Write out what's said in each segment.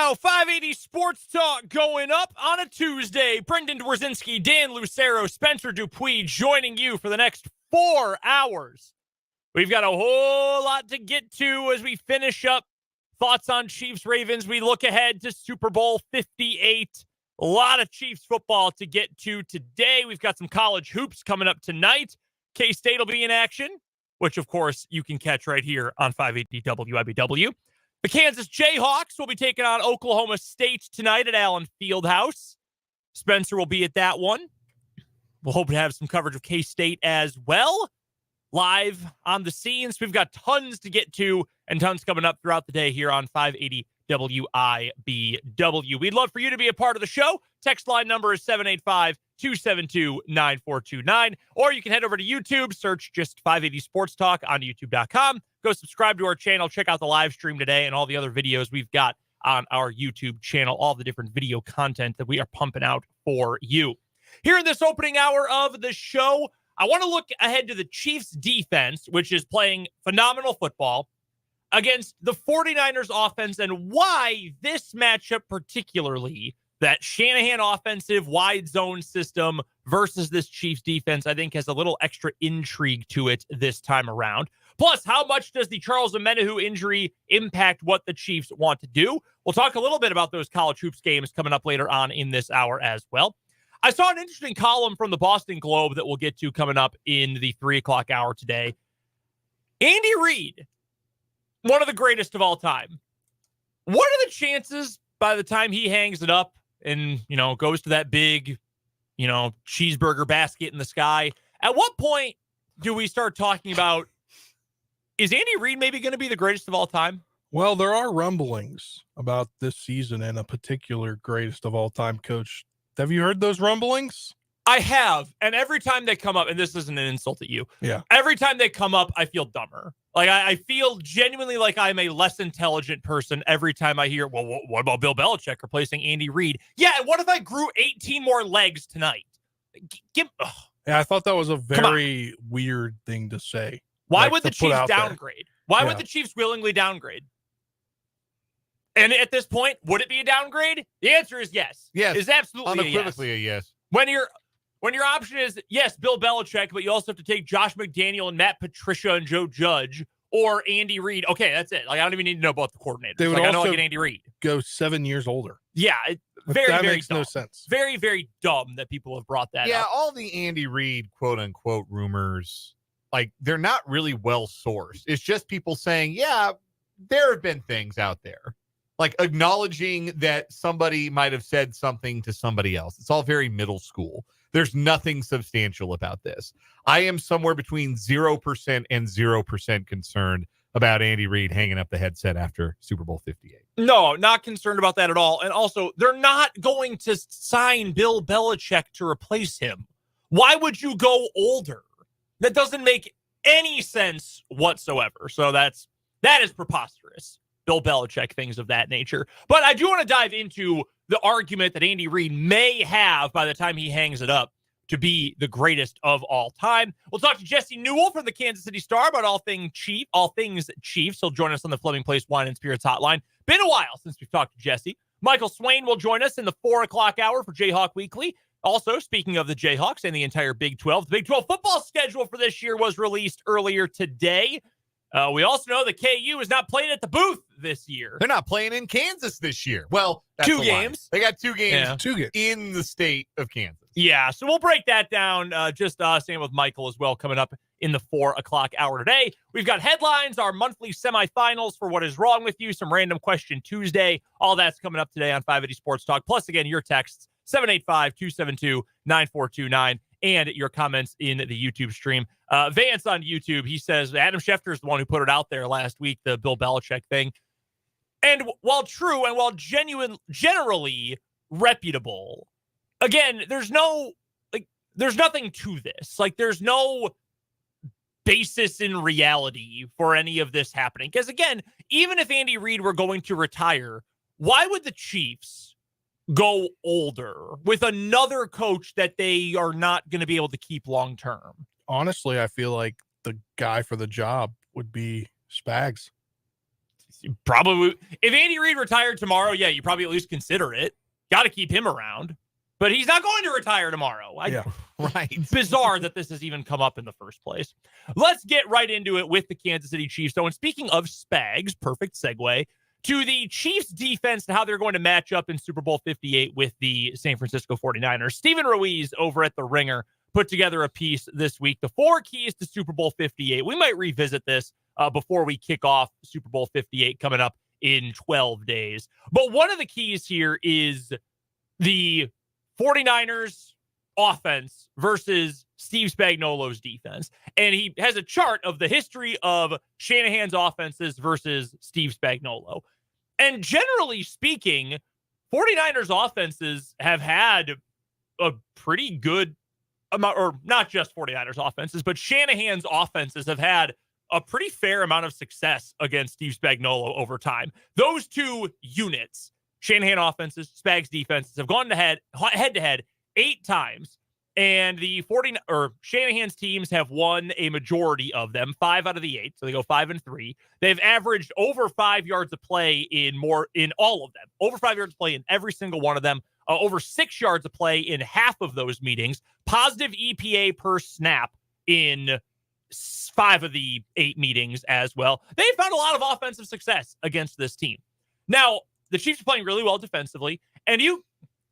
now. 580 Sports Talk going up on a Tuesday. Brendan Dworzinski, Dan Lucero, Spencer Dupuis joining you for the next 4 hours. We've got a whole lot to get to as we finish up. Thoughts on Chiefs-Ravens. We look ahead to Super Bowl 58. A lot of Chiefs football to get to today. We've got some college hoops coming up tonight. K-State will be in action, which, of course, you can catch right here on 580 WIBW. The Kansas Jayhawks will be taking on Oklahoma State tonight at Allen Fieldhouse. Spencer will be at that one. We'll hope to have some coverage of K-State as well. Live on the scenes. We've got tons to get to and tons coming up throughout the day here on 580 WIBW. We'd love for you to be a part of the show. Text line number is 785-272-9429. Or you can head over to YouTube, search just 580 Sports Talk on YouTube.com. Go subscribe to our channel. Check out the live stream today and all the other videos we've got on our YouTube channel, all the different video content that we are pumping out for you. Here in this opening hour of the show, I want to look ahead to the Chiefs defense, which is playing phenomenal football, against the 49ers offense, and why this matchup particularly, that Shanahan offensive wide zone system versus this Chiefs defense, I think has a little extra intrigue to it this time around. Plus, how much does the Charles Omenihu injury impact what the Chiefs want to do? We'll talk a little bit about those college hoops games coming up later on in this hour as well. I saw an interesting column from the Boston Globe that we'll get to coming up in the 3 o'clock hour today. Andy Reid, one of the greatest of all time. What are the chances by the time he hangs it up and, goes to that big, cheeseburger basket in the sky? At what point do we start talking about, is Andy Reid maybe going to be the greatest of all time? Well, there are rumblings about this season and a particular greatest of all time coach. Have you heard those rumblings? I have. And every time they come up, and this isn't an insult at you. Yeah. Every time they come up, I feel dumber. Like I feel genuinely like I'm a less intelligent person every time I hear, well, what about Bill Belichick replacing Andy Reid? Yeah. And what if I grew 18 more legs tonight? Yeah. I thought that was a very weird thing to say. Why would the Chiefs downgrade? Why would the Chiefs willingly downgrade? And at this point, would it be a downgrade? The answer is yes. Yes. It's absolutely unequivocally a yes. When your option is, yes, Bill Belichick, but you also have to take Josh McDaniel and Matt Patricia and Joe Judge or Andy Reid. Okay, that's it. Like, I don't even need to know about the coordinators. They would I know also I get Andy Reid. Go 7 years older. Yeah, very makes dumb. No sense. Very, very dumb that people have brought that up. Yeah, all the Andy Reid quote-unquote rumors, like, they're not really well-sourced. It's just people saying, yeah, there have been things out there. Like acknowledging that somebody might have said something to somebody else. It's all very middle school. There's nothing substantial about this. I am somewhere between 0% and 0% concerned about Andy Reid hanging up the headset after Super Bowl 58. No, not concerned about that at all. And also, they're not going to sign Bill Belichick to replace him. Why would you go older? That doesn't make any sense whatsoever. So that is preposterous. Bill Belichick, things of that nature. But I do want to dive into the argument that Andy Reid may have by the time he hangs it up to be the greatest of all time. We'll talk to Jesse Newell from the Kansas City Star about all things Chiefs. He'll join us on the Fleming Place Wine and Spirits Hotline. Been a while since we've talked to Jesse. Michael Swain will join us in the 4 o'clock hour for Jayhawk Weekly. Also, speaking of the Jayhawks and the entire Big 12, the Big 12 football schedule for this year was released earlier today. We also know that KU is not playing at the booth this year. They're not playing in Kansas this year. Well, that's 2 games. They got 2 games, Yeah. 2 games in the state of Kansas. Yeah, so we'll break that down. Same with Michael as well, coming up in the 4 o'clock hour today. We've got headlines, our monthly semifinals for What Is Wrong With You, some Random Question Tuesday. All that's coming up today on 580 Sports Talk. Plus, again, your texts, 785-272-9429. And your comments in the YouTube stream. Vance on YouTube, he says, Adam Schefter is the one who put it out there last week, the Bill Belichick thing. And while true and while generally reputable, again, there's nothing to this. Like, there's no basis in reality for any of this happening. Because, again, even if Andy Reid were going to retire, why would the Chiefs go older with another coach that they are not going to be able to keep long term? Honestly, I feel like the guy for the job would be Spags. Probably. If Andy Reid retired tomorrow, yeah, you probably at least consider it. Got to keep him around. But he's not going to retire tomorrow. Right. Bizarre that this has even come up in the first place. Let's get right into it with the Kansas City Chiefs. So, and speaking of Spags, perfect segue to the Chiefs defense and how they're going to match up in Super Bowl 58 with the San Francisco 49ers. Stephen Ruiz over at The Ringer put together a piece this week, the 4 keys to Super Bowl 58. We might revisit this before we kick off Super Bowl 58 coming up in 12 days. But one of the keys here is the 49ers offense versus Steve Spagnuolo's defense. And he has a chart of the history of Shanahan's offenses versus Steve Spagnuolo. And generally speaking, 49ers offenses have had a pretty good amount, or not just 49ers offenses, but Shanahan's offenses have had a pretty fair amount of success against Steve Spagnuolo over time. Those two units, Shanahan offenses, Spags defenses, have gone head to head 8 times, and the Shanahan's teams have won a majority of them, 5 out of the 8, so they go 5-3. They've averaged over 5 yards of play in all of them, over 5 yards of play in every single one of them, over 6 yards of play in half of those meetings, positive EPA per snap in 5 of the 8 meetings as well. They found a lot of offensive success against this team. Now, the Chiefs are playing really well defensively, and you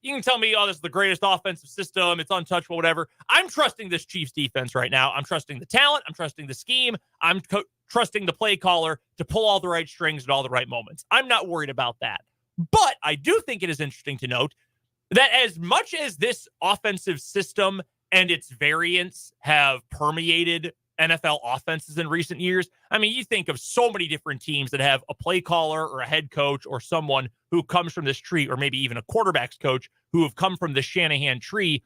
can tell me, oh, this is the greatest offensive system, it's untouchable, whatever. I'm trusting this Chiefs defense right now. I'm trusting the talent. I'm trusting the scheme. I'm trusting the play caller to pull all the right strings at all the right moments. I'm not worried about that. But I do think it is interesting to note that as much as this offensive system and its variants have permeated NFL offenses in recent years, I mean, you think of so many different teams that have a play caller or a head coach or someone who comes from this tree, or maybe even a quarterback's coach who have come from the Shanahan tree.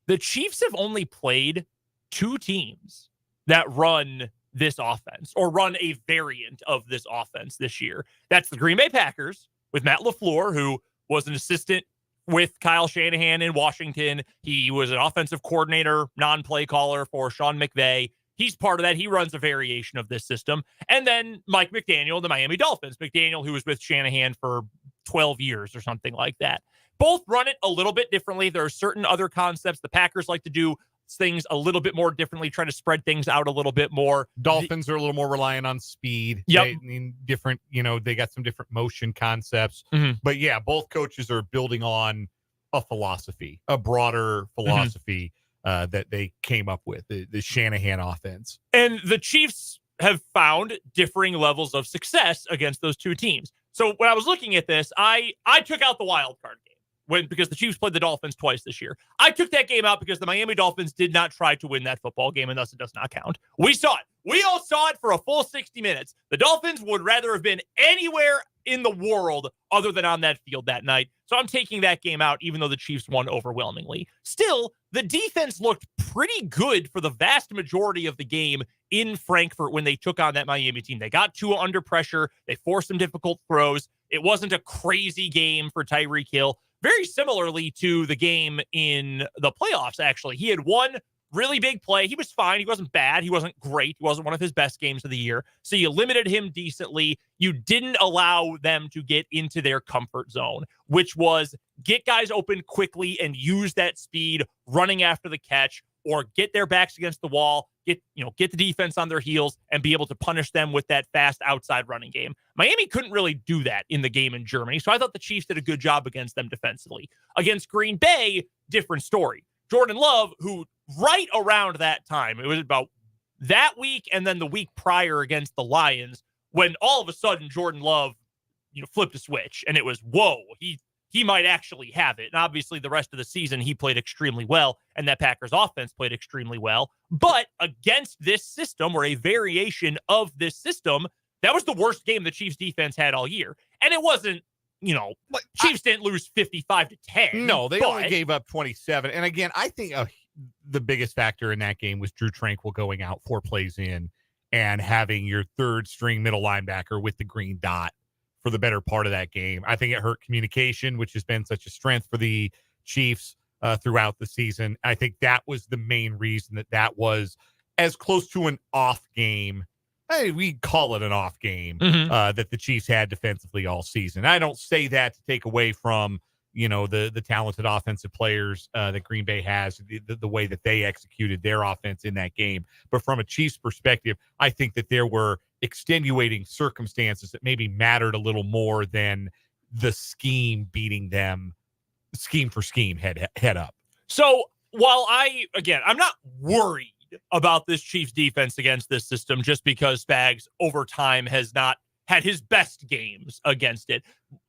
The Chiefs have only played 2 teams that run this offense or run a variant of this offense this year. That's the Green Bay Packers with Matt LaFleur, who was an assistant with Kyle Shanahan in Washington. He was an offensive coordinator, non-play caller for Sean McVay. He's part of that. He runs a variation of this system. And then Mike McDaniel, the Miami Dolphins. McDaniel, who was with Shanahan for 12 years or something like that. Both run it a little bit differently. There are certain other concepts. The Packers like to do things a little bit more differently, try to spread things out a little bit more. Dolphins are a little more reliant on speed. Yep. Different, they got some different motion concepts. Mm-hmm. But yeah, both coaches are building on a philosophy, a broader philosophy that they came up with, the Shanahan offense. And the Chiefs have found differing levels of success against those 2 teams. So when I was looking at this, I took out the wild card game because the Chiefs played the Dolphins twice this year. I took that game out because the Miami Dolphins did not try to win that football game, and thus it does not count. We saw it. We all saw it for a full 60 minutes. The Dolphins would rather have been anywhere in the world other than on that field that night. So I'm taking that game out, even though the Chiefs won overwhelmingly. Still, the defense looked pretty good for the vast majority of the game in Frankfurt when they took on that Miami team. They got Tua under pressure. They forced some difficult throws. It wasn't a crazy game for Tyreek Hill. Very similarly to the game in the playoffs, actually. He had one really big play. He was fine. He wasn't bad. He wasn't great. He wasn't one of his best games of the year. So you limited him decently. You didn't allow them to get into their comfort zone, which was get guys open quickly and use that speed running after the catch, or get their backs against the wall, get the defense on their heels and be able to punish them with that fast outside running game. Miami couldn't really do that in the game in Germany. So I thought the Chiefs did a good job against them defensively. Against Green Bay, different story. Jordan Love, who right around that time, it was about that week and then the week prior against the Lions, when all of a sudden Jordan Love, flipped a switch and it was, whoa, he might actually have it. And obviously the rest of the season, he played extremely well and that Packers offense played extremely well. But against this system, or a variation of this system, that was the worst game the Chiefs defense had all year. And it wasn't, Chiefs didn't lose 55-10. No, they only gave up 27. And again, I think the biggest factor in that game was Drew Tranquill going out 4 plays in and having your 3rd string middle linebacker with the green dot for the better part of that game. I think it hurt communication, which has been such a strength for the Chiefs throughout the season. I think that was the main reason that was as close to an off game we call it an off game Mhm. that the Chiefs had defensively all season. I don't say that to take away from, the talented offensive players that Green Bay has, the way that they executed their offense in that game. But from a Chiefs perspective, I think that there were extenuating circumstances that maybe mattered a little more than the scheme beating them scheme for scheme head up. So while I'm not worried about this Chiefs defense against this system just because Spags over time has not had his best games against it.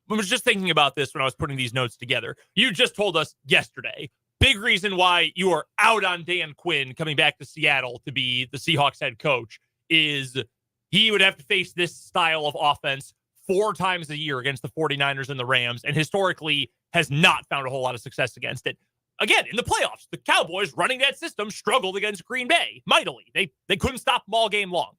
I was just thinking about this when I was putting these notes together. You just told us yesterday, big reason why you are out on Dan Quinn coming back to Seattle to be the Seahawks head coach is he would have to face this style of offense 4 times a year against the 49ers and the Rams, and historically has not found a whole lot of success against it. Again, in the playoffs, the Cowboys running that system struggled against Green Bay mightily. They couldn't stop them all game long.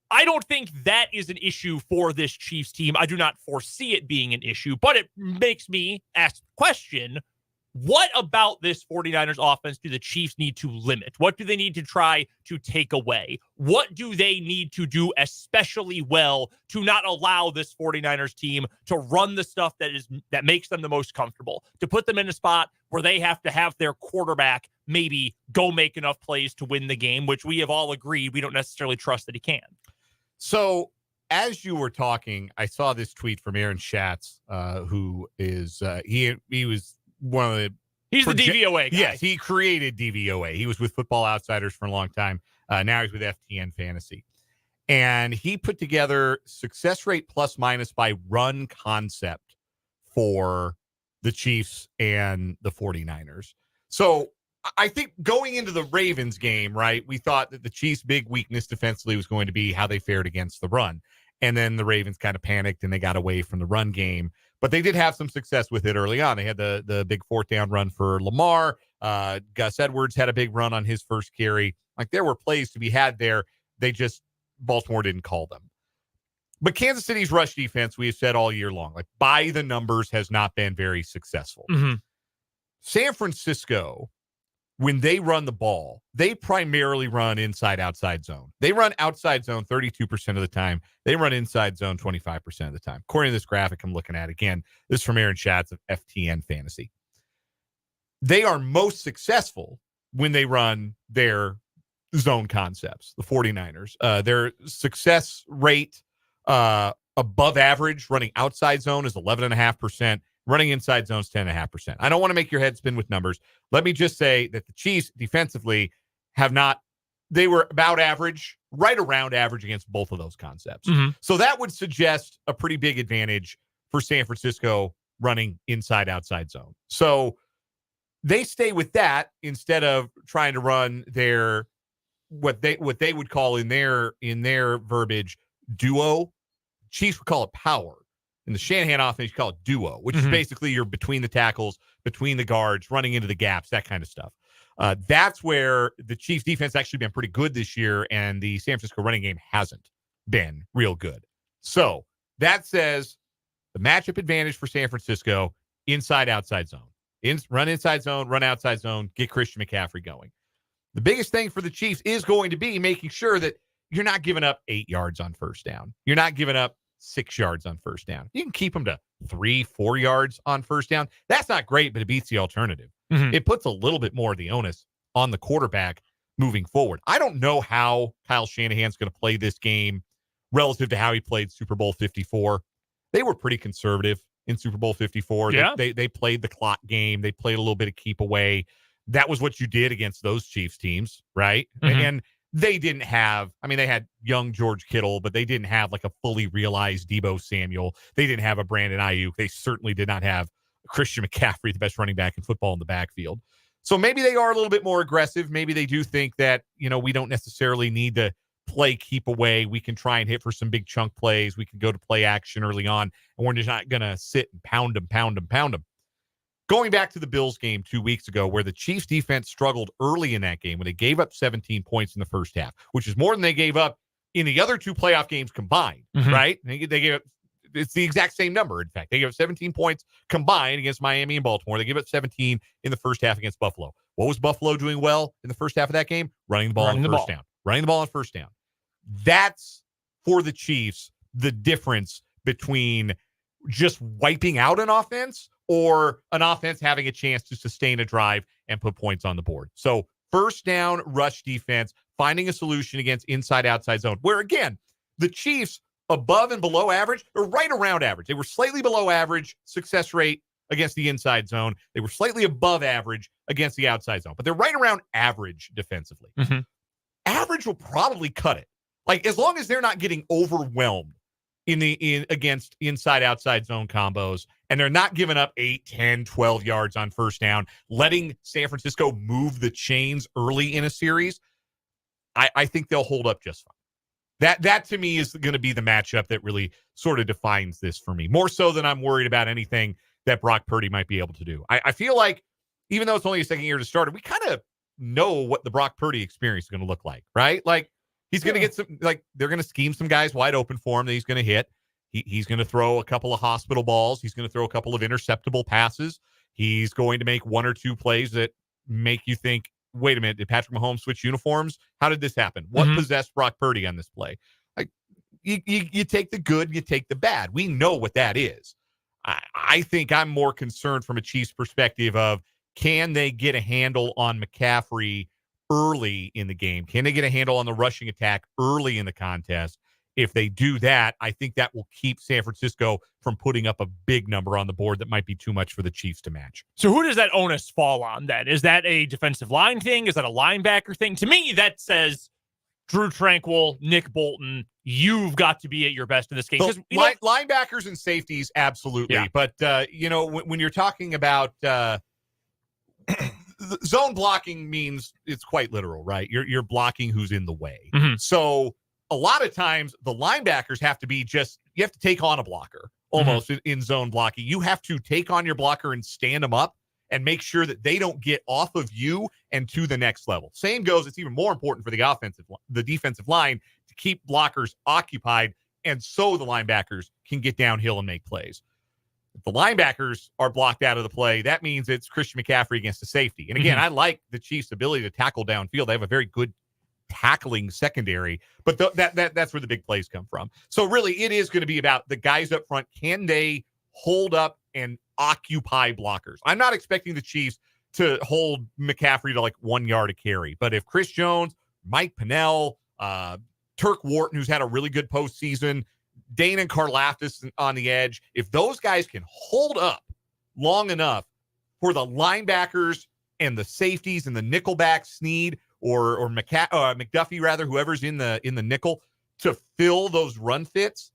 I don't think that is an issue for this Chiefs team. I do not foresee it being an issue, but it makes me ask the question, what about this 49ers offense do the Chiefs need to limit? What do they need to try to take away? What do they need to do especially well to not allow this 49ers team to run the stuff that makes them the most comfortable, to put them in a spot where they have to have their quarterback maybe go make enough plays to win the game, which we have all agreed we don't necessarily trust that he can. So as you were talking, I saw this tweet from Aaron Schatz, who is he was one of the he's the DVOA guy. Yes, he created DVOA. He was with Football Outsiders for a long time. Now he's with FTN Fantasy. And he put together success rate plus minus by run concept for the Chiefs and the 49ers. So I think going into the Ravens game, right, we thought that the Chiefs' big weakness defensively was going to be how they fared against the run. And then the Ravens kind of panicked and they got away from the run game. But they did have some success with it early on. They had the big 4th down run for Lamar. Gus Edwards had a big run on his first carry. Like, there were plays to be had there. Baltimore didn't call them. But Kansas City's rush defense, we have said all year long, like, by the numbers, has not been very successful. Mm-hmm. San Francisco, when they run the ball, they primarily run inside-outside zone. They run outside zone 32% of the time. They run inside zone 25% of the time. According to this graphic I'm looking at, again, this is from Aaron Schatz of FTN Fantasy. They are most successful when they run their zone concepts, the 49ers. Their success rate above average running outside zone is 11.5%. Running inside zones, 10.5%. I don't want to make your head spin with numbers. Let me just say that the Chiefs defensively they were about average, right around average against both of those concepts. Mm-hmm. So that would suggest a pretty big advantage for San Francisco running inside-outside zone. So they stay with that instead of trying to run their what they would call in their verbiage duo. Chiefs would call it power. In the Shanahan offense, you call it duo, which is basically you're between the tackles, between the guards, running into the gaps, that kind of stuff. That's where the Chiefs defense actually been pretty good this year, and the San Francisco running game hasn't been real good. So that says the matchup advantage for San Francisco, inside, outside zone. Run inside zone, run outside zone, get Christian McCaffrey going. The biggest thing for the Chiefs is going to be making sure that you're not giving up 8 yards on first down. You're not giving up 6 yards on first down. You can keep them to 3-4 yards on first down. That's not great, but it beats the alternative. Mm-hmm. It puts a little bit more of the onus on the quarterback moving forward. I don't know how Kyle Shanahan's going to play this game relative to how he played Super Bowl 54. They were pretty conservative in Super Bowl 54. Yeah. They played the clock game. They played a little bit of keep away. That was what you did against those Chiefs teams, right? Mm-hmm. And they didn't have, they had young George Kittle, but they didn't have like a fully realized Deebo Samuel. They didn't have a Brandon Ayuk. They certainly did not have Christian McCaffrey, the best running back in football, in the backfield. So maybe they are a little bit more aggressive. Maybe they do think that, we don't necessarily need to play keep away. We can try and hit for some big chunk plays. We can go to play action early on, and we're just not going to sit and pound them. Going back to the Bills game 2 weeks ago, where the Chiefs defense struggled early in that game when they gave up 17 points in the first half, which is more than they gave up in the other 2 playoff games combined, right? They gave up, it's the exact same number. In fact, they gave up 17 points combined against Miami and Baltimore. They gave up 17 in the first half against Buffalo. What was Buffalo doing well in the first half of that game? Running the ball on first down. That's, for the Chiefs, the difference between just wiping out an offense or an offense having a chance to sustain a drive and put points on the board. So first down rush defense, finding a solution against inside-outside zone, where, again, the Chiefs, above and below average, or right around average. They were slightly below average success rate against the inside zone. They were slightly above average against the outside zone, but they're right around average defensively. Mm-hmm. Average will probably cut it. Like, as long as they're not getting overwhelmed against inside-outside zone combos, and they're not giving up 8, 10, 12 yards on first down, letting San Francisco move the chains early in a series, I think they'll hold up just fine. That to me is going to be the matchup that really sort of defines this for me, more so than I'm worried about anything that Brock Purdy might be able to do. I feel like, even though it's only a second year to start, we kind of know what the Brock Purdy experience is going to look like, right? Like, he's going to get some, like, they're going to scheme some guys wide open for him that he's going to hit. He's going to throw a couple of hospital balls. He's going to throw a couple of interceptable passes. He's going to make one or two plays that make you think, wait a minute, did Patrick Mahomes switch uniforms? How did this happen? What possessed Brock Purdy on this play? Like, you take the good, you take the bad. We know what that is. I think I'm more concerned from a Chiefs perspective of, can they get a handle on McCaffrey early in the game? Can they get a handle on the rushing attack early in the contest? If they do that, I think that will keep San Francisco from putting up a big number on the board that might be too much for the Chiefs to match. So who does that onus fall on then? Is that a defensive line thing? Is that a linebacker thing? To me, that says Drew Tranquill, Nick Bolton, you've got to be at your best in this game. So, linebackers and safeties, absolutely. Yeah. But, when you're talking about zone blocking, means it's quite literal, right? You're blocking who's in the way. Mm-hmm. So a lot of times the linebackers have to be you have to take on a blocker almost in zone blocking. You have to take on your blocker and stand them up and make sure that they don't get off of you and to the next level. Same goes, it's even more important for the defensive line to keep blockers occupied, and so the linebackers can get downhill and make plays. If the linebackers are blocked out of the play, that means it's Christian McCaffrey against a safety. And again, I like the Chiefs' ability to tackle downfield. They have a very good tackling secondary, but that's where the big plays come from. So really, it is going to be about the guys up front. Can they hold up and occupy blockers? I'm not expecting the Chiefs to hold McCaffrey to like 1 yard a carry, but if Chris Jones, Mike Pennell, Turk Wharton, who's had a really good postseason, Dane and Karlaftis on the edge, if those guys can hold up long enough for the linebackers and the safeties and the nickelback Snead or McDuffie, rather, whoever's in the nickel, to fill those run fits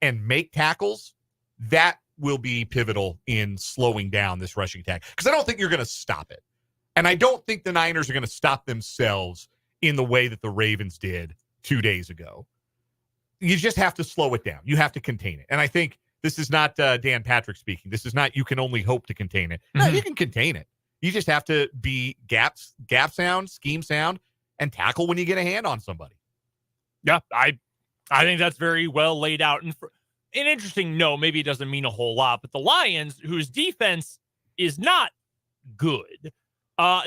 and make tackles, that will be pivotal in slowing down this rushing attack. Because I don't think you're going to stop it. And I don't think the Niners are going to stop themselves in the way that the Ravens did 2 days ago. You just have to slow it down. You have to contain it. And I think this is not Dan Patrick speaking. This is not, you can only hope to contain it. No, you can contain it. You just have to be gap sound, scheme sound, and tackle when you get a hand on somebody. Yeah, I think that's very well laid out. And an interesting note, maybe it doesn't mean a whole lot, but the Lions, whose defense is not good,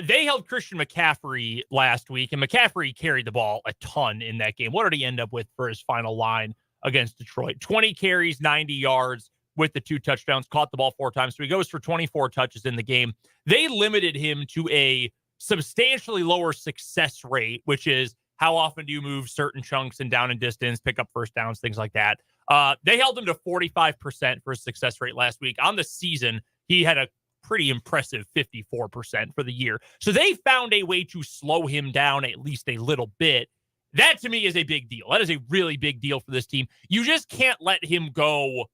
they held Christian McCaffrey last week, and McCaffrey carried the ball a ton in that game. What did he end up with for his final line against Detroit? 20 carries, 90 yards with the 2 touchdowns, caught the ball 4 times. So he goes for 24 touches in the game. They limited him to a substantially lower success rate, which is how often do you move certain chunks and down and distance, pick up first downs, things like that. They held him to 45% for his success rate last week. On the season, he had a pretty impressive 54% for the year. So they found a way to slow him down at least a little bit. That to me is a big deal. That is a really big deal for this team. You just can't let him go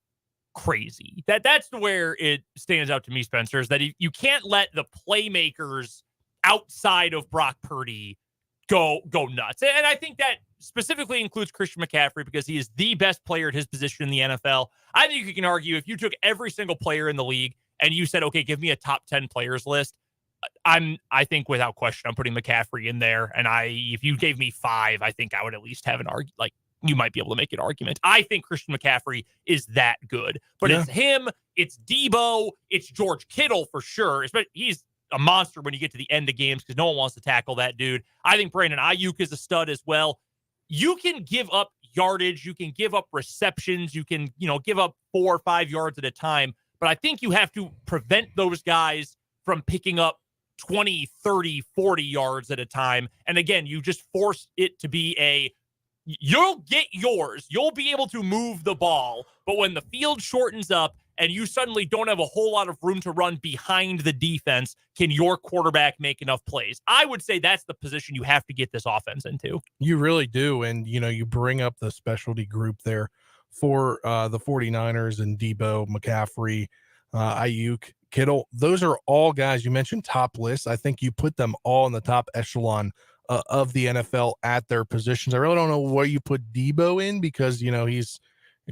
crazy. That's where it stands out to me, Spencer, is that you can't let the playmakers outside of Brock Purdy go nuts. And I think that specifically includes Christian McCaffrey because he is the best player at his position in the NFL. I think you can argue if you took every single player in the league and you said, okay, give me a top 10 players list, I think without question, I'm putting McCaffrey in there. And if you gave me 5, I think I would at least have an argument. Like, you might be able to make an argument. I think Christian McCaffrey is that good. But It's him, it's Debo, it's George Kittle for sure. He's a monster when you get to the end of games because no one wants to tackle that dude. I think Brandon Ayuk is a stud as well. you can give up yardage, you can give up receptions, you can, give up 4 or 5 yards at a time. But I think you have to prevent those guys from picking up 20, 30, 40 yards at a time. And again, you just force it to be you'll get yours. You'll be able to move the ball. But when the field shortens up and you suddenly don't have a whole lot of room to run behind the defense, can your quarterback make enough plays? I would say that's the position you have to get this offense into. You really do. And, you bring up the specialty group there for the 49ers and Debo, McCaffrey, Ayuk, Kittle. Those are all guys you mentioned top lists. I think you put them all in the top echelon of the NFL at their positions. I really don't know where you put Debo in because, he's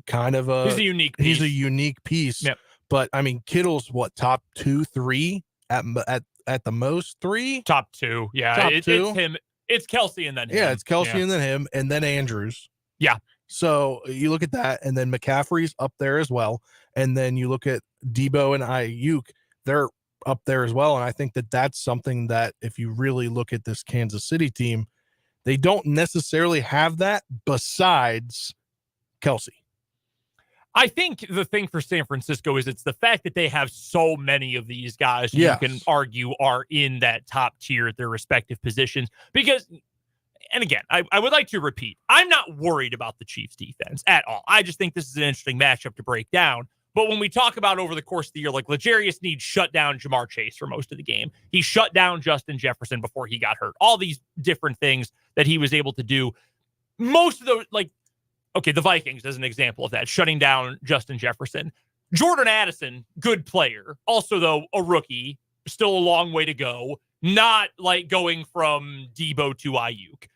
kind of he's a unique piece. He's a unique piece. Yep. But I mean, Kittle's what, top 2, 3 at the most 3? Top 2. Yeah. Top 2. It's him. It's Kelsey and then him. Yeah, it's Kelsey and then him and then Andrews. Yeah. So you look at that, and then McCaffrey's up there as well. And then you look at Debo and Ayuk, they're up there as well. And I think that that's something that if you really look at this Kansas City team, they don't necessarily have that besides Kelsey. I think the thing for San Francisco is it's the fact that they have so many of these guys who you can argue are in that top tier at their respective positions. Because, and again, I would like to repeat, I'm not worried about the Chiefs defense at all. I just think this is an interesting matchup to break down. But when we talk about over the course of the year, like L'Jarius Sneed shut down Jamar Chase for most of the game. He shut down Justin Jefferson before he got hurt. All these different things that he was able to do. Most of those, the Vikings as an example of that, shutting down Justin Jefferson. Jordan Addison, good player. Also, though, a rookie, still a long way to go. Not like going from Debo to Ayuk.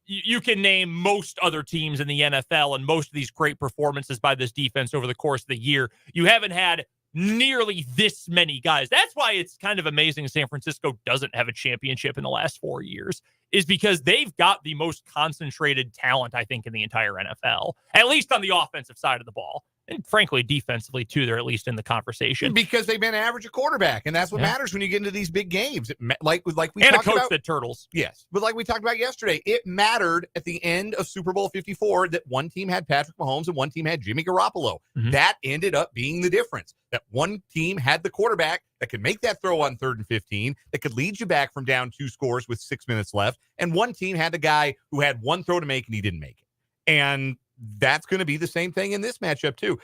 You can name most other teams in the NFL and most of these great performances by this defense over the course of the year. You haven't had nearly this many guys. That's why it's kind of amazing San Francisco doesn't have a championship in the last 4 years, is because they've got the most concentrated talent, I think, in the entire NFL, at least on the offensive side of the ball. And frankly, defensively, too, they're at least in the conversation. Because they've been average at quarterback, and that's what matters when you get into these big games. Like we and talked a coach about, that turtles. Yes, but like we talked about yesterday, it mattered at the end of Super Bowl 54 that one team had Patrick Mahomes and one team had Jimmy Garoppolo. Mm-hmm. That ended up being the difference. That one team had the quarterback that could make that throw on 3rd and 15, that could lead you back from down 2 scores with 6 minutes left, and one team had the guy who had one throw to make and he didn't make it. And that's going to be the same thing in this matchup, too.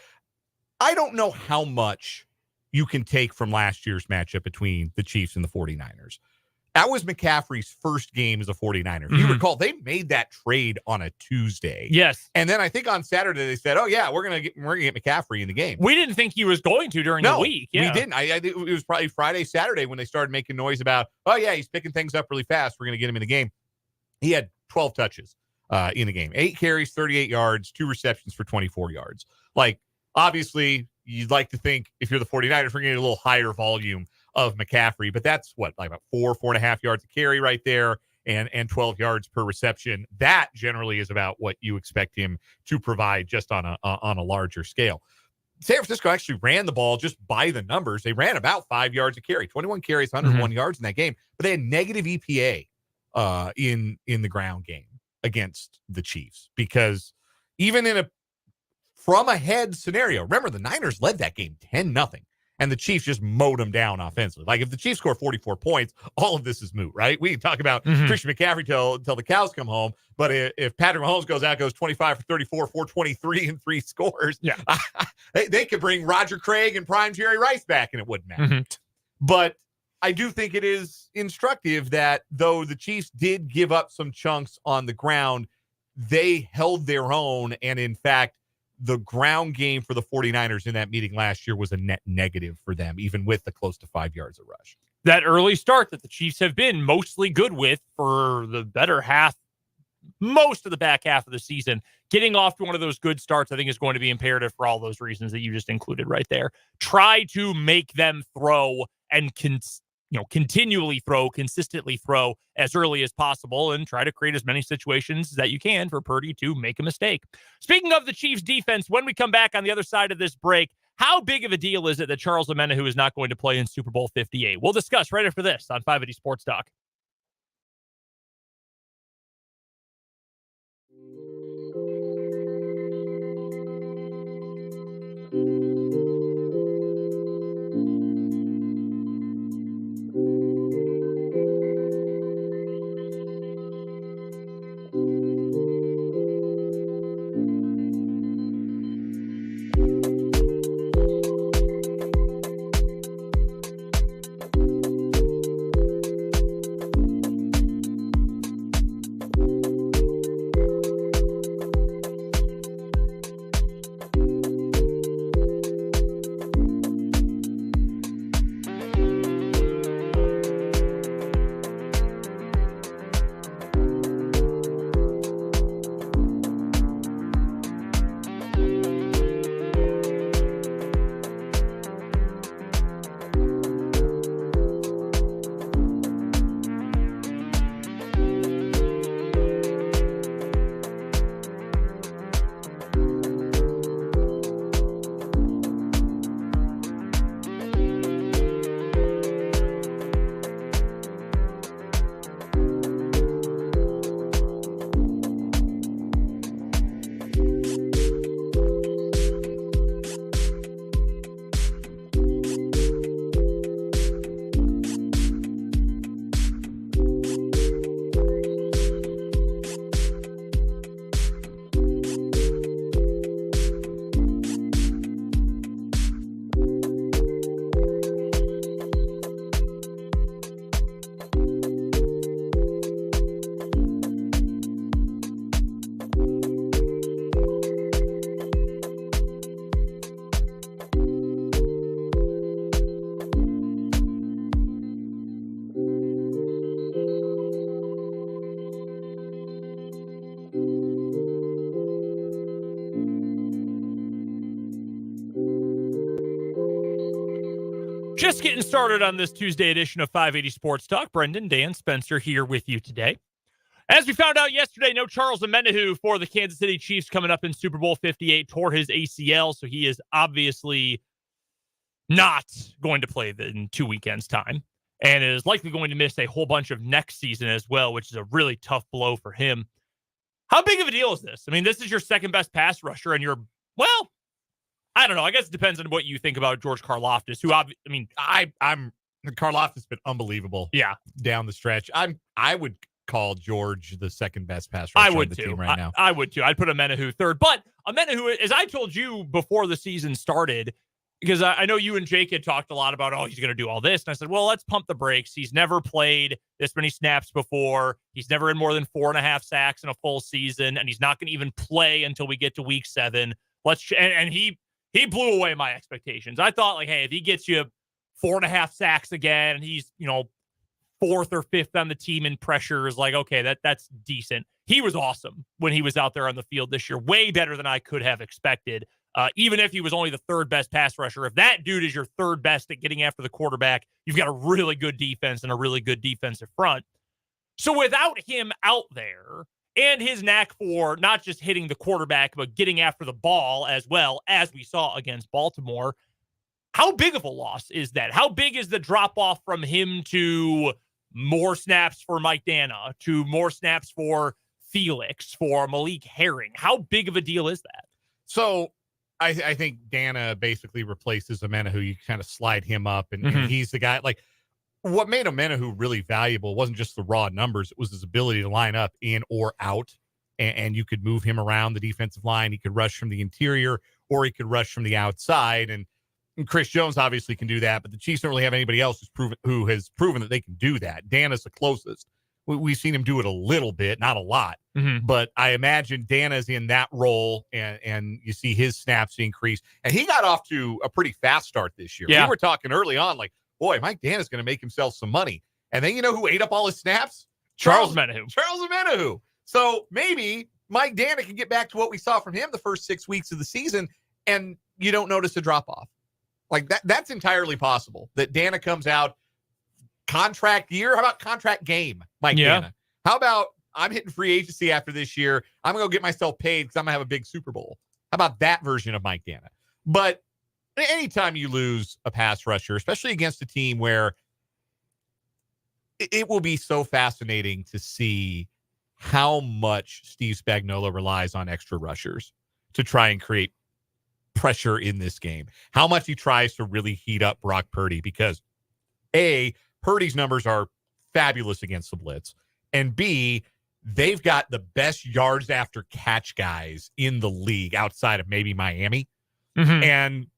I don't know how much you can take from last year's matchup between the Chiefs and the 49ers. That was McCaffrey's first game as a 49er. Mm-hmm. You recall, they made that trade on a Tuesday. Yes. And then I think on Saturday they said, oh, yeah, we're gonna get McCaffrey in the game. We didn't think he was going to during the week. Yeah. We didn't. I think it was probably Friday, Saturday when they started making noise about, oh, yeah, he's picking things up really fast. We're going to get him in the game. He had 12 touches in the game. 8 carries, 38 yards, 2 receptions for 24 yards. Obviously, you'd like to think if you're the 49ers, we're going to get a little higher volume of McCaffrey, but that's about 4.5 yards a carry right there and 12 yards per reception. That generally is about what you expect him to provide just on a larger scale. San Francisco actually ran the ball just by the numbers. They ran about 5 yards a carry, 21 carries, 101 yards in that game, but they had negative EPA in the ground game against the Chiefs because even in a from ahead scenario. Remember, the Niners led that game 10-0, and the Chiefs just mowed them down offensively. If the Chiefs score 44 points, all of this is moot, right? We can talk about Christian McCaffrey till the cows come home, but if Patrick Mahomes goes 25 for 34, 423, and 3 scores, they could bring Roger Craig and prime Jerry Rice back, and it wouldn't matter. Mm-hmm. But I do think it is instructive that though the Chiefs did give up some chunks on the ground, they held their own, and in fact, the ground game for the 49ers in that meeting last year was a net negative for them, even with the close to 5 yards of rush. That early start that the Chiefs have been mostly good with for the better half, most of the back half of the season, getting off to one of those good starts, I think is going to be imperative for all those reasons that you just included right there. Try to make them throw and continually throw, consistently throw as early as possible and try to create as many situations that you can for Purdy to make a mistake. Speaking of the Chiefs defense, when we come back on the other side of this break, how big of a deal is it that Charles Omenihu is not going to play in Super Bowl 58? We'll discuss right after this on 580 Sports Talk. Just getting started on this Tuesday edition of 580 Sports Talk. Brendan, Dan, Spencer here with you today. As we found out yesterday, no Charles Omenihu for the Kansas City Chiefs coming up in Super Bowl 58, tore his ACL, so he is obviously not going to play in 2 weekends' time and is likely going to miss a whole bunch of next season as well, which is a really tough blow for him. How big of a deal is this? I mean, this is your second best pass rusher, and you're, well, I don't know. I guess it depends on what you think about George Karlaftis, who, I'm Karlaftis has been unbelievable. Yeah, down the stretch. I would call George the second best pass rusher on the team right now. I would too. I'd put Omenihu third. But Omenihu, as I told you before the season started, because I know you and Jake had talked a lot about, oh, he's going to do all this. And I said, well, let's pump the brakes. He's never played this many snaps before. He's never in more than 4.5 sacks in a full season. And he's not going to even play until we get to week 7. And he blew away my expectations. I thought, like, hey, if he gets you 4.5 sacks again, and he's, 4th or 5th on the team in pressures, like, okay, that's decent. He was awesome when he was out there on the field this year, way better than I could have expected. Even if he was only the third best pass rusher, if that dude is your third best at getting after the quarterback, you've got a really good defense and a really good defensive front. So without him out there and his knack for not just hitting the quarterback, but getting after the ball as well, as we saw against Baltimore, how big of a loss is that? How big is the drop-off from him to more snaps for Mike Dana, to more snaps for Felix, for Malik Herring? How big of a deal is that? So I think Dana basically replaces Omenihu. You kind of slide him up, and he's the guy. Like, what made Omenihu really valuable wasn't just the raw numbers. It was his ability to line up in or out, and you could move him around the defensive line. He could rush from the interior, or he could rush from the outside. And Chris Jones obviously can do that, but the Chiefs don't really have anybody else who has proven that they can do that. Dana's the closest. We've seen him do it a little bit, not a lot, but I imagine Dana's in that role, and you see his snaps increase. And he got off to a pretty fast start this year. Yeah. We were talking early on, like, boy, Mike Dana's going to make himself some money. And then you know who ate up all his snaps? Charles Omenihu. Charles Omenihu. So maybe Mike Dana can get back to what we saw from him the first 6 weeks of the season, and you don't notice a drop-off. Like, that's entirely possible, that Dana comes out, contract year. How about contract game, Mike Dana? How about I'm hitting free agency after this year? I'm going to go get myself paid because I'm going to have a big Super Bowl. How about that version of Mike Dana? But anytime you lose a pass rusher, especially against a team where it will be so fascinating to see how much Steve Spagnuolo relies on extra rushers to try and create pressure in this game, how much he tries to really heat up Brock Purdy, because A, Purdy's numbers are fabulous against the blitz, and B, they've got the best yards after catch guys in the league outside of maybe Miami. And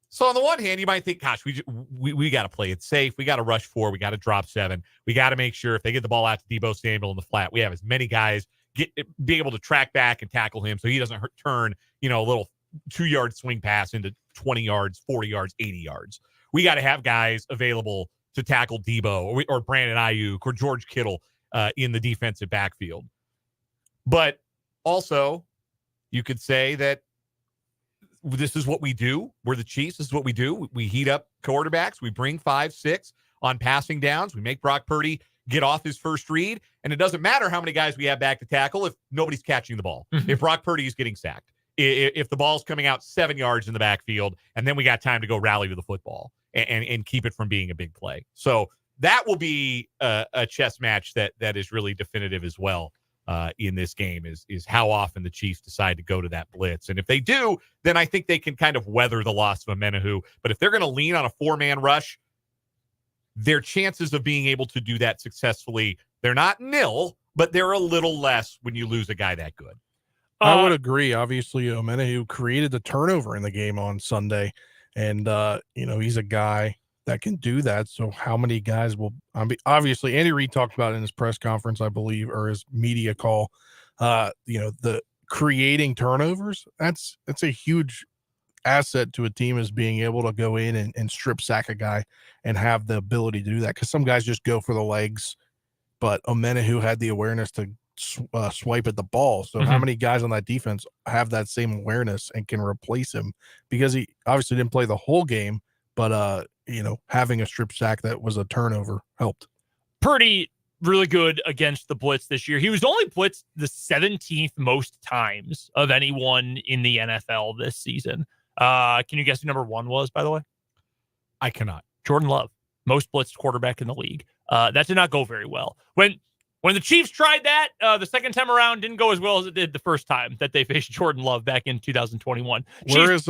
so on the one hand, you might think, gosh, we got to play it safe. We got to rush 4. We got to drop 7. We got to make sure if they get the ball out to Deebo Samuel in the flat, we have as many guys be able to track back and tackle him so he doesn't turn, a little 2-yard swing pass into 20 yards, 40 yards, 80 yards. We got to have guys available to tackle Deebo or Brandon Ayuk or George Kittle in the defensive backfield. But also, you could say that this is what we do. We're the Chiefs. This is what we do. We heat up quarterbacks. We bring 5, 6 on passing downs. We make Brock Purdy get off his first read. And it doesn't matter how many guys we have back to tackle if nobody's catching the ball, if Brock Purdy is getting sacked, if the ball's coming out 7 yards in the backfield, and then we got time to go rally to the football and keep it from being a big play. So that will be a chess match that is really definitive as well in this game is how often the Chiefs decide to go to that blitz. And if they do, then I think they can kind of weather the loss of Omenihu. But if they're going to lean on a 4-man rush, their chances of being able to do that successfully, they're not nil, but they're a little less when you lose a guy that good. I would agree. Obviously, Omenihu created the turnover in the game on Sunday, and he's a guy that can do that. So how many guys will obviously Andy Reid talked about it in his press conference, I believe, or his media call, the creating turnovers. That's a huge asset to a team, is being able to go in and strip sack a guy and have the ability to do that. Cause some guys just go for the legs, but Omenihu had the awareness to swipe at the ball. So how many guys on that defense have that same awareness and can replace him? Because he obviously didn't play the whole game, but having a strip sack that was a turnover helped. Purdy, really good against the blitz this year. He was only blitzed the 17th most times of anyone in the NFL this season. Can you guess who number 1 was, by the way? I cannot. Jordan Love, most blitzed quarterback in the league. That did not go very well. When the Chiefs tried that, the second time around didn't go as well as it did the first time that they faced Jordan Love back in 2021. Where is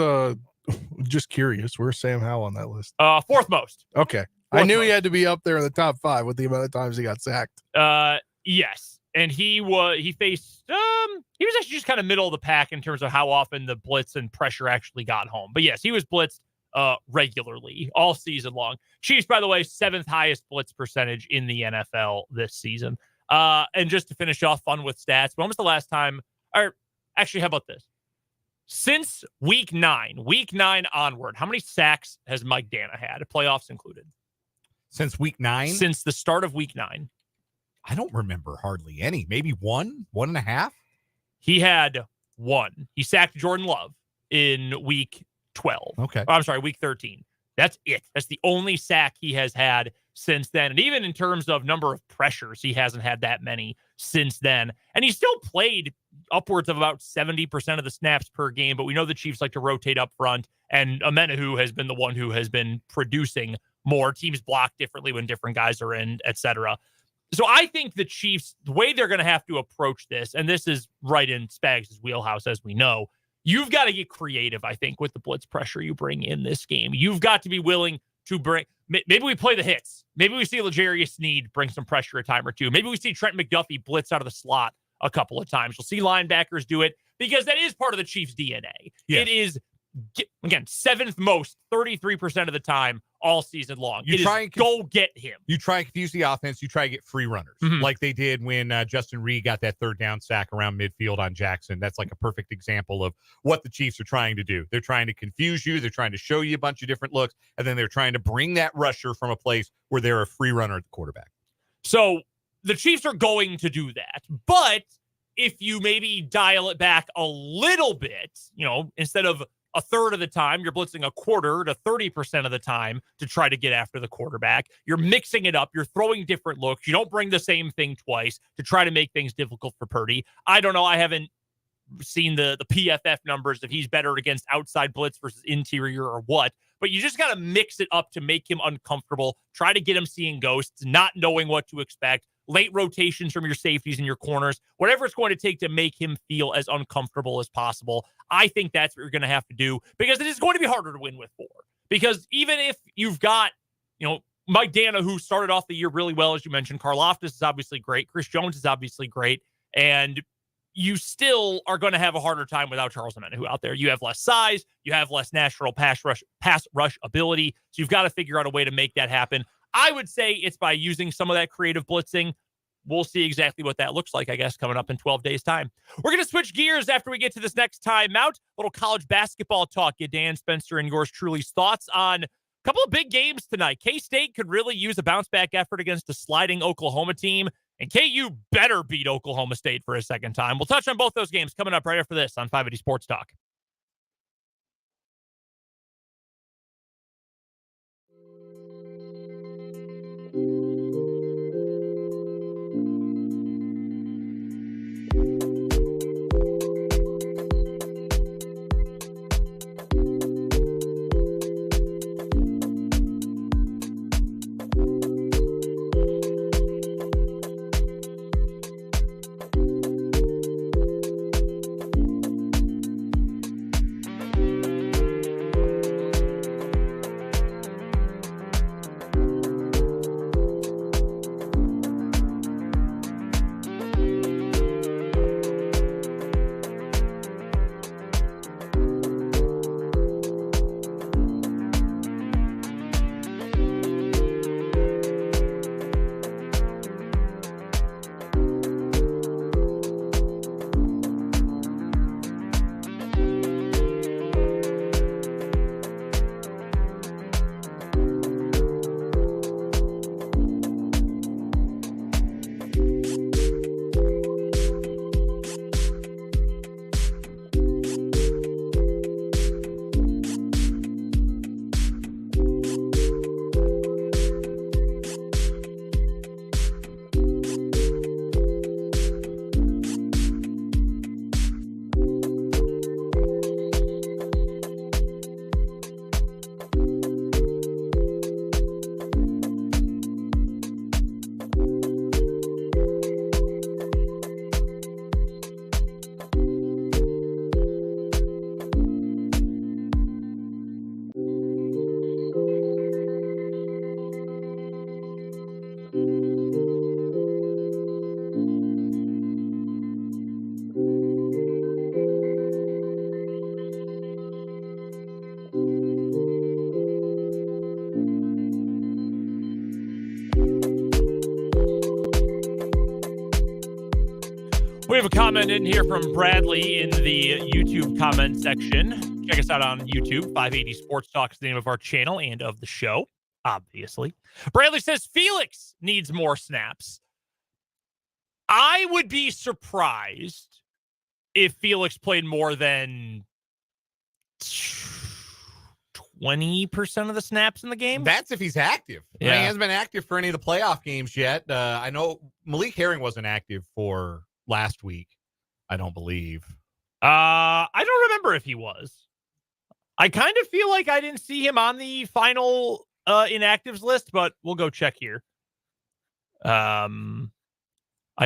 just curious, where's Sam Howell on that list? 4th most. Okay. I knew he had to be up there in the top 5 with the amount of times he got sacked. Yes. And he faced he was actually just kind of middle of the pack in terms of how often the blitz and pressure actually got home. But yes, he was blitzed regularly all season long. Chiefs, by the way, 7th highest blitz percentage in the NFL this season. And just to finish off fun with stats, when was the last time, or actually, how about this? Since week 9 onward, how many sacks has Mike Dana had, playoffs included? Since week 9? Since the start of week 9. I don't remember hardly any. Maybe 1.5. He had 1. He sacked Jordan Love in week 12. Okay. I'm sorry, week 13. That's it. That's the only sack he has had since then. And even in terms of number of pressures, he hasn't had that many since then. And he still played upwards of about 70% of the snaps per game, but we know the Chiefs like to rotate up front, and Amenahu has been the one who has been producing more. Teams block differently when different guys are in, etc. So I think the Chiefs, the way they're going to have to approach this, and this is right in Spags' wheelhouse, as we know, you've got to get creative, I think, with the blitz pressure you bring in this game. You've got to be willing to bring, maybe we play the hits. Maybe we see L'Jarius Sneed bring some pressure a time or two. Maybe we see Trent McDuffie blitz out of the slot a couple of times. You'll see linebackers do it because that is part of the Chiefs' DNA. Yes. It is, again, 7th most, 33% of the time all season long. Go get him. You try and confuse the offense. You try to get free runners like they did when Justin Reid got that 3rd down sack around midfield on Jackson. That's like a perfect example of what the Chiefs are trying to do. They're trying to confuse you. They're trying to show you a bunch of different looks, and then they're trying to bring that rusher from a place where they're a free runner at the quarterback. So the Chiefs are going to do that. But if you maybe dial it back a little bit, instead of a third of the time, you're blitzing a quarter to 30% of the time to try to get after the quarterback. You're mixing it up. You're throwing different looks. You don't bring the same thing twice to try to make things difficult for Purdy. I don't know. I haven't seen the PFF numbers if he's better against outside blitz versus interior or what, but you just got to mix it up to make him uncomfortable. Try to get him seeing ghosts, not knowing what to expect. Late rotations from your safeties and your corners, whatever it's going to take to make him feel as uncomfortable as possible. I think that's what you're going to have to do, because it is going to be harder to win with 4. Because even if you've got, Mike Dana, who started off the year really well, as you mentioned, Karlaftis is obviously great. Chris Jones is obviously great. And you still are going to have a harder time without Charles Amenahu out there. You have less size. You have less natural pass rush ability. So you've got to figure out a way to make that happen. I would say it's by using some of that creative blitzing. We'll see exactly what that looks like, I guess, coming up in 12 days' time. We're going to switch gears after we get to this next timeout. A little college basketball talk. Get Dan, Spencer, and yours truly's thoughts on a couple of big games tonight. K-State could really use a bounce-back effort against a sliding Oklahoma team, and KU better beat Oklahoma State for a second time. We'll touch on both those games coming up right after this on 580 Sports Talk. We have a comment in here from Bradley in the YouTube comment section. Check us out on YouTube. 580 Sports Talk is the name of our channel and of the show, obviously. Bradley says Felix needs more snaps. I would be surprised if Felix played more than 20% of the snaps in the game. That's if he's active. Yeah. I mean, he hasn't been active for any of the playoff games yet. I know Malik Herring wasn't active for last week, I don't believe. I don't remember if he was. I kind of feel like I didn't see him on the final inactives list, but we'll go check here. I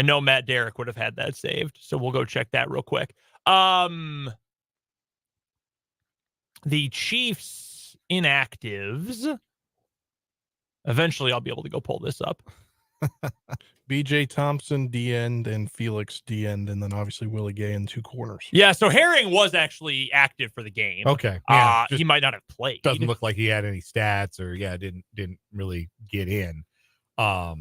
know Matt Derrick would have had that saved, so we'll go check that real quick. The Chiefs inactives. Eventually, I'll be able to go pull this up. BJ Thompson, D end, and Felix, D end, and then obviously Willie Gay in 2 corners. Yeah, so Herring was actually active for the game. Okay. Yeah, he might not have played. Doesn't look like he had any stats or didn't really get in. So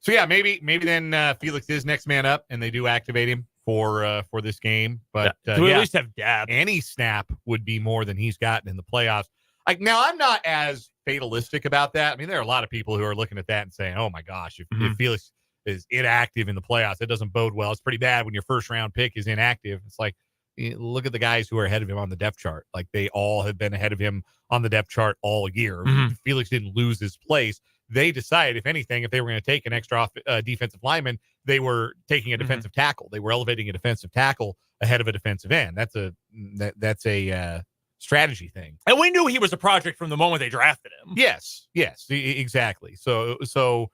yeah, maybe then Felix is next man up and they do activate him for this game. But at least have depth. Any snap would be more than he's gotten in the playoffs. Like now, I'm not as fatalistic about that. I mean, there are a lot of people who are looking at that and saying, "Oh my gosh, if Felix is inactive in the playoffs, it doesn't bode well. It's pretty bad when your first round pick is inactive." It's like, look at the guys who are ahead of him on the depth chart. Like they all have been ahead of him on the depth chart all year. Felix didn't lose his place. They decided, if anything, if they were going to take an extra defensive lineman, they were taking a defensive tackle. They were elevating a defensive tackle ahead of a defensive end. That's a strategy thing. And we knew he was a project from the moment they drafted him. Yes, exactly. So it'd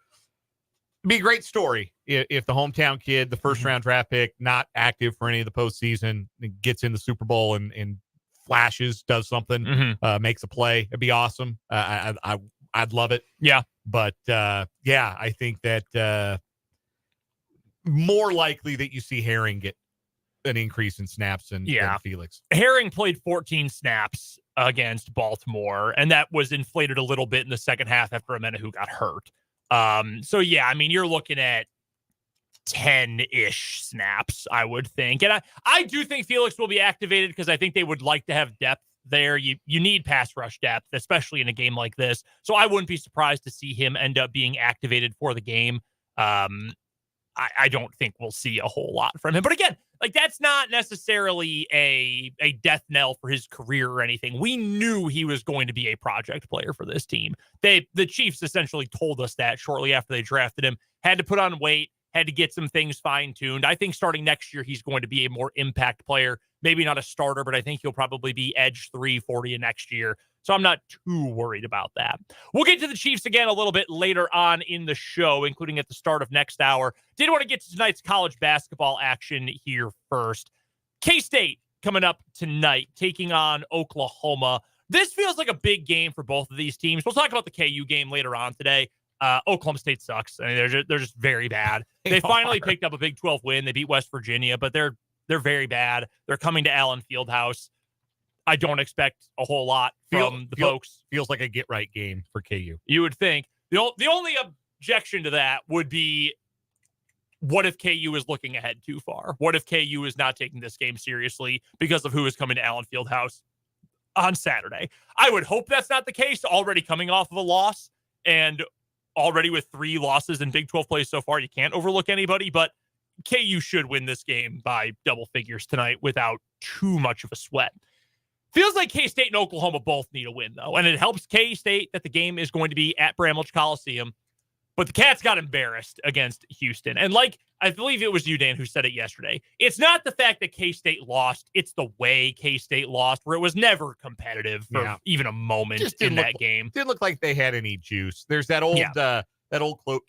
be a great story if the hometown kid, the first round draft pick, not active for any of the postseason, gets in the Super Bowl and flashes, does something, makes a play. It'd be awesome. I'd love it. Yeah. But I think that more likely that you see Herring get an increase in snaps than Felix. Herring played 14 snaps against Baltimore, and that was inflated a little bit in the second half after Amenahu got hurt. So yeah, I mean, you're looking at 10-ish snaps, I would think. And I do think Felix will be activated because I think they would like to have depth there. You need pass rush depth, especially in a game like this. So I wouldn't be surprised to see him end up being activated for the game. I don't think we'll see a whole lot from him. But again, like that's not necessarily a death knell for his career or anything. We knew he was going to be a project player for this team. The Chiefs essentially told us that shortly after they drafted him. Had to put on weight, had to get some things fine-tuned. I think starting next year, he's going to be a more impact player. Maybe not a starter, but I think he'll probably be edge 340 next year. So I'm not too worried about that. We'll get to the Chiefs again a little bit later on in the show, including at the start of next hour. Did want to get to tonight's college basketball action here first. K-State coming up tonight, taking on Oklahoma. This feels like a big game for both of these teams. We'll talk about the KU game later on today. Oklahoma State sucks. I mean, they're just very bad. They finally picked up a Big 12 win. They beat West Virginia, but they're very bad. They're coming to Allen Fieldhouse. I don't expect a whole lot from the folks. Feels like a get-right game for KU. You would think. The only objection to that would be, what if KU is looking ahead too far? What if KU is not taking this game seriously because of who is coming to Allen Fieldhouse on Saturday? I would hope that's not the case, already coming off of a loss, and already with 3 losses in Big 12 play so far, you can't overlook anybody, but KU should win this game by double figures tonight without too much of a sweat. Feels like K-State and Oklahoma both need a win, though, and it helps K-State that the game is going to be at Bramlage Coliseum, but the Cats got embarrassed against Houston. And like, I believe it was you, Dan, who said it yesterday, it's not the fact that K-State lost, it's the way K-State lost, where it was never competitive for even a moment in that game. Didn't look like they had any juice. There's that old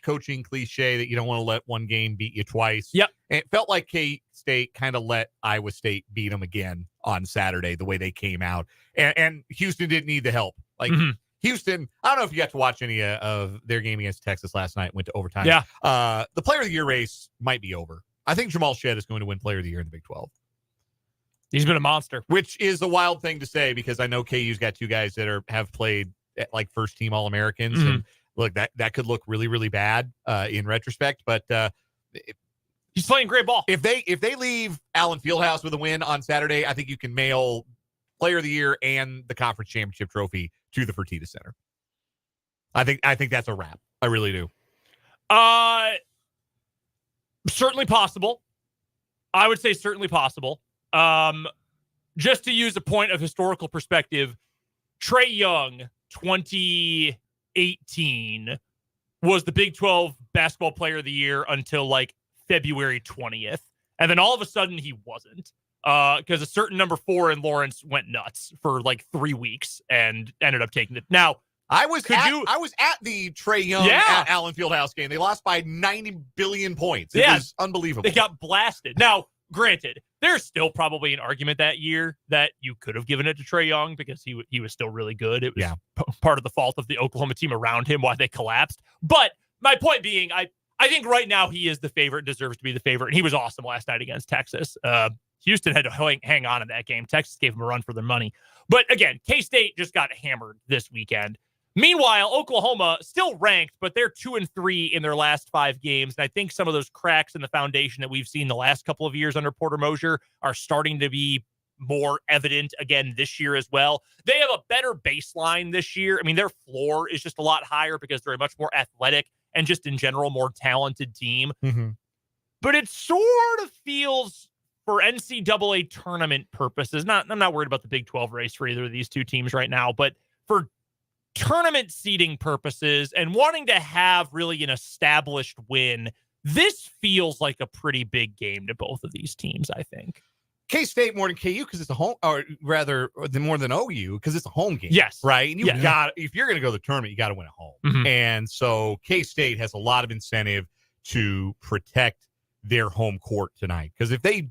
coaching cliche that you don't want to let one game beat you twice. Yep. And it felt like K-State kind of let Iowa State beat them again on Saturday, the way they came out. And Houston didn't need the help. Like Houston, I don't know if you got to watch any of their game against Texas last night, went to overtime. Yeah. The Player of the Year race might be over. I think Jamal Shedd is going to win Player of the Year in the Big 12. He's been a monster. Which is a wild thing to say because I know KU's got 2 guys that have played at like first-team All-Americans. And look, that could look really, really bad in retrospect, but He's playing great ball. If they leave Allen Fieldhouse with a win on Saturday, I think you can mail Player of the Year and the conference championship trophy to the Fertitta Center. I think that's a wrap. I really do. Certainly possible. I would say certainly possible. Just to use a point of historical perspective, Trae Young, 2018, was the Big 12 basketball player of the year until like February 20th. And then all of a sudden he wasn't. Because a certain number 4 in Lawrence went nuts for like 3 weeks and ended up taking it. Now, I was at the Trae Young at Allen Fieldhouse game. They lost by 90 billion points. It was unbelievable. They got blasted. Now, granted, there's still probably an argument that year that you could have given it to Trae Young because he was still really good. It was part of the fault of the Oklahoma team around him why they collapsed. But my point being, I think right now he is the favorite, deserves to be the favorite, and he was awesome last night against Texas. Houston had to hang on in that game. Texas gave him a run for their money. But again, K-State just got hammered this weekend. Meanwhile, Oklahoma still ranked, but they're 2-3 in their last 5 games. And I think some of those cracks in the foundation that we've seen the last couple of years under Porter Moser are starting to be more evident again this year as well. They have a better baseline this year. I mean, their floor is just a lot higher because they're a much more athletic and just in general more talented team. Mm-hmm. But it sort of feels, for NCAA tournament purposes, I'm not worried about the Big 12 race for either of these two teams right now, but for tournament seeding purposes and wanting to have really an established win, this feels like a pretty big game to both of these teams, I think. K-State more than KU because it's a home, or rather more than OU because it's a home game. Yes. Right? And if you're going to go to the tournament, you got to win at home. Mm-hmm. And so K-State has a lot of incentive to protect their home court tonight. Because if they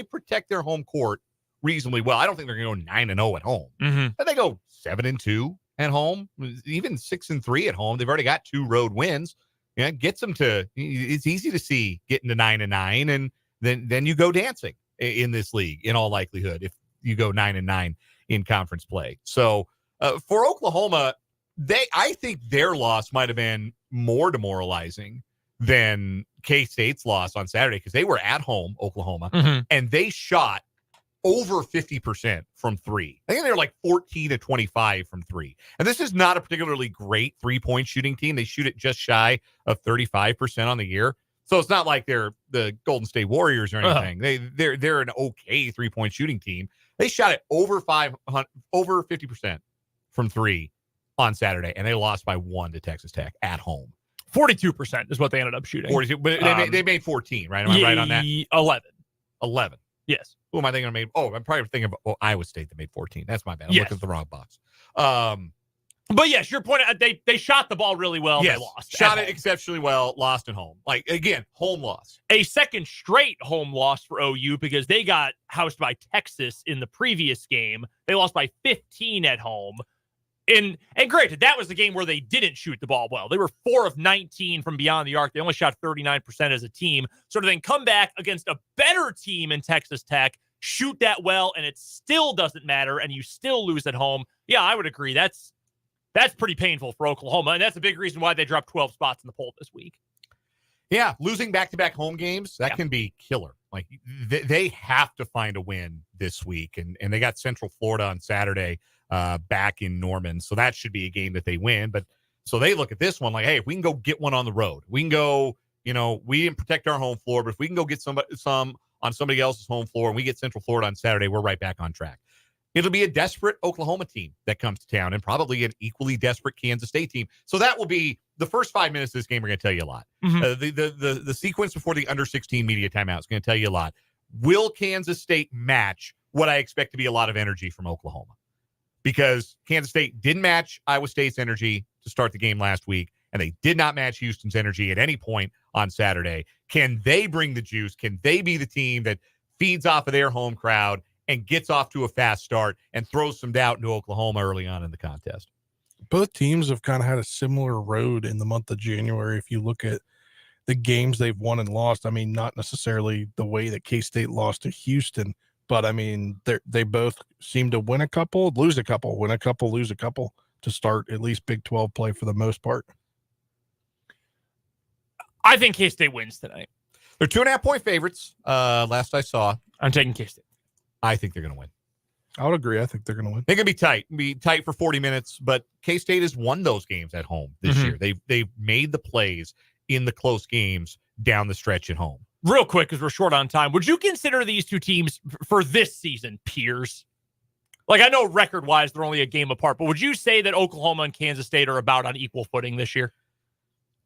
protect their home court reasonably well, I don't think they're going to go 9-0 at home. Mm-hmm. But they go 7-2 at home, even 6-3 at home. They've already got 2 road wins. Yeah, gets them to. It's easy to see getting to 9-9, and then you go dancing in this league. In all likelihood, if you go 9-9 in conference play. So for Oklahoma, I think their loss might have been more demoralizing than K-State's loss on Saturday because they were at home, Oklahoma, and they shot over 50% from 3. I think they were like 14-25 from 3. And this is not a particularly great 3-point shooting team. They shoot it just shy of 35% on the year. So it's not like they're the Golden State Warriors or anything. They're an okay 3-point shooting team. They shot it over 50% from 3 on Saturday, and they lost by 1 to Texas Tech at home. 42% is what they ended up shooting. 42, but they made 14, right? Am I right on that? 11. Yes. Who am I thinking I made? Oh, I'm probably thinking of Iowa State that made 14. That's my bad. I'm looking at the wrong box. But yes, your point, they shot the ball really well. Yes, they lost. Shot it exceptionally well, lost at home. Like, again, home loss. A second straight home loss for OU because they got housed by Texas in the previous game. They lost by 15 at home. And granted, that was the game where they didn't shoot the ball well. They were 4 of 19 from beyond the arc. They only shot 39% as a team. So to then come back against a better team in Texas Tech, shoot that well, and it still doesn't matter, and you still lose at home. Yeah, I would agree. That's pretty painful for Oklahoma, and that's a big reason why they dropped 12 spots in the poll this week. Yeah, losing back-to-back home games, that can be killer. Like, they have to find a win this week, and they got Central Florida on Saturday back in Norman, so that should be a game that they win. But so they look at this one like, hey, if we can go get one on the road, we can go, we didn't protect our home floor, but if we can go get some on somebody else's home floor and we get Central Florida on Saturday, we're right back on track. It'll be a desperate Oklahoma team that comes to town and probably an equally desperate Kansas State team. So that will be the first 5 minutes of this game are going to tell you a lot. Mm-hmm. The sequence before the under 16 media timeout is going to tell you a lot. Will Kansas State match what I expect to be a lot of energy from Oklahoma? Because Kansas State didn't match Iowa State's energy to start the game last week, and they did not match Houston's energy at any point on Saturday. Can they bring the juice? Can they be the team that feeds off of their home crowd and gets off to a fast start and throws some doubt into Oklahoma early on in the contest? Both teams have kind of had a similar road in the month of January. If you look at the games they've won and lost, I mean, not necessarily the way that K-State lost to Houston, but I mean, they both seem to win a couple, lose a couple, win a couple, lose a couple to start at least Big 12 play for the most part. I think K-State wins tonight. They're 2.5-point favorites. Last I saw. I'm taking K-State. I think they're going to win. I would agree. I think they're going to win. They're going to be tight for 40 minutes, but K-State has won those games at home this year. They've made the plays in the close games down the stretch at home. Real quick, because we're short on time, would you consider these two teams for this season peers? Like, I know record-wise they're only a game apart, but would you say that Oklahoma and Kansas State are about on equal footing this year?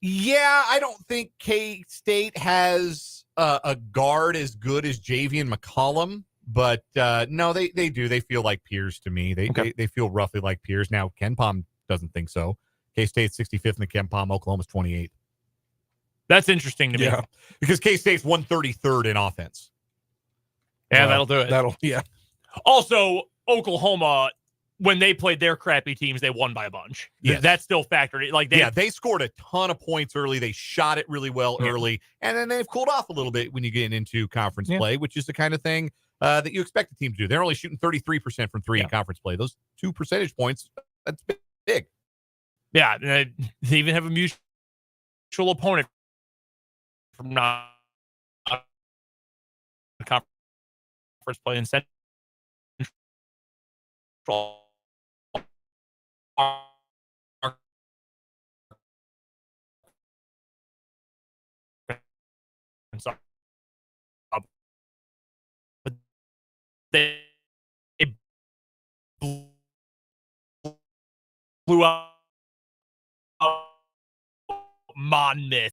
Yeah, I don't think K-State has a guard as good as Javian McCollum, but no, they do. They feel like peers to me. They feel roughly like peers. Now, KenPom doesn't think so. K-State's 65th in the KenPom. Oklahoma's 28th. That's interesting to me. Yeah, because K-State's 133rd in offense. Yeah, that'll do it. Also, Oklahoma, when they played their crappy teams, they won by a bunch. Yes. That's still factored. Like they scored a ton of points early. They shot it really well early, and then they've cooled off a little bit when you get into conference play, which is the kind of thing that you expect the team to do. They're only shooting 33% from three in conference play. Those 2 percentage points, that's big. Yeah, they even have a mutual opponent from not conference play in Central. But they blew up Monmouth.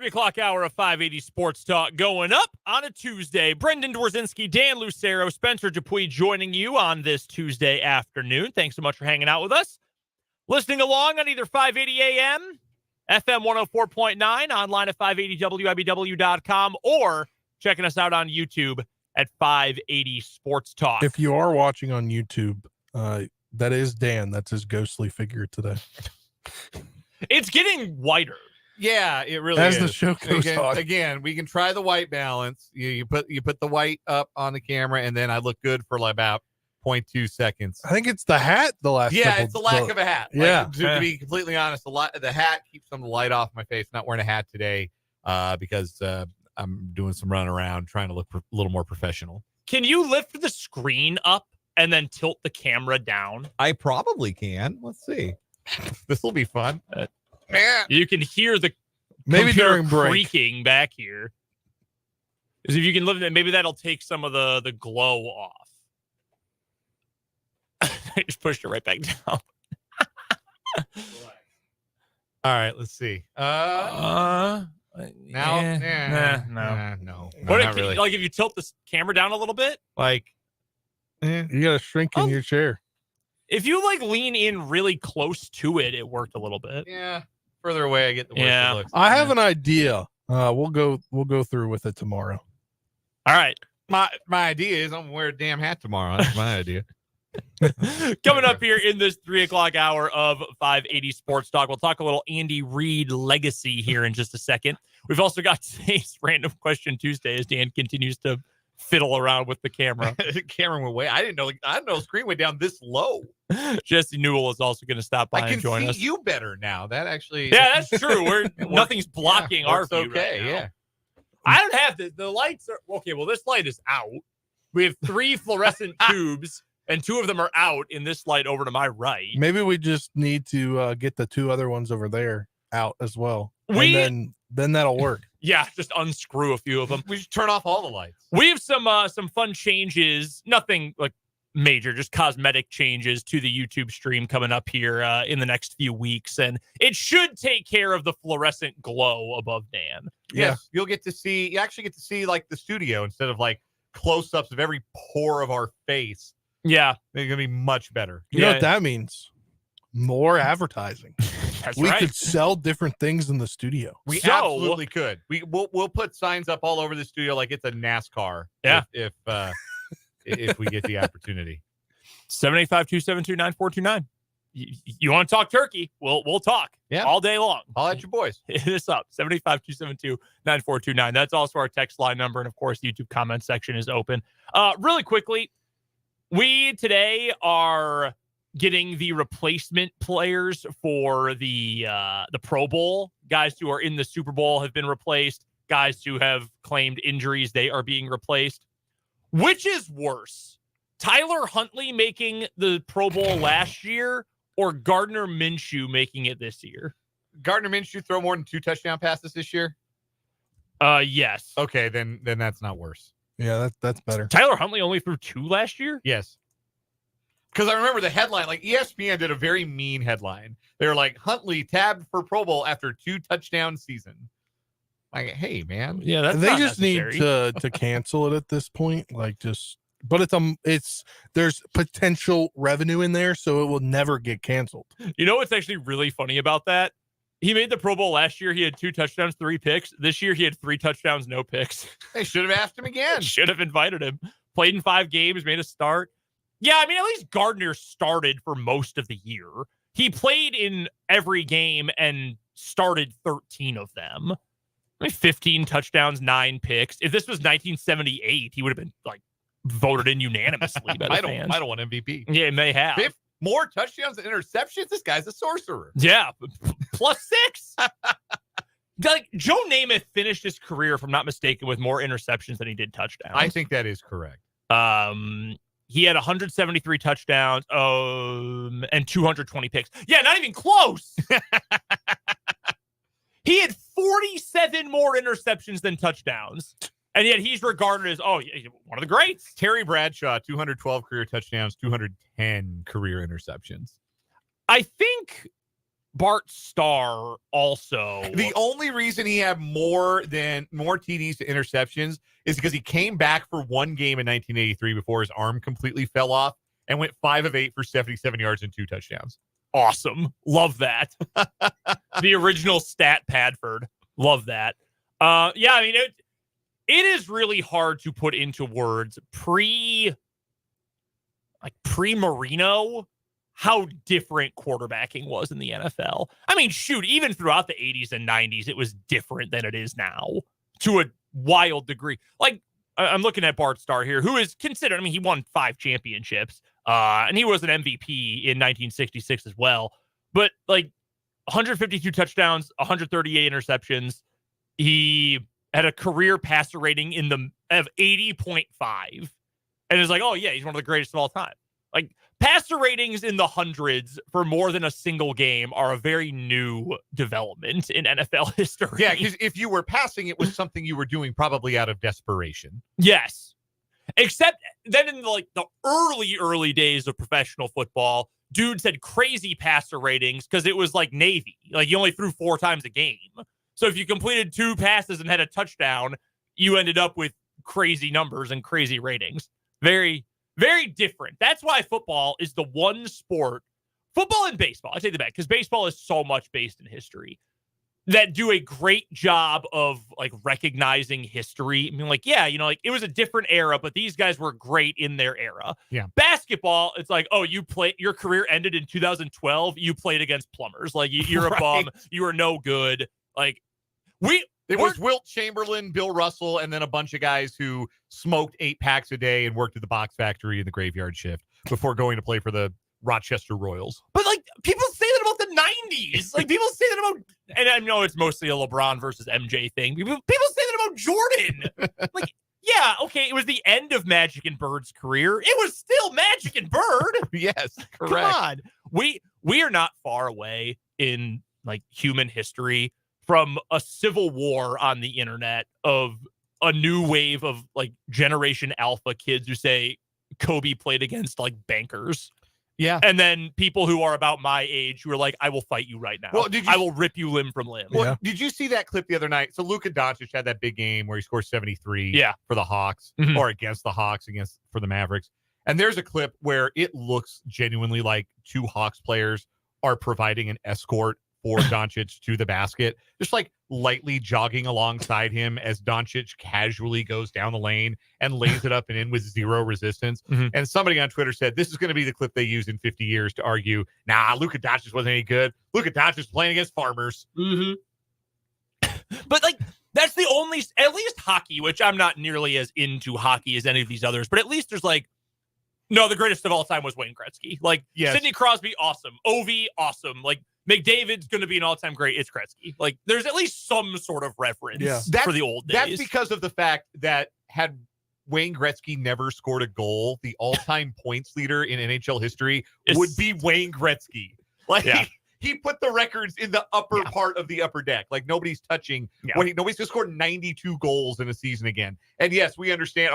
3 o'clock hour of 580 Sports Talk going up on a Tuesday. Brendan Dworzinski, Dan Lucero, Spencer Dupuis joining you on this Tuesday afternoon. Thanks so much for hanging out with us. Listening along on either 580 AM, FM 104.9, online at 580WIBW.com, or checking us out on YouTube at 580 Sports Talk. If you are watching on YouTube, that is Dan. That's his ghostly figure today. It's getting whiter. Yeah, it really As is. the show goes on. Again, we can try the white balance. You put the white up on the camera, and then I look good for like about 0.2 seconds. I think it's the hat. It's the lack of a hat. Yeah. To be completely honest, the hat keeps some of the light off my face. Not wearing a hat today because I'm doing some run around trying to look a little more professional. Can you lift the screen up and then tilt the camera down? I probably can. Let's see. This will be fun. You can hear the Maybe computer during break. creaking back here. Because if you can lift it, maybe that'll take some of the glow off. I just pushed it right back down. All right, let's see. No. What Not really. Like if you tilt the camera down a little bit? Like, You got to shrink in your chair. If you like lean in really close to it, it worked a little bit. yeah. Further away, I get the worse Yeah. it looks. I have an idea. We'll go through with it tomorrow. All right. My idea is I'm gonna wear a damn hat tomorrow. That's my idea. Coming up here in this 3 o'clock hour of 580 Sports Talk, we'll talk a little Andy Reid legacy here in just a second. We've also got today's Random Question Tuesday as Dan continues to fiddle around with the camera. Cameron went way. I didn't know the screen went down this low. Jesse Newell is also going to stop by I can and join see us. you better now. That actually. Yeah, that's true. Works- Nothing's blocking our works view okay. right now. Yeah. I don't have the lights are okay. Well, this light is out. We have 3 fluorescent tubes, and 2 of them are out in this light over to my right. Maybe we just need to get the 2 other ones over there out as well. We- And then that'll work. Yeah, just unscrew a few of them. We should turn off all the lights. We have some fun changes, nothing like major, just cosmetic changes to the YouTube stream coming up here in the next few weeks, and it should take care of the fluorescent glow above Dan. Yes, you actually get to see like the studio instead of like close-ups of every pore of our face. Yeah, They're gonna be much better. You know what that means? More advertising. that's We right. could sell different things in the studio. We So- absolutely could. We'll put signs up all over the studio like it's a NASCAR. Yeah. If we get the opportunity. 785-272-9429. You want to talk turkey? We'll talk. Yeah. All day long. I'll at your boys. Hit us up, 785-272-9429. That's also our text line number. And of course, the YouTube comment section is open. Really quickly, we today are getting the replacement players for the Pro Bowl. Guys who are in the Super Bowl have been replaced. Guys who have claimed injuries, they are being replaced. Which is worse? Tyler Huntley making the Pro Bowl last year or Gardner Minshew making it this year? Gardner Minshew throw more than 2 touchdown passes this year? Yes. Okay, then that's not worse. Yeah, that's better. Tyler Huntley only threw 2 last year? Yes. Because I remember the headline, like ESPN did a very mean headline. They were like, Huntley tabbed for Pro Bowl after 2 touchdown season. Like, hey, man. Yeah, that's They not just necessary. need to cancel it at this point. Like but it's there's potential revenue in there, so it will never get canceled. You know what's actually really funny about that? He made the Pro Bowl last year. He had 2 touchdowns, 3 picks. This year he had 3 touchdowns, no picks. They should have asked him again. Should have invited him. Played in 5 games, made a start. Yeah, I mean, at least Gardner started for most of the year. He played in every game and started 13 of them. I mean, 15 touchdowns, 9 picks. If this was 1978, he would have been like voted in unanimously by the fans. I don't want MVP. Yeah, it may have. More touchdowns than interceptions? This guy's a sorcerer. Yeah, plus 6. Like Joe Namath finished his career, if I'm not mistaken, with more interceptions than he did touchdowns. I think that is correct. He had 173 touchdowns and 220 picks. Yeah, not even close. He had 47 more interceptions than touchdowns. And yet he's regarded as, one of the greats. Terry Bradshaw, 212 career touchdowns, 210 career interceptions. I think Bart Starr also. The only reason he had more TDs to interceptions is because he came back for one game in 1983 before his arm completely fell off and went 5 of 8 for 77 yards and 2 touchdowns. Awesome. Love that. The original stat Padford. Love that. Yeah, I mean, it is really hard to put into words pre-Marino how different quarterbacking was in the NFL. I mean, shoot, even throughout the 80s and 90s, it was different than it is now to a wild degree. Like, I'm looking at Bart Starr here, who is considered, I mean, he won 5 championships, and he was an MVP in 1966 as well. But, like, 152 touchdowns, 138 interceptions. He had a career passer rating of 80.5. And it's like, oh, yeah, he's one of the greatest of all time. Like, passer ratings in the hundreds for more than a single game are a very new development in NFL history. Yeah, because if you were passing, it was something you were doing probably out of desperation. Yes. Except then in the early days of professional football, dudes had crazy passer ratings because it was like Navy. Like, you only threw 4 times a game. So if you completed 2 passes and had a touchdown, you ended up with crazy numbers and crazy ratings. Very, very different. That's why football is the one sport, football and baseball, I take that back, because baseball is so much based in history, that do a great job of like recognizing history. I mean, like, yeah, you know, like it was a different era, but these guys were great in their era. Yeah. Basketball, it's like, oh, your career ended in 2012. You played against plumbers. Like you're a bum. You are no good. Like it was Wilt Chamberlain, Bill Russell, and then a bunch of guys who smoked 8 packs a day and worked at the box factory in the graveyard shift before going to play for the Rochester Royals. But like people say that about the 90s. Like people say that about, and I know it's mostly a LeBron versus MJ thing. People say that about Jordan. Like, yeah, okay, it was the end of Magic and Bird's career. It was still Magic and Bird. Yes, correct. Come on. We are not far away in like human history from a civil war on the internet of a new wave of like Generation Alpha kids who say Kobe played against like bankers. Yeah. And then people who are about my age who are like, I will fight you right now. Well, I will rip you limb from limb. Well, did you see that clip the other night? So Luka Doncic had that big game where he scored 73 for the Hawks or against the Hawks for the Mavericks. And there's a clip where it looks genuinely like 2 Hawks players are providing an escort for Doncic to the basket, just like lightly jogging alongside him as Doncic casually goes down the lane and lays it up and in with 0 resistance. And somebody on Twitter said, this is going to be the clip they use in 50 years to argue, nah, Luka Doncic wasn't any good. Luka Doncic was playing against farmers. But like, that's the only, at least hockey, which I'm not nearly as into hockey as any of these others, but at least there's like, no, the greatest of all time was Wayne Gretzky. Like, Sidney Crosby, awesome. Ovi, awesome. Like, McDavid's going to be an all-time great. It's Gretzky. Like, there's at least some sort of reference for the old days. That's because of the fact that had Wayne Gretzky never scored a goal, the all-time points leader in NHL history would be Wayne Gretzky. Like, he put the records in the upper part of the upper deck. Like, nobody's touching. Nobody's going to score 92 goals in a season again. And yes, we understand.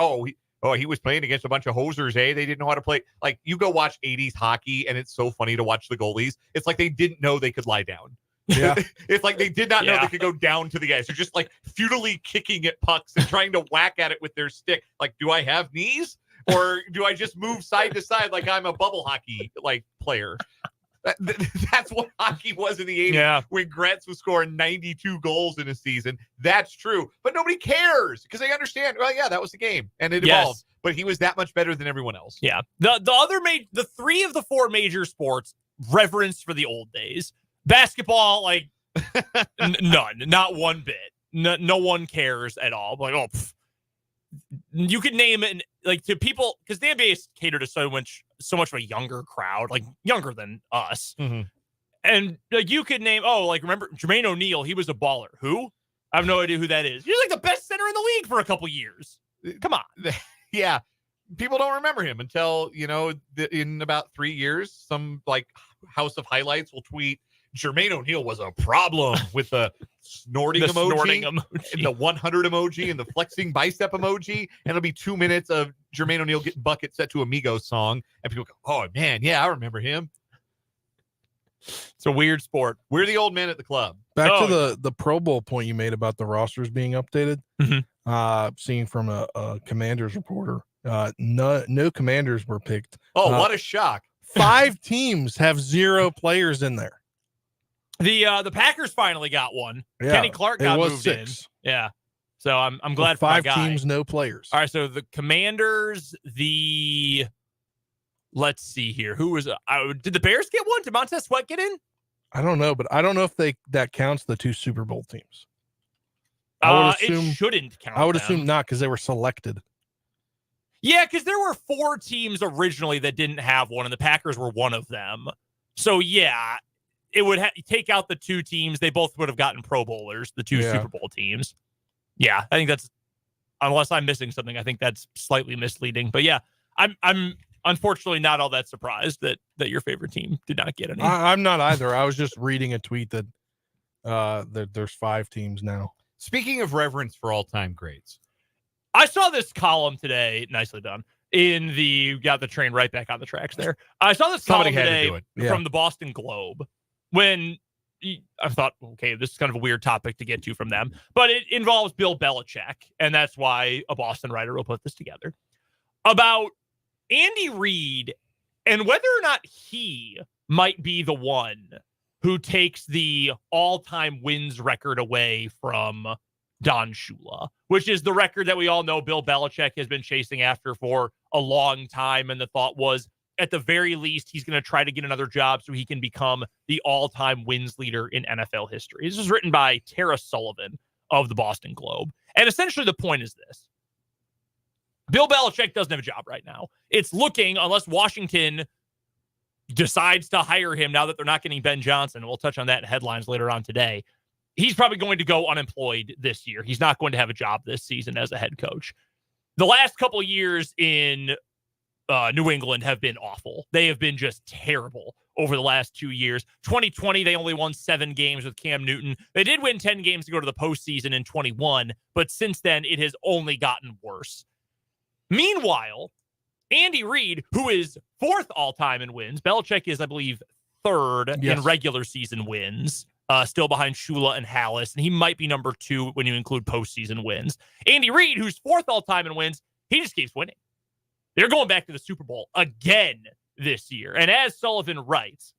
He was playing against a bunch of hosers, eh? They didn't know how to play. Like, you go watch 80s hockey, and it's so funny to watch the goalies. It's like they didn't know they could lie down. Yeah. It's like they did not know they could go down to the ice. They're just, like, futilely kicking at pucks and trying to whack at it with their stick. Like, do I have knees? Or do I just move side to side like I'm a bubble hockey, like, player? That's what hockey was in the 80s when Gretz was scoring 92 goals in a season. That's true. But nobody cares because they understand, well, yeah, that was the game. And it evolved. But he was that much better than everyone else. Yeah. The 3 of the 4 major sports reverence for the old days. Basketball, like, none. Not one bit. No one cares at all. Like, you could name it like to people because the NBA is catered to so much of a younger crowd, like younger than us. And like you could name, remember Jermaine O'Neal? He was a baller. Who? I have no idea who that is. He's like the best center in the league for a couple years. Come on. Yeah. People don't remember him until, in about 3 years, some like House of Highlights will tweet Jermaine O'Neal was a problem with the snorting emoji and the 100 emoji and the flexing bicep emoji. And it'll be 2 minutes of Jermaine O'Neal getting bucket set to a Migos song. And people go, oh, man, yeah, I remember him. It's a weird sport. We're the old men at the club. Back to the Pro Bowl point you made about the rosters being updated. Seeing from a Commanders reporter, no Commanders were picked. Oh, what a shock. 5 teams have 0 players in there. The Packers finally got one. Yeah, Kenny Clark got moved 6. in. Yeah. So I'm glad for 5 my guy. teams, no players. All right, so the Commanders, let's see here. Who was did the Bears get one? Did Montez Sweat get in? I don't know, but I don't know if that counts the 2 Super Bowl teams. I would assume it shouldn't count. I would them. assume not, because they were selected. Yeah, because there were 4 teams originally that didn't have one, and the Packers were one of them. So yeah, it would take out the 2 teams. They both would have gotten Pro Bowlers, the 2 Super Bowl teams. Yeah, I think that's, unless I'm missing something, I think that's slightly misleading. But yeah, I'm unfortunately not all that surprised that your favorite team did not get any. I'm not either. I was just reading a tweet that there's 5 teams now. Speaking of reverence for all-time greats, I saw this column today, nicely done, got the train right back on the tracks there. I saw this column today from the Boston Globe when I thought, okay, this is kind of a weird topic to get to from them, but it involves Bill Belichick, and that's why a Boston writer will put this together, about Andy Reid and whether or not he might be the one who takes the all-time wins record away from Don Shula, which is the record that we all know Bill Belichick has been chasing after for a long time. And the thought was, at the very least, he's going to try to get another job so he can become the all-time wins leader in NFL history. This was written by Tara Sullivan of the Boston Globe. And essentially the point is this. Bill Belichick doesn't have a job right now. It's looking, unless Washington decides to hire him now that they're not getting Ben Johnson. We'll touch on that in headlines later on today. He's probably going to go unemployed this year. He's not going to have a job this season as a head coach. The last couple of years in New England have been awful. They have been just terrible over the last 2 years. 2020, they only won 7 games with Cam Newton. They did win 10 games to go to the postseason in 21, but since then, it has only gotten worse. Meanwhile, Andy Reid, who is 4th all-time in wins. Belichick is, I believe, 3rd in regular season wins, still behind Shula and Hallis, and he might be number 2 when you include postseason wins. Andy Reid, who's 4th all-time in wins, he just keeps winning. They're going back to the Super Bowl again this year. And as Sullivan writes,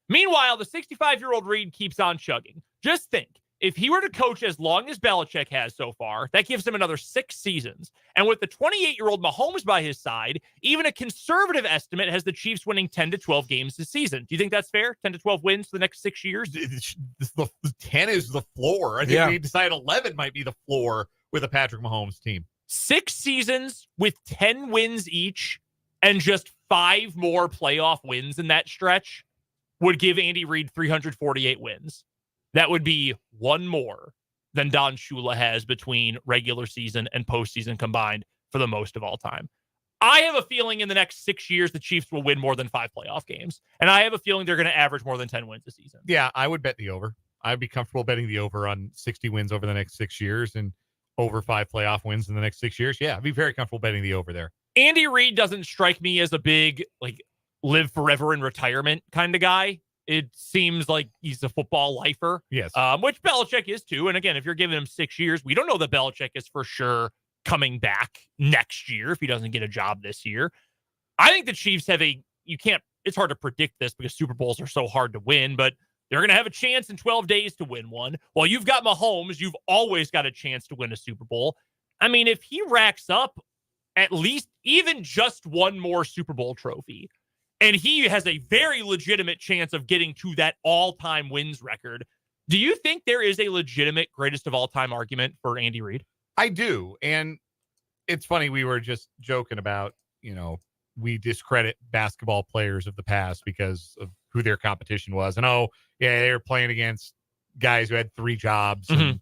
meanwhile, the 65-year-old Reid keeps on chugging. Just think, if he were to coach as long as Belichick has so far, that gives him another 6 seasons. And with the 28-year-old Mahomes by his side, even a conservative estimate has the Chiefs winning 10 to 12 games this season. Do you think that's fair? 10 to 12 wins for the next 6 years? The 10 is the floor. I think we decided 11 might be the floor with a Patrick Mahomes team. 6 seasons with 10 wins each and just 5 more playoff wins in that stretch would give Andy Reid 348 wins. That would be 1 more than Don Shula has between regular season and postseason combined for the most of all time. I have a feeling in the next 6 years, the Chiefs will win more than 5 playoff games. And I have a feeling they're going to average more than 10 wins a season. Yeah, I would bet the over. I'd be comfortable betting the over on 60 wins over the next 6 years and over 5 playoff wins in the next 6 years. Yeah, I'd be very comfortable betting the over there. Andy Reid doesn't strike me as a big, live forever in retirement kind of guy. It seems like he's a football lifer. Yes. Which Belichick is too. And again, if you're giving him 6 years, we don't know that Belichick is for sure coming back next year if he doesn't get a job this year. I think the Chiefs have it's hard to predict this because Super Bowls are so hard to win, but they're going to have a chance in 12 days to win one. While you've got Mahomes, you've always got a chance to win a Super Bowl. I mean, if he racks up at least even just one more Super Bowl trophy, and he has a very legitimate chance of getting to that all-time wins record, do you think there is a legitimate greatest of all-time argument for Andy Reid? I do. And it's funny, we were just joking about, we discredit basketball players of the past because of who their competition was. And, they were playing against guys who had 3 jobs. Mm-hmm. And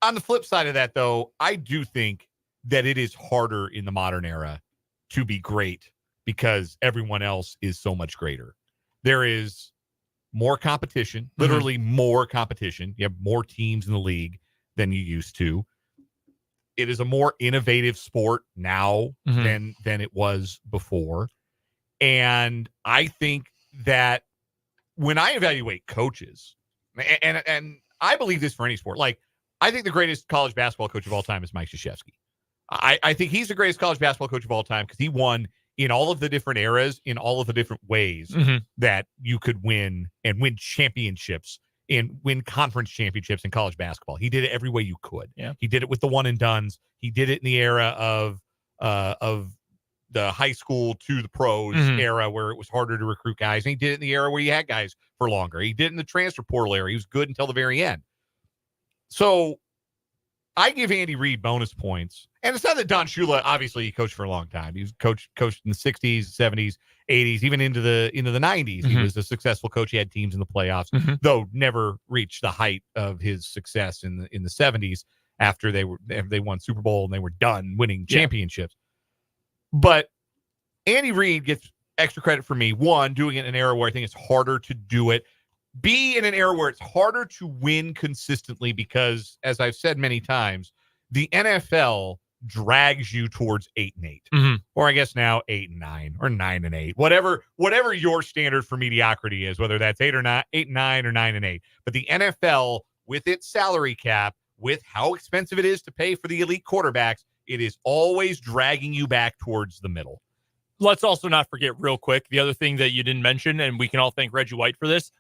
on the flip side of that, though, I do think that it is harder in the modern era to be great because everyone else is so much greater. There is more competition, literally more competition. You have more teams in the league than you used to. It is a more innovative sport now than it was before. And I think that when I evaluate coaches, and I believe this for any sport, like I think the greatest college basketball coach of all time is Mike Krzyzewski. I think he's the greatest college basketball coach of all time because he won in all of the different eras, in all of the different ways that you could win and win championships and win conference championships in college basketball. He did it every way you could. Yeah. He did it with the one and dones. He did it in the era of the high school to the pros era where it was harder to recruit guys. And he did it in the era where you had guys for longer. He did it in the transfer portal era. He was good until the very end. So I give Andy Reid bonus points. And it's not that Don Shula, obviously, he coached for a long time. He was coached in the 60s, 70s, 80s, even into the 90s. He was a successful coach. He had teams in the playoffs, though never reached the height of his success in the 70s after they won Super Bowl and they were done winning championships. But Andy Reid gets extra credit for me. One, doing it in an era where I think it's harder to do it. B, in an era where it's harder to win consistently because, as I've said many times, the NFL drags you towards 8-8, or I guess now 8-9 or 9-8, whatever your standard for mediocrity is, whether that's 8 or 9, 8-9 or 9-8. But the NFL, with its salary cap, with how expensive it is to pay for the elite quarterbacks, it is always dragging you back towards the middle. Let's also not forget real quick, the other thing that you didn't mention, and we can all thank Reggie White for this.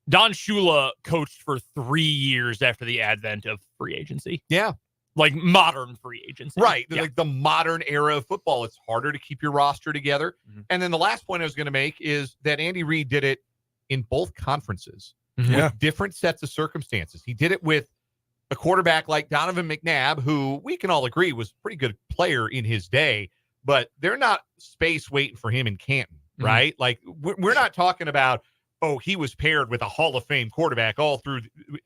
Don Shula coached for 3 years after the advent of free agency. Yeah. Like modern free agency. Right. Yeah. Like the modern era of football. It's harder to keep your roster together. And then the last point I was going to make is that Andy Reid did it in both conferences with different sets of circumstances. He did it with a quarterback like Donovan McNabb, who we can all agree was a pretty good player in his day, but they're not space waiting for him in Canton, right? Like we're not talking about, oh, he was paired with a Hall of Fame quarterback all through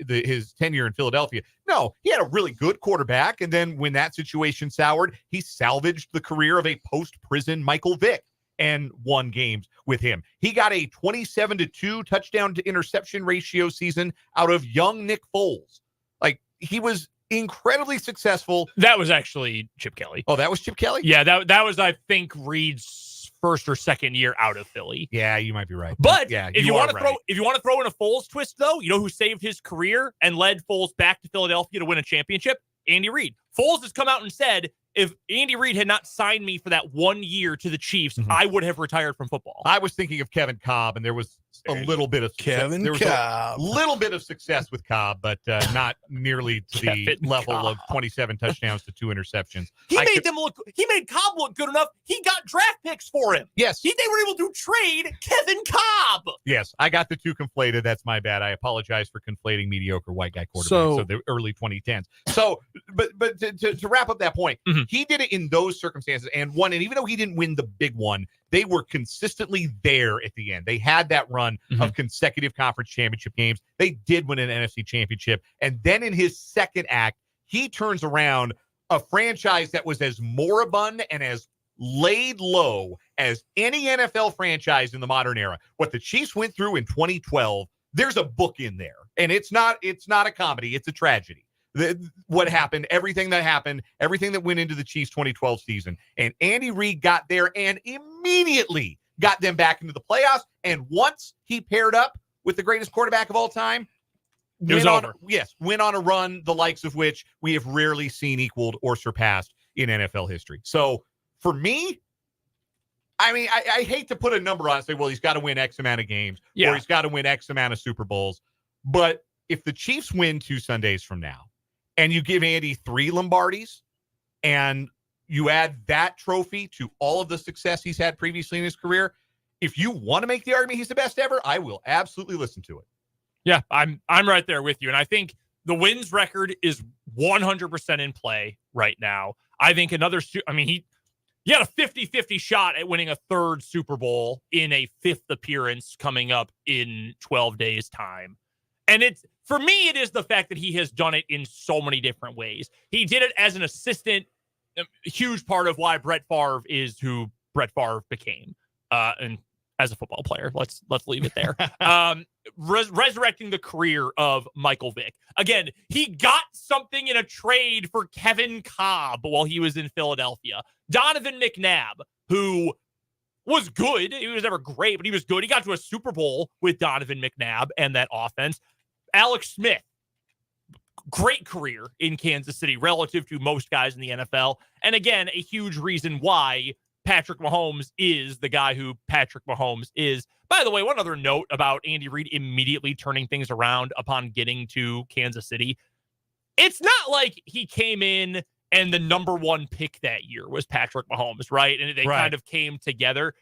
his tenure in Philadelphia. No, he had a really good quarterback. And then when that situation soured, he salvaged the career of a post-prison Michael Vick and won games with him. He got a 27-2 touchdown to interception ratio season out of young Nick Foles. Like, he was incredibly successful. That was actually Chip Kelly. Oh, that was Chip Kelly? Yeah, that was, I think, Reid's first or second year out of Philly. Yeah, you might be right. But yeah, if you want to throw in a Foles twist, though, you know who saved his career and led Foles back to Philadelphia to win a championship? Andy Reid. Foles has come out and said, if Andy Reid had not signed me for that 1 year to the Chiefs, I would have retired from football. I was thinking of Kevin Cobb, and there was a little bit of Cobb. A little bit of success with Cobb, but not nearly to the level of 27 touchdowns to 2 interceptions. He made Cobb look good enough. He got draft picks for him. Yes. They were able to trade Kevin Cobb. Yes, I got the two conflated. That's my bad. I apologize for conflating mediocre white guy quarterbacks. So the early 2010s. So, but to wrap up that point, he did it in those circumstances and won. And even though he didn't win the big one, they were consistently there at the end. They had that run of consecutive conference championship games. They did win an NFC championship. And then in his second act, he turns around a franchise that was as moribund and as laid low as any NFL franchise in the modern era. What the Chiefs went through in 2012, there's a book in there. And it's not a comedy, it's a tragedy. What happened, everything that went into the Chiefs 2012 season. And Andy Reid got there and immediately got them back into the playoffs. And once he paired up with the greatest quarterback of all time, went on a run the likes of which we have rarely seen equaled or surpassed in NFL history. So for me, I mean, I hate to put a number on it and say, well, he's got to win X amount of games or he's got to win X amount of Super Bowls. But if the Chiefs win 2 Sundays from now, and you give Andy 3 Lombardis, and you add that trophy to all of the success he's had previously in his career, if you want to make the argument he's the best ever, I will absolutely listen to it. Yeah, I'm right there with you. And I think the wins record is 100% in play right now. I think he had a 50-50 shot at winning a 3rd Super Bowl in a 5th appearance coming up in 12 days' time. And for me, it is the fact that he has done it in so many different ways. He did it as an assistant, a huge part of why Brett Favre is who Brett Favre became. And as a football player, let's leave it there. Resurrecting the career of Michael Vick. Again, he got something in a trade for Kevin Cobb while he was in Philadelphia. Donovan McNabb, who was good. He was never great, but he was good. He got to a Super Bowl with Donovan McNabb and that offense. Alex Smith, great career in Kansas City relative to most guys in the NFL. And again, a huge reason why Patrick Mahomes is the guy who Patrick Mahomes is. By the way, one other note about Andy Reid immediately turning things around upon getting to Kansas City. It's not like he came in and the number one pick that year was Patrick Mahomes, right? And they kind of came together.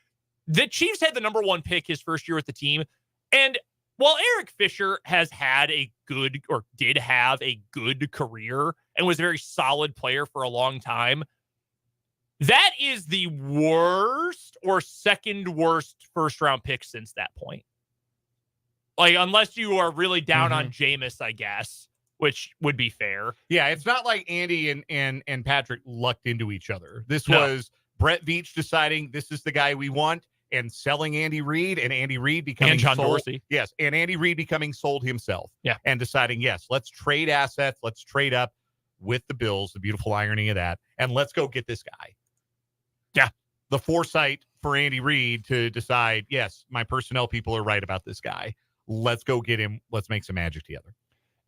The Chiefs had the number one pick his first year with the team. And while Eric Fisher has had a good, or did have a good career and was a very solid player for a long time, that is the worst or second worst first round pick since that point. Like, unless you are really down on Jameis, I guess, which would be fair. Yeah, it's not like Andy and Patrick lucked into each other. This was Brett Veach deciding this is the guy we want and selling Andy Reid, and Andy Reid becoming and John sold. Dorsey. Yes, and Andy Reid becoming sold himself. Yeah. And deciding, yes, let's trade assets, let's trade up with the Bills, the beautiful irony of that, and let's go get this guy. Yeah. The foresight for Andy Reid to decide, yes, my personnel people are right about this guy. Let's go get him. Let's make some magic together.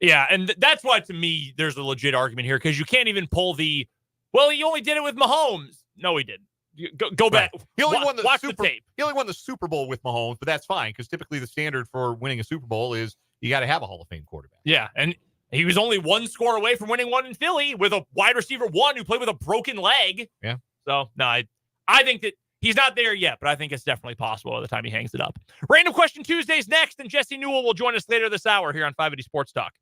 Yeah, and that's why, to me, there's a legit argument here, because you can't even pull the, well, he only did it with Mahomes. No, he didn't. Go back. He only won watch the tape. He only won the Super Bowl with Mahomes, but that's fine, because typically the standard for winning a Super Bowl is you got to have a Hall of Fame quarterback. Yeah, and he was only one score away from winning one in Philly with a wide receiver one who played with a broken leg. Yeah. So, no, I think that he's not there yet, but I think it's definitely possible by the time he hangs it up. Random Question Tuesday's next, and Jesse Newell will join us later this hour here on 580 Sports Talk.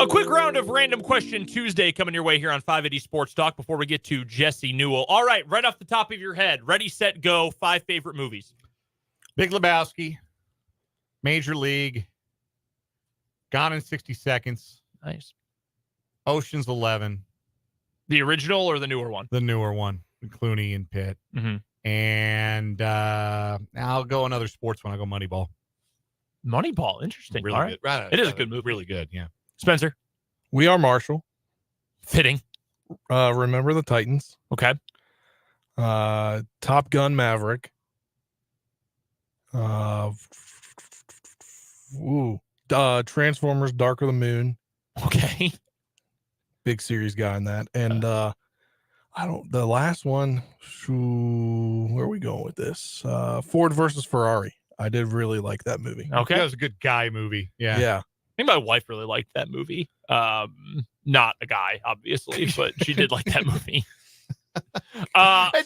A quick round of Random Question Tuesday coming your way here on 580 Sports Talk before we get to Jesse Newell. All right, right off the top of your head, ready, set, go, 5 favorite movies. Big Lebowski, Major League, Gone in 60 Seconds. Nice. Ocean's 11. The original or the newer one? The newer one, Clooney and Pitt. Mm-hmm. And I'll go another sports one. I'll go Moneyball. Moneyball, interesting. Really All good. right. Right, It is a good movie. Really good, yeah. Spencer? We Are Marshall. Fitting. Remember the Titans. Okay. Top Gun Maverick. Transformers Dark of the Moon. Okay. Big series guy in that. And The last one, where are we going with this? Ford versus Ferrari. I did really like that movie. Okay. That was a good guy movie. Yeah. Yeah. I think my wife really liked that movie. Not a guy, obviously, but she did like that movie. I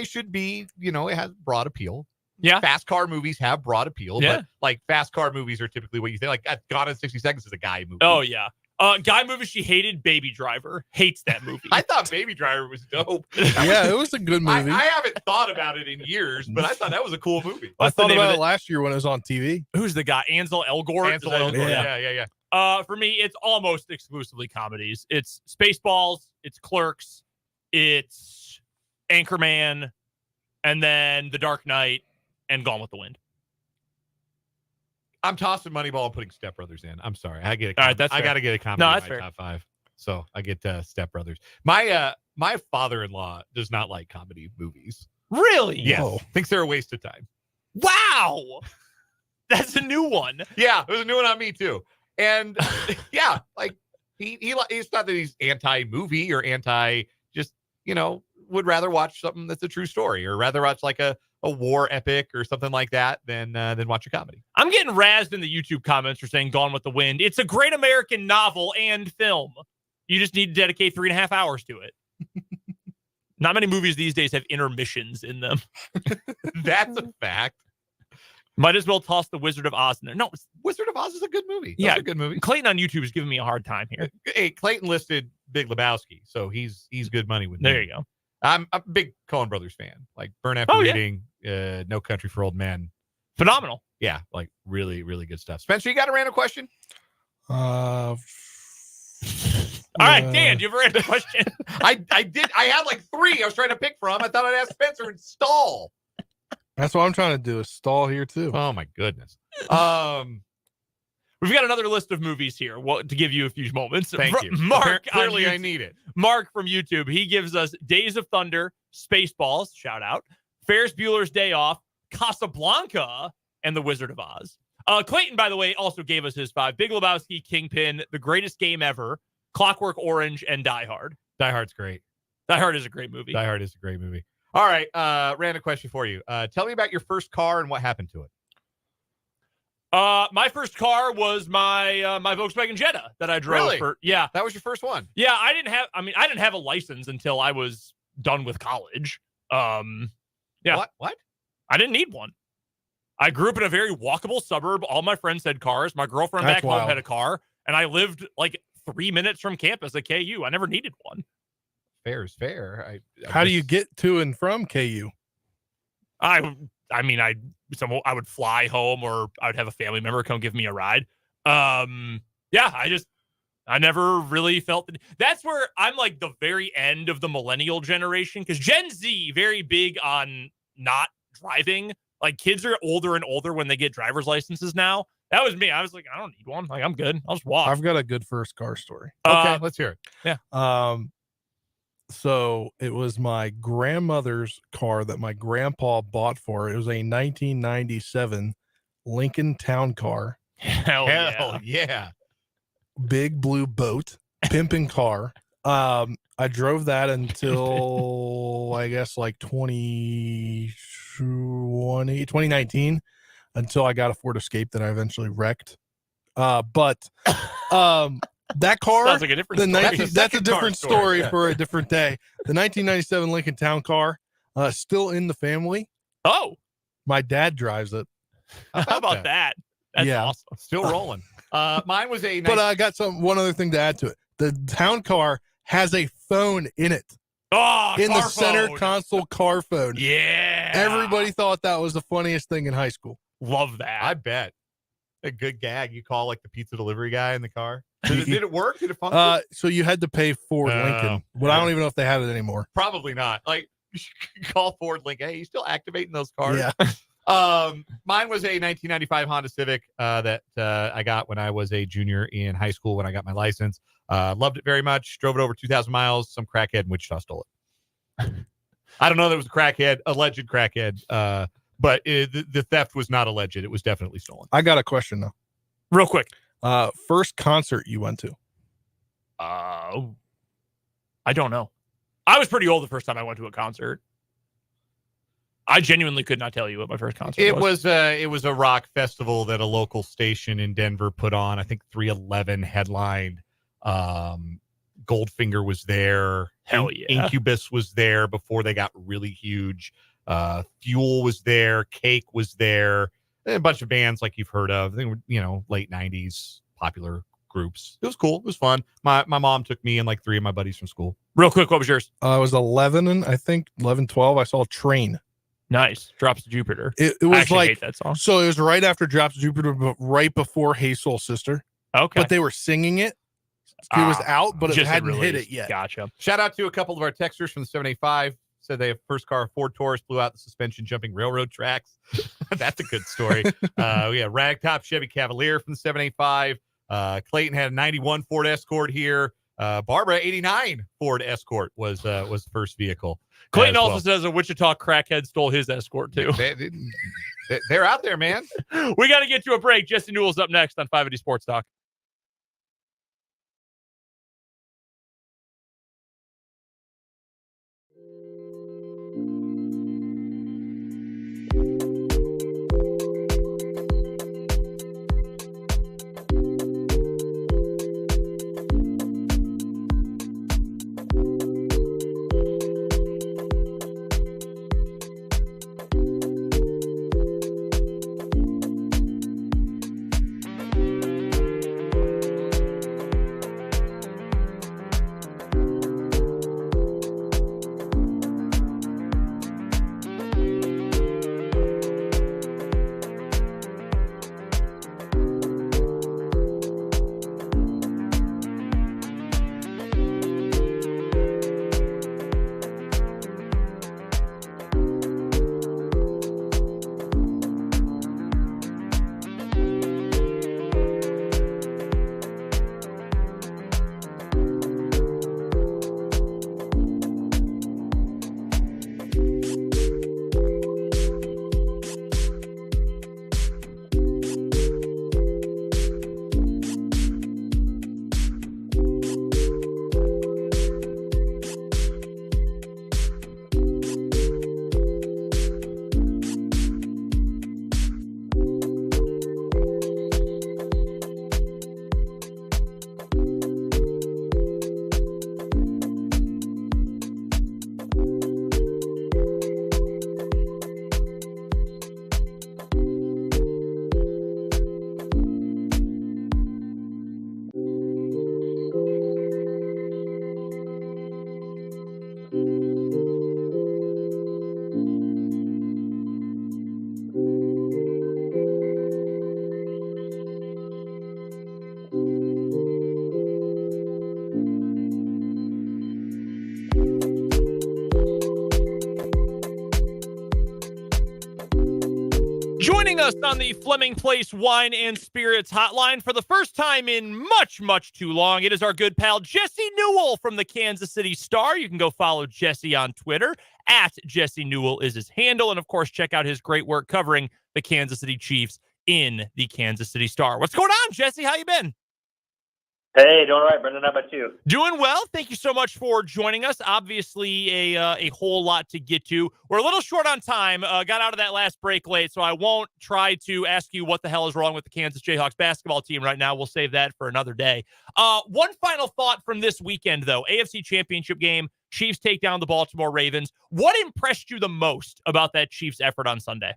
should be, it has broad appeal. Yeah. Fast car movies have broad appeal, Yeah. but like fast car movies are typically what you think. Like Gone in 60 Seconds is a guy movie. Oh, yeah. Guy movie she hated, Baby Driver. Hates that movie. I thought Baby Driver was dope. Yeah, it was a good movie. I haven't thought about it in years, but I thought that was a cool movie. I What's the thought name of about it? it last year when it was on TV. Who's the guy? Ansel Elgort? Ansel Is that- Elgort. Yeah. For me, it's almost exclusively comedies. It's Spaceballs, it's Clerks, it's Anchorman, and then The Dark Knight, and Gone with the Wind. I'm tossing Moneyball and putting Step Brothers in. I'm sorry. I get a All right, that's I fair. got to get a comedy No, in that's my fair. top 5. So I get Step Brothers. My father-in-law does not like comedy movies. Really? Yes. Whoa. Thinks they're a waste of time. Wow. That's a new one. Yeah, there's a new one on me too. And yeah, like he's not that he's anti-movie or anti, just would rather watch something that's a true story or rather watch like a war epic or something like that than watch a comedy. I'm getting razzed in the YouTube comments for saying Gone with the Wind. It's a great American novel and film. You just need to dedicate 3.5 hours to it. Not many movies these days have intermissions in them. That's a fact. Might as well toss the Wizard of Oz in there. No, Wizard of Oz is a good movie. Yeah. That's a good movie. Clayton on YouTube is giving me a hard time here. Hey, Clayton listed Big Lebowski, so he's good money with There me. you go. I'm a big Coen Brothers fan. Like Burn After Oh, yeah. Reading, No Country for Old Men. Phenomenal. Yeah, like really, really good stuff. Spencer, you got a random question? All right, Dan, do you have a random question? I did. I had like 3 I was trying to pick from. I thought I'd ask Spencer and stall. That's what I'm trying to do, is stall here too. Oh my goodness. We've got another list of movies here to give you a few moments. Thank you. Mark, Clearly on I YouTube- need it. Mark from YouTube, he gives us Days of Thunder, Spaceballs, shout out, Ferris Bueller's Day Off, Casablanca, and The Wizard of Oz. Clayton, by the way, also gave us his 5. Big Lebowski, Kingpin, The Greatest Game Ever, Clockwork Orange, and Die Hard. Die Hard's great. Die Hard is a great movie. Die Hard is a great movie. All right. Random question for you. Tell me about your first car and what happened to it. My first car was my my Volkswagen Jetta that I drove Really? for. Yeah. That was your first one. Yeah, I didn't have a license until I was done with college. Yeah. What? I didn't need one. I grew up in a very walkable suburb. All my friends had cars. My girlfriend That's back home wild. had a car, and I lived like 3 minutes from campus at KU. I never needed one. Fair is fair. How do you get to and from KU? I would fly home, or I would have a family member come give me a ride. Yeah, I never really felt that. That's where I'm like the very end of the millennial generation, because Gen Z very big on not driving. Like kids are older and older when they get driver's licenses now. That was me. I was like, I don't need one. Like I'm good. I'll just walk. I've got a good first car story. Okay, let's hear it. So it was my grandmother's car that my grandpa bought for her. It was a 1997 Lincoln Town Car, Hell yeah. yeah. big blue boat, pimping car. I drove that until I guess like 2019, until I got a Ford Escape that I eventually wrecked. But that car, Sounds like a different the story. 19 That's a that's a second car different story, story yeah. for a different day. The 1997 Lincoln Town Car, still in the family. Oh, My dad drives it. how about that? That's Yeah. awesome. Still rolling. Mine was a nice, But I got one other thing to add to it. The town car has a phone in it, Oh, in the car center phone. console car phone. Yeah. Everybody thought that was the funniest thing in high school. love that. I bet. A good gag. You call like the pizza delivery guy in the car. Did it work? Did it function? So you had to pay Ford Oh, Lincoln, but I don't even know if they have it anymore. Probably not. Like you should call Ford Lincoln. Hey, you still activating those cars? Yeah. Mine was a 1995 Honda Civic that I got when I was a junior in high school when I got my license. Loved it very much. Drove it over 2,000 miles. Some crackhead in Wichita stole it. I don't know that it was a crackhead, alleged crackhead, but the theft was not alleged. It was definitely stolen. I got a question though. Real quick. First concert you went to? I don't know. I was pretty old the first time I went to a concert. I genuinely could not tell you what my first concert was. It was a rock festival that a local station in Denver put on. I think 311 headlined. Goldfinger was there. Hell yeah. Incubus was there before they got really huge. Fuel was there. Cake was there. A bunch of bands like you've heard of. They were, late 90s popular groups. It was cool. It was fun. My mom took me and like 3 of my buddies from school. Real quick, what was yours? I was 11, and I think 11, 12. I saw Train. Nice. Drops to Jupiter. It I was actually like hate that song. So it was right after Drops to Jupiter, but right before Hey Soul Sister. Okay. But they were singing it. It was out, but it just hadn't hit released. it yet. Gotcha. Shout out to a couple of our texters from the 785. Said they have first car Ford Taurus blew out the suspension jumping railroad tracks. That's a good story. We have Ragtop Chevy Cavalier from the 785. Clayton had a 91 Ford Escort here. Barbara 89 Ford Escort was the first vehicle. Clayton also says a Wichita crackhead stole his Escort too. They're out there, man. We got to get to a break. Jesse Newell's up next on 580 Sports Talk. Joining us on the Fleming Place Wine and Spirits hotline for the first time in much, much too long, it is our good pal Jesse Newell from the Kansas City Star. You can go follow Jesse on Twitter. At Jesse Newell is his handle. And, of course, check out his great work covering the Kansas City Chiefs in the Kansas City Star. What's going on, Jesse? How you been? Hey, doing all right, Brendan. How about you? Doing well. Thank you so much for joining us. Obviously, a whole lot to get to. We're a little short on time. Got out of that last break late, so I won't try to ask you what the hell is wrong with the Kansas Jayhawks basketball team right now. We'll save that for another day. One final thought from this weekend, though. AFC Championship game. Chiefs take down the Baltimore Ravens. What impressed you the most about that Chiefs effort on Sunday?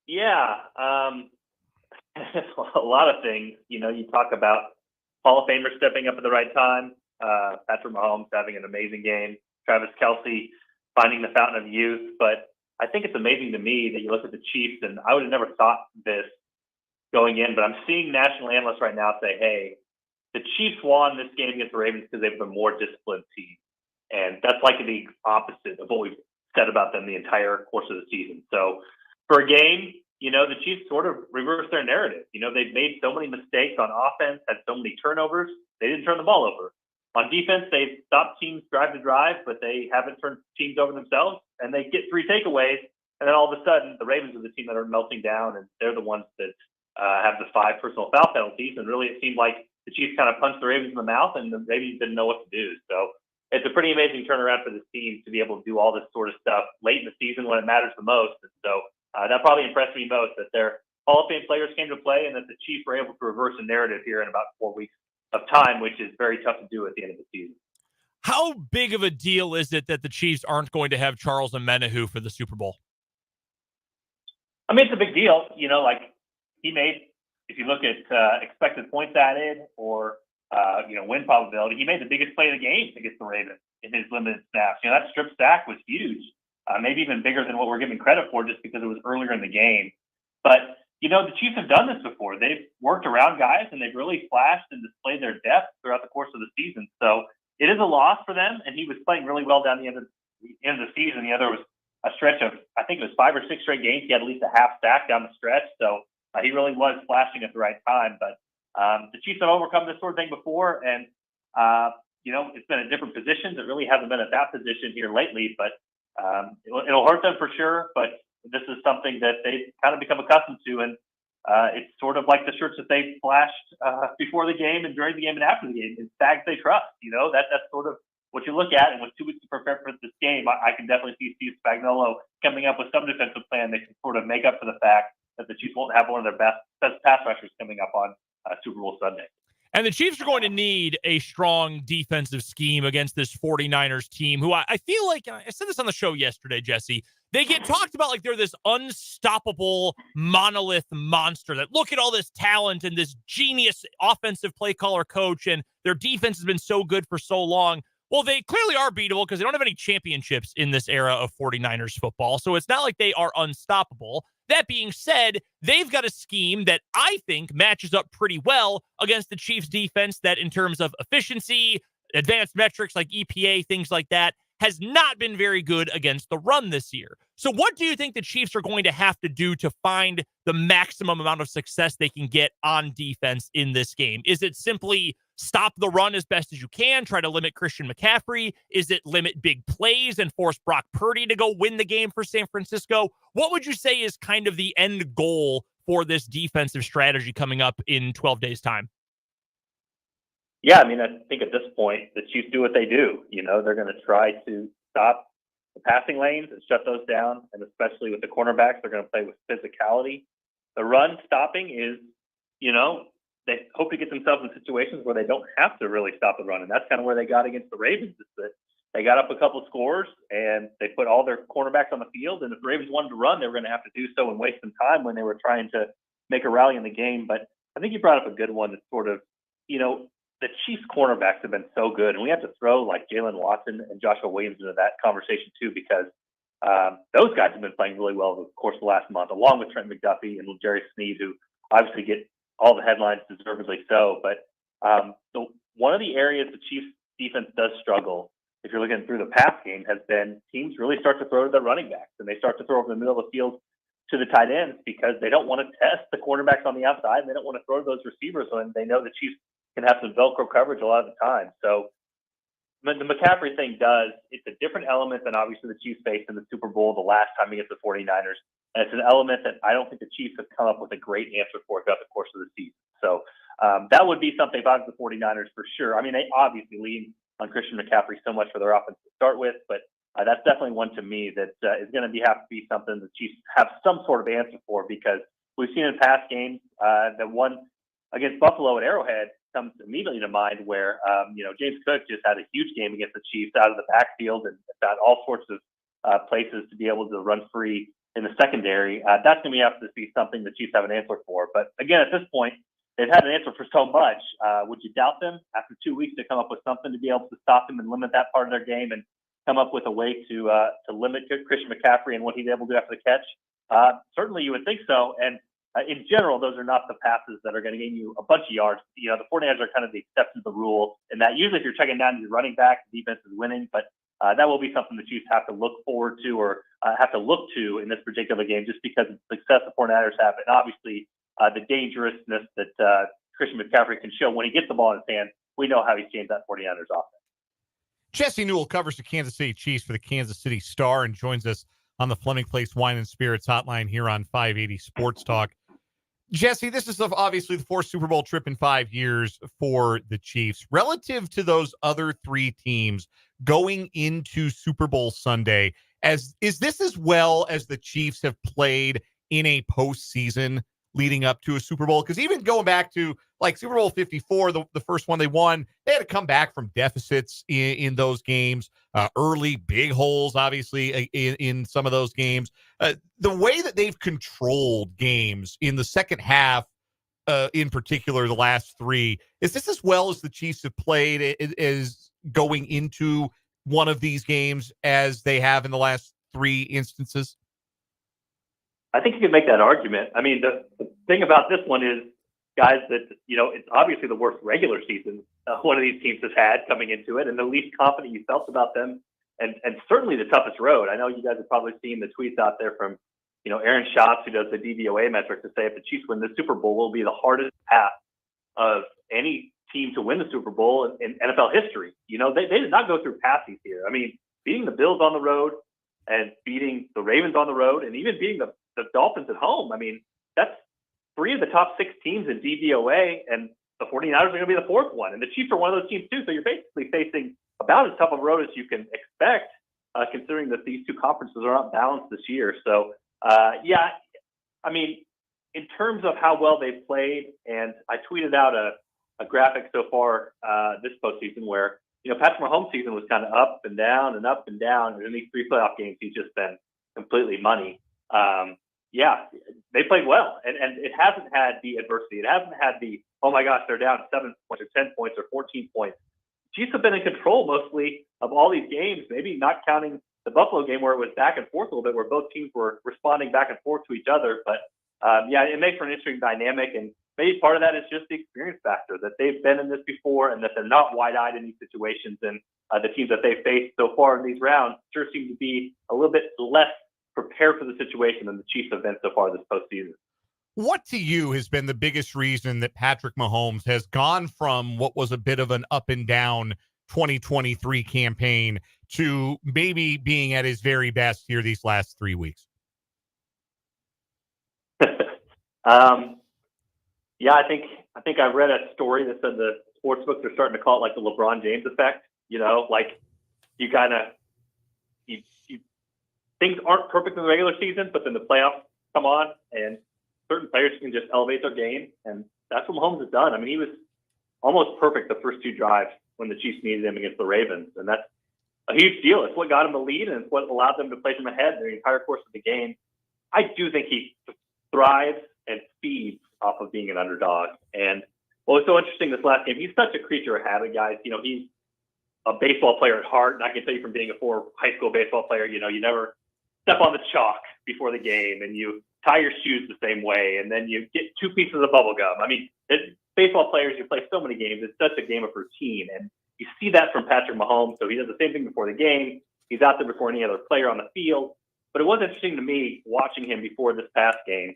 Yeah. A lot of things. You talk about Hall of Famers stepping up at the right time, Patrick Mahomes having an amazing game, Travis Kelce finding the fountain of youth. But I think it's amazing to me that you look at the Chiefs, and I would have never thought this going in, but I'm seeing national analysts right now say, hey, the Chiefs won this game against the Ravens because they were the more disciplined team. And that's like the opposite of what we've said about them the entire course of the season. So for a game, the Chiefs sort of reversed their narrative. They've made so many mistakes on offense, had so many turnovers. They didn't turn the ball over. On defense, they've stopped teams drive to drive, but they haven't turned teams over themselves. And they get 3 takeaways. And then all of a sudden, the Ravens are the team that are melting down, and they're the ones that have the 5 personal foul penalties. And really, it seemed like the Chiefs kind of punched the Ravens in the mouth, and the Ravens didn't know what to do. So it's a pretty amazing turnaround for this team to be able to do all this sort of stuff late in the season when it matters the most. And so that probably impressed me most, that their Hall of Fame players came to play and that the Chiefs were able to reverse a narrative here in about 4 weeks of time, which is very tough to do at the end of the season. How big of a deal is it that the Chiefs aren't going to have Charles Omenihu for the Super Bowl? I mean, it's a big deal. Like he made, if you look at expected points added or, win probability, he made the biggest play of the game against the Ravens in his limited snaps. That strip sack was huge, maybe even bigger than what we're giving credit for just because it was earlier in the game. But, the Chiefs have done this before. They've worked around guys and they've really flashed and displayed their depth throughout the course of the season. So it is a loss for them, and he was playing really well down the end of the season. There was a stretch of, I think it was 5 or 6 straight games. He had at least a half stack down the stretch. So he really was flashing at the right time. But the Chiefs have overcome this sort of thing before, and it's been at different positions. It really hasn't been at that position here lately, but it'll hurt them for sure. But this is something that they've kind of become accustomed to, and it's sort of like the shirts that they flashed before the game and during the game and after the game. It's tags they trust. That's sort of what you look at. And with 2 weeks to prepare for this game, I can definitely see Steve Spagnuolo coming up with some defensive plan that can sort of make up for the fact that the Chiefs won't have one of their best pass rushers coming up on Super Bowl Sunday. And the Chiefs are going to need a strong defensive scheme against this 49ers team, who I feel like, I said this on the show yesterday, Jesse, they get talked about like they're this unstoppable monolith monster that look at all this talent and this genius offensive play caller coach, and their defense has been so good for so long. Well, they clearly are beatable because they don't have any championships in this era of 49ers football. So it's not like they are unstoppable. That being said, they've got a scheme that I think matches up pretty well against the Chiefs defense that in terms of efficiency, advanced metrics like EPA, things like that, has not been very good against the run this year. So what do you think the Chiefs are going to have to do to find the maximum amount of success they can get on defense in this game? Is it simply stop the run as best as you can, try to limit Christian McCaffrey? Is it limit big plays and force Brock Purdy to go win the game for San Francisco? What would you say is kind of the end goal for this defensive strategy coming up in 12 days' time? Yeah, I mean, I think at this point, the Chiefs do what they do. They're going to try to stop the passing lanes and shut those down. And especially with the cornerbacks, they're going to play with physicality. The run stopping is, they hope to get themselves in situations where they don't have to really stop the run. And that's kind of where they got against the Ravens, is that they got up a couple scores and they put all their cornerbacks on the field. And if the Ravens wanted to run, they were going to have to do so and waste some time when they were trying to make a rally in the game. But I think you brought up a good one that's sort of, the Chiefs cornerbacks have been so good, and we have to throw like Jalen Watson and Joshua Williams into that conversation too, because those guys have been playing really well over the course of the last month, along with Trent McDuffie and Jerry Sneed, who obviously get all the headlines, deservedly so. But one of the areas the Chiefs defense does struggle, if you're looking through the pass game, has been teams really start to throw to their running backs, and they start to throw over the middle of the field to the tight ends because they don't want to test the cornerbacks on the outside, and they don't want to throw to those receivers when they know the Chiefs can have some Velcro coverage a lot of the time. So the McCaffrey thing it's a different element than obviously the Chiefs faced in the Super Bowl the last time against the 49ers. And it's an element that I don't think the Chiefs have come up with a great answer for throughout the course of the season. So that would be something if I was the 49ers for sure. I mean, they obviously lean on Christian McCaffrey so much for their offense to start with, but that's definitely one to me that is going to have to be something the Chiefs have some sort of answer for, because we've seen in past games that one against Buffalo at Arrowhead comes immediately to mind where, James Cook just had a huge game against the Chiefs out of the backfield and found all sorts of places to be able to run free in the secondary. That's going to have to be something the Chiefs have an answer for. But again, at this point, they've had an answer for so much. Would you doubt them after 2 weeks to come up with something to be able to stop them and limit that part of their game and come up with a way to limit Christian McCaffrey and what he's able to do after the catch? Certainly you would think so. And in general, those are not the passes that are going to gain you a bunch of yards. The 49ers are kind of the exception to the rule, and that usually if you're checking down your running back, the defense is winning. But that will be something the Chiefs have to look forward to or have to look to in this particular game, just because of the success the 49ers have, and obviously the dangerousness that Christian McCaffrey can show when he gets the ball in his hand. We know how he's changed that 49ers offense. Jesse Newell covers the Kansas City Chiefs for the Kansas City Star and joins us on the Fleming Place Wine and Spirits hotline here on 580 Sports Talk. Jesse, this is obviously the fourth Super Bowl trip in 5 years for the Chiefs. Relative to those other three teams going into Super Bowl Sunday, is this as well as the Chiefs have played in a postseason leading up to a Super Bowl? Because even going back to like Super Bowl 54, the first one they won, they had to come back from deficits in those games, early big holes, obviously, in some of those games. The way that they've controlled games in the second half, in particular, the last three, is this as well as the Chiefs have played is going into one of these games as they have in the last three instances? I think you can make that argument. I mean, the thing about this one is, guys, that, it's obviously the worst regular season one of these teams has had coming into it, and the least confident you felt about them, and certainly the toughest road. I know you guys have probably seen the tweets out there from, Aaron Schatz, who does the DVOA metrics, to say if the Chiefs win the Super Bowl, will be the hardest path of any team to win the Super Bowl in NFL history. They did not go through passies here. I mean, beating the Bills on the road and beating the Ravens on the road and even beating the Dolphins at home. I mean, that's three of the top six teams in DVOA, and the 49ers are going to be the fourth one. And the Chiefs are one of those teams too. So you're basically facing about as tough a road as you can expect, considering that these two conferences are not balanced this year. So, I mean, in terms of how well they've played, and I tweeted out a graphic so far this postseason where, Patrick Mahomes' season was kind of up and down and up and down. And in these three playoff games, he's just been completely money. They played well, and it hasn't had the adversity. It hasn't had the, oh my gosh, they're down 7 points or 10 points or 14 points. Chiefs have been in control mostly of all these games, maybe not counting the Buffalo game where it was back and forth a little bit, where both teams were responding back and forth to each other. But it makes for an interesting dynamic, and maybe part of that is just the experience factor, that they've been in this before and that they're not wide-eyed in these situations. And the teams that they've faced so far in these rounds sure seem to be a little bit less prepared for the situation than the Chiefs have been so far this postseason. What to you has been the biggest reason that Patrick Mahomes has gone from what was a bit of an up and down 2023 campaign to maybe being at his very best here these last 3 weeks? I think I read a story that said the sports books are starting to call it like the LeBron James effect. Like you kind of things aren't perfect in the regular season, but then the playoffs come on and certain players can just elevate their game. And that's what Mahomes has done. I mean, he was almost perfect the first two drives when the Chiefs needed him against the Ravens. And that's a huge deal. It's what got him the lead, and it's what allowed them to place him ahead the entire course of the game. I do think he thrives and feeds off of being an underdog. And what was so interesting this last game, he's such a creature of habit, guys. He's a baseball player at heart. And I can tell you from being a former high school baseball player, you never step on the chalk before the game, and you tie your shoes the same way, and then you get 2 pieces of bubble gum. I mean, baseball players, you play so many games, it's such a game of routine, and you see that from Patrick Mahomes. So he does the same thing before the game. He's out there before any other player on the field. But it was interesting to me watching him before this past game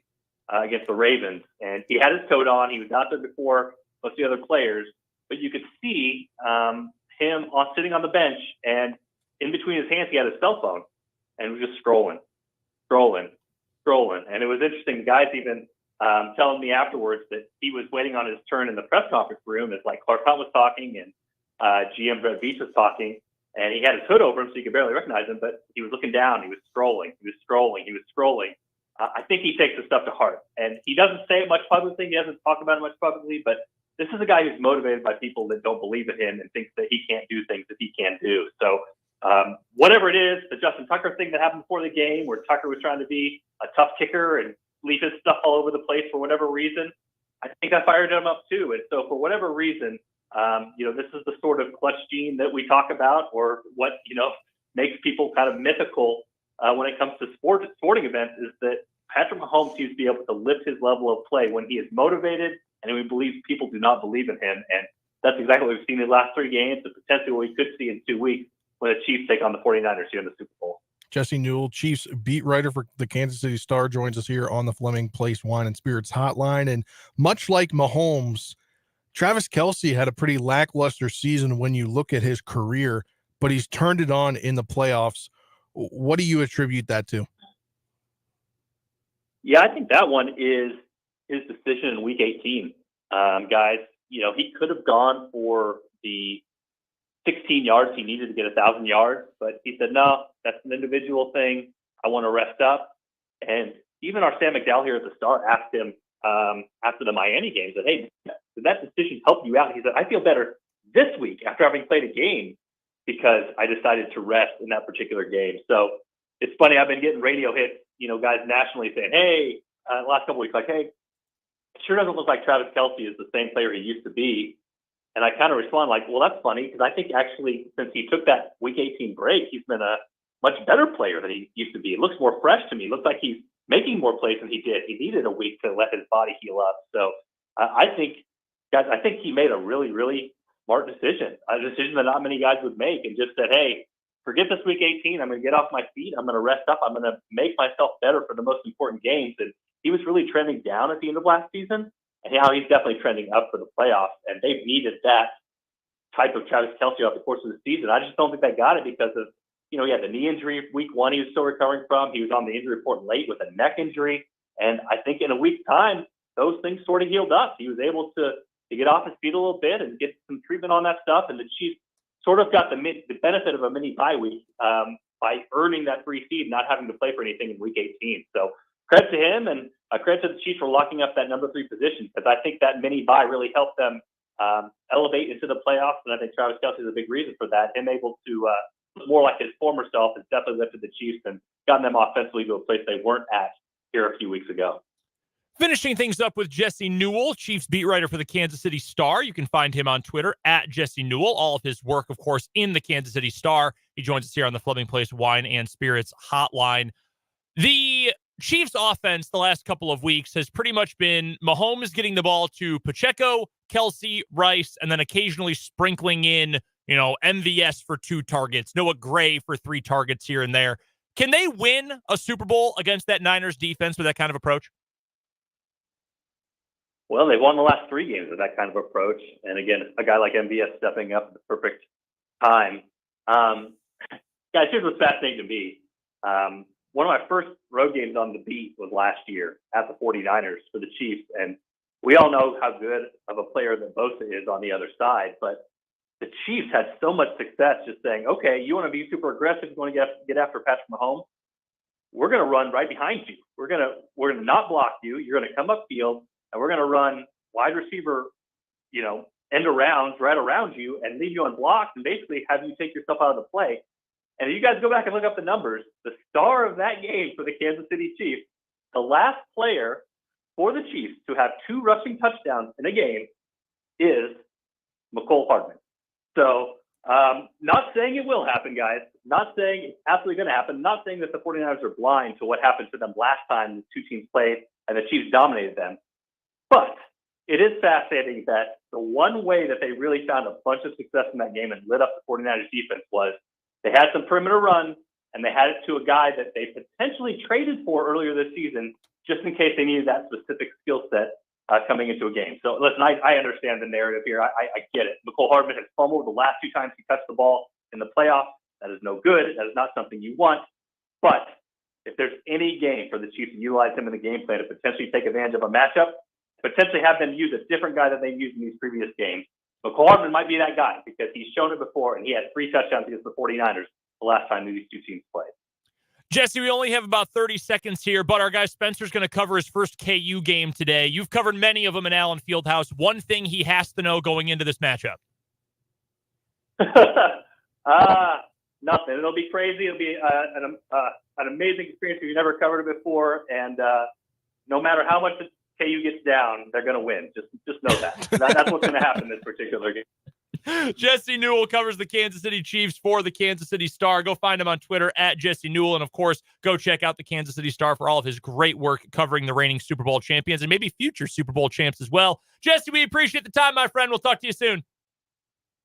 against the Ravens, and he had his coat on. He was out there before most of the other players, but you could see him sitting on the bench, and in between his hands, he had his cell phone. And he was just scrolling. And it was interesting. The guys even telling me afterwards that he was waiting on his turn in the press conference room as like Clark Hunt was talking and GM Brett Veach was talking. And he had his hood over him so you could barely recognize him, but he was looking down. He was scrolling. I think he takes the stuff to heart. And he doesn't say it much publicly. He doesn't talk about it much publicly, but this is a guy who's motivated by people that don't believe in him and thinks that he can't do things that he can't do. So whatever it is, the Justin Tucker thing that happened before the game, where Tucker was trying to be a tough kicker and leave his stuff all over the place for whatever reason, I think that fired him up too. And so for whatever reason, this is the sort of clutch gene that we talk about, or what, makes people kind of mythical when it comes to sporting events, is that Patrick Mahomes seems to be able to lift his level of play when he is motivated and we believe people do not believe in him. And that's exactly what we've seen in the last 3 games, and potentially what we could see in 2 weeks when the Chiefs take on the 49ers here in the Super Bowl. Jesse Newell, Chiefs beat writer for the Kansas City Star, joins us here on the Fleming Place Wine and Spirits hotline. And much like Mahomes, Travis Kelce had a pretty lackluster season when you look at his career, but he's turned it on in the playoffs. What do you attribute that to? Yeah, I think that one is his decision in Week 18. Guys, he could have gone for the 16 yards he needed to get 1,000 yards, but he said, no, that's an individual thing. I want to rest up. And even our Sam McDowell here at the Star asked him after the Miami game, said, hey, did that decision help you out? He said, I feel better this week after having played a game because I decided to rest in that particular game. So it's funny, I've been getting radio hits, guys nationally saying, hey, last couple weeks, like, hey, it sure doesn't look like Travis Kelce is the same player he used to be. And I kind of respond like, well, that's funny because I think actually since he took that Week 18 break, he's been a much better player than he used to be. It looks more fresh to me. It looks like he's making more plays than he did. He needed a week to let his body heal up. So I think he made a really, really smart decision, a decision that not many guys would make, and just said, hey, forget this Week 18. I'm going to get off my feet. I'm going to rest up. I'm going to make myself better for the most important games. And he was really trending down at the end of last season. And now he's definitely trending up for the playoffs. And they've needed that type of Travis Kelce over the course of the season. I just don't think they got it because of, he had the knee injury Week 1 he was still recovering from. He was on the injury report late with a neck injury. And I think in a week's time, those things sort of healed up. He was able to get off his feet a little bit and get some treatment on that stuff. And the Chiefs sort of got the benefit of a mini bye week by earning that free seed, not having to play for anything in Week 18. So credit to him and credit to the Chiefs for locking up that number 3 position because I think that mini bye really helped them elevate into the playoffs. And I think Travis Kelce is a big reason for that. Him able to look more like his former self has definitely lifted the Chiefs and gotten them offensively to a place they weren't at here a few weeks ago. Finishing things up with Jesse Newell, Chiefs beat writer for the Kansas City Star. You can find him on Twitter at Jesse Newell. All of his work, of course, in the Kansas City Star. He joins us here on the Fleming Place Wine and Spirits Hotline. The Chiefs offense the last couple of weeks has pretty much been Mahomes getting the ball to Pacheco, Kelce, Rice, and then occasionally sprinkling in, MVS for 2 targets, Noah Gray for 3 targets here and there. Can they win a Super Bowl against that Niners defense with that kind of approach? Well, they've won the last 3 games with that kind of approach. And again, a guy like MVS stepping up at the perfect time. Guys, here's what's fascinating to me. One of my first road games on the beat was last year at the 49ers for the Chiefs. And we all know how good of a player that Bosa is on the other side. But the Chiefs had so much success just saying, okay, you want to be super aggressive, you want to get after Patrick Mahomes? We're going to run right behind you. We're going to not block you. You're going to come upfield. And we're going to run wide receiver, end arounds right around you and leave you unblocked and basically have you take yourself out of the play. And if you guys go back and look up the numbers, the star of that game for the Kansas City Chiefs, the last player for the Chiefs to have 2 rushing touchdowns in a game is Mecole Hardman. So not saying it will happen, guys. Not saying it's absolutely going to happen. Not saying that the 49ers are blind to what happened to them last time the 2 teams played and the Chiefs dominated them. But it is fascinating that the one way that they really found a bunch of success in that game and lit up the 49ers defense was they had some perimeter runs and they had it to a guy that they potentially traded for earlier this season just in case they needed that specific skill set coming into a game. So listen, I understand the narrative here. I get it. Mecole Hardman has fumbled the last 2 times he touched the ball in the playoffs. That is no good. That is not something you want. But if there's any game for the Chiefs to utilize him in the game plan to potentially take advantage of a matchup, potentially have them use a different guy that they've used in these previous games, Mecole Hardman might be that guy because he's shown it before and he had 3 touchdowns against the 49ers the last time these 2 teams played. Jesse, we only have about 30 seconds here, but our guy Spencer's going to cover his first KU game today. You've covered many of them in Allen Fieldhouse. One thing he has to know going into this matchup. Nothing. It'll be crazy. It'll be an amazing experience if you've never covered it before. And no matter how much KU gets down, they're going to win. Just know that. That's what's going to happen in this particular game. Jesse Newell covers the Kansas City Chiefs for the Kansas City Star. Go find him on Twitter at Jesse Newell. And, of course, go check out the Kansas City Star for all of his great work covering the reigning Super Bowl champions and maybe future Super Bowl champs as well. Jesse, we appreciate the time, my friend. We'll talk to you soon.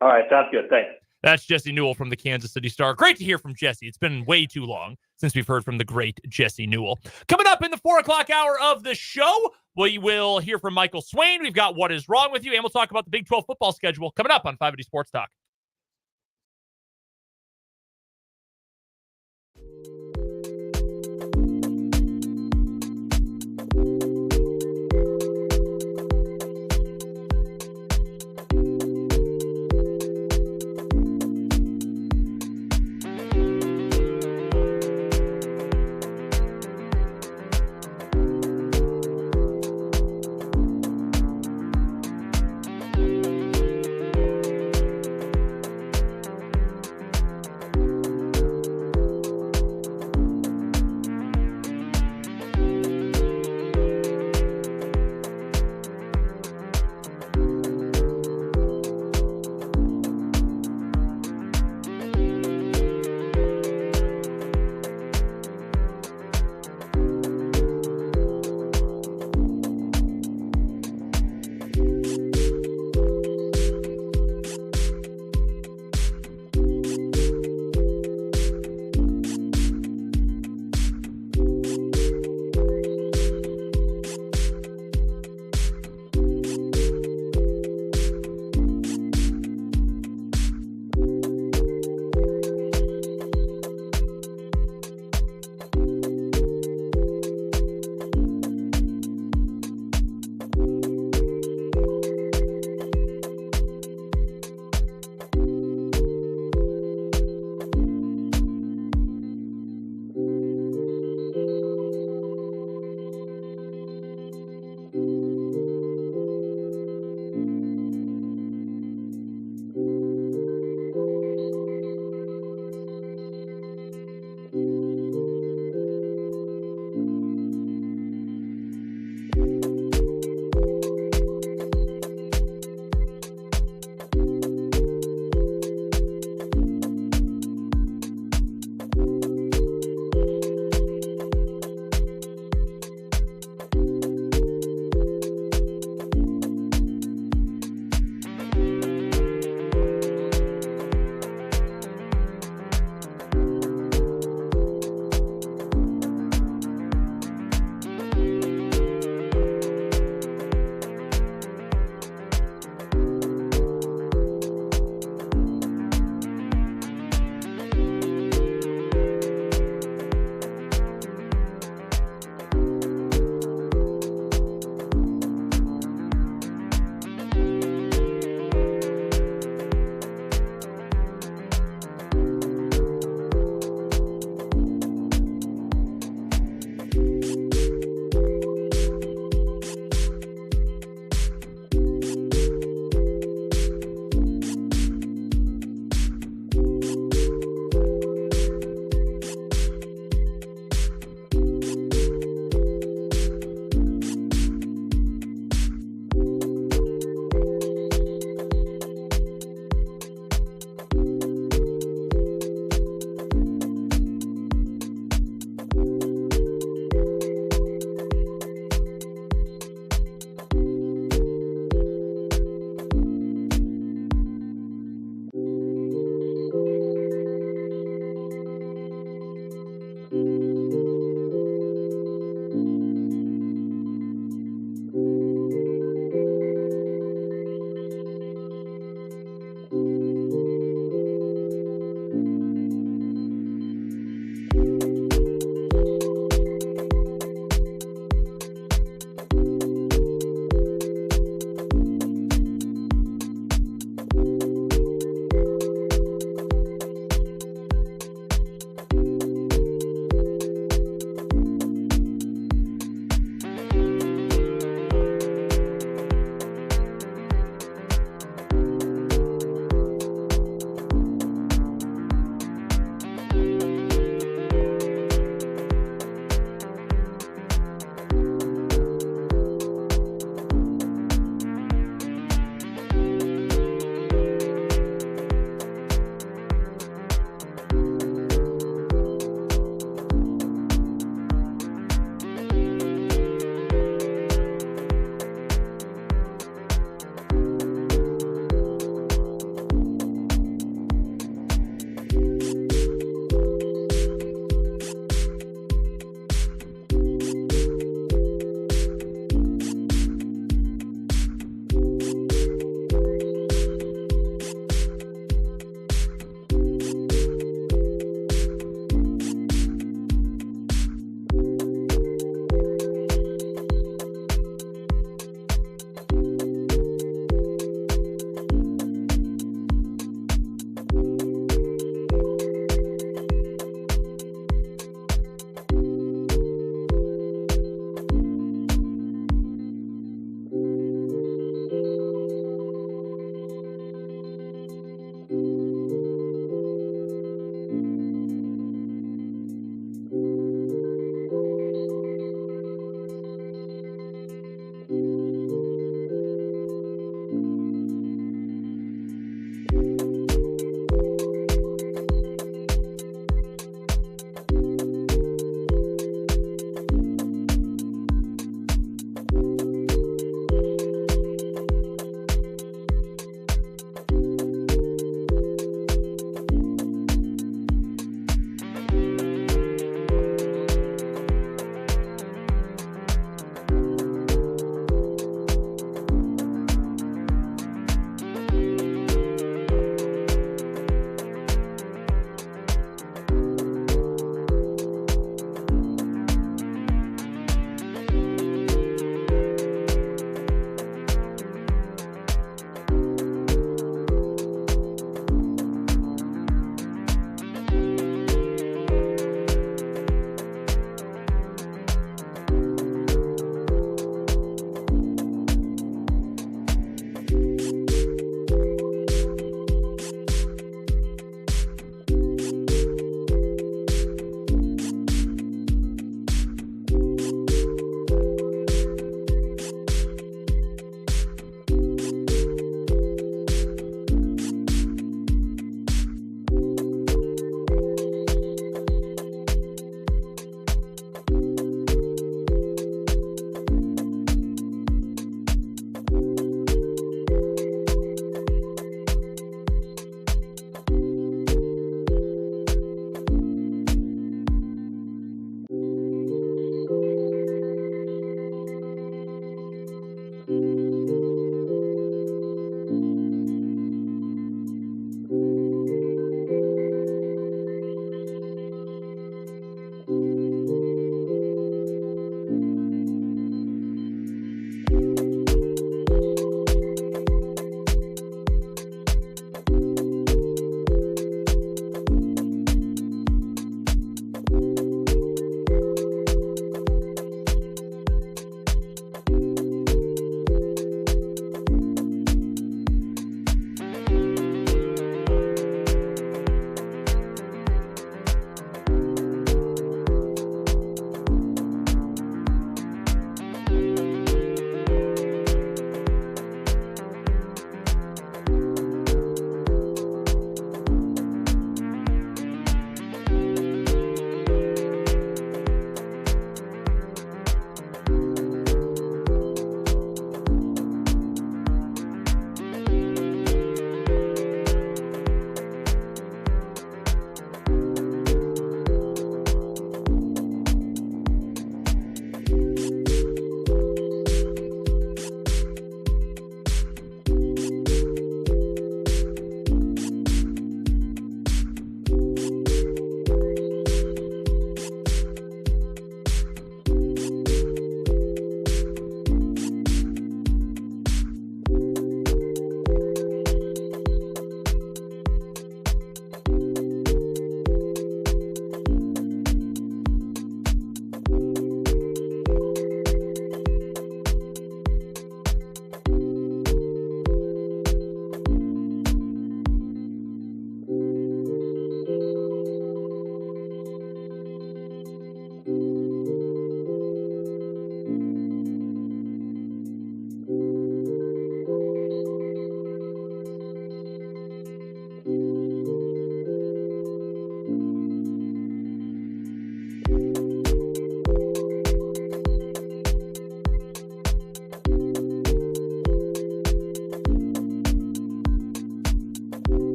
All right. Sounds good. Thanks. That's Jesse Newell from the Kansas City Star. Great to hear from Jesse. It's been way too long since we've heard from the great Jesse Newell. Coming up in the 4 o'clock hour of the show, we will hear from Michael Swain. We've got What Is Wrong With You, and we'll talk about the Big 12 football schedule coming up on 580 Sports Talk.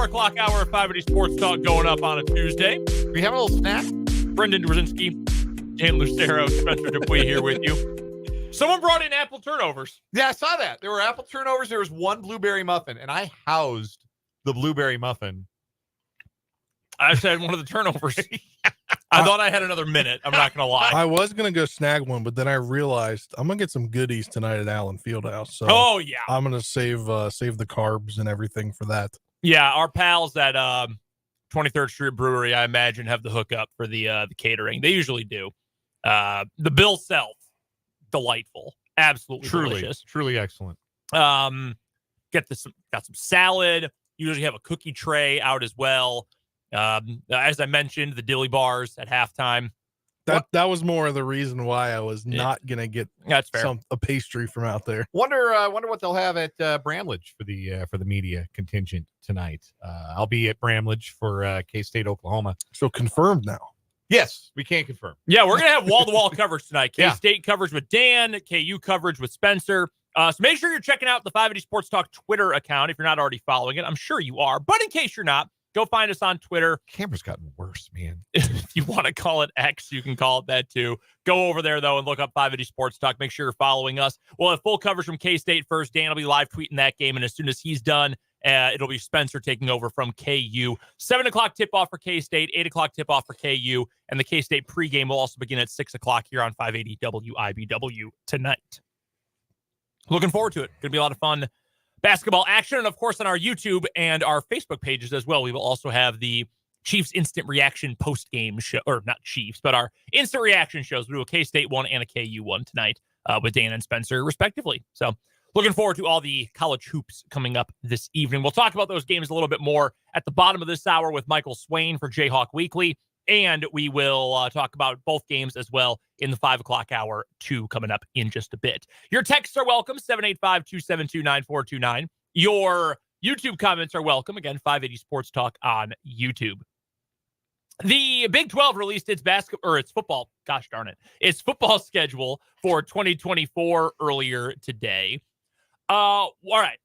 o'clock hour of 580 Sports Talk going up on a Tuesday. We have a little snack. Brendan Drzinski, Dan Lucero, Spencer Dupuy here with you. Someone brought in apple turnovers. Yeah, I saw that. There were apple turnovers. There was one blueberry muffin, and I housed the blueberry muffin. I said one of the turnovers. I thought I had another minute. I'm not going to lie. I was going to go snag one, but then I realized I'm going to get some goodies tonight at Allen Fieldhouse. So Oh, yeah. I'm going to save the carbs and everything for that. Yeah, our pals at 23rd Street Brewery, I imagine, have the hookup for the catering. They usually do. The bill self, delightful. Absolutely delicious. Truly excellent. Got some salad. Usually have a cookie tray out as well. As I mentioned, the dilly bars at halftime. That was more of the reason why I was not gonna get That's fair. a pastry from out there. Wonder what they'll have at Bramlage for the media contingent tonight. I'll be at Bramlage for K-State Oklahoma. So confirmed now. Yes, we can confirm. Yeah, we're gonna have wall-to-wall coverage tonight. Yeah. K-State coverage with Dan, KU coverage with Spencer. So make sure you're checking out the 580 Sports Talk Twitter account if you're not already following it. I'm sure you are, but in case you're not, go find us on Twitter. Camera's gotten worse, man. If you want to call it X, you can call it that too. Go over there, though, and look up 580 Sports Talk. Make sure you're following us. We'll have full coverage from K-State first. Dan will be live tweeting that game, and as soon as he's done, it'll be Spencer taking over from KU. 7 o'clock tip-off for K-State, 8 o'clock tip-off for KU, and the K-State pregame will also begin at 6 o'clock here on 580 WIBW tonight. Looking forward to it. Going to be a lot of fun basketball action, and of course on our YouTube and our Facebook pages as well. We will also have the Chiefs instant reaction post-game show, or not Chiefs, but our instant reaction shows. We'll do a K-State one and a KU one tonight with Dan and Spencer, respectively. So looking forward to all the college hoops coming up this evening. We'll talk about those games a little bit more at the bottom of this hour with Michael Swain for Jayhawk Weekly, and we will talk about both games as well in the 5 o'clock hour, too, coming up in just a bit. Your texts are welcome, 785-272-9429. Your YouTube comments are welcome. Again, 580 Sports Talk on YouTube. The Big 12 released its football, gosh darn it, its football schedule for 2024 earlier today. All right,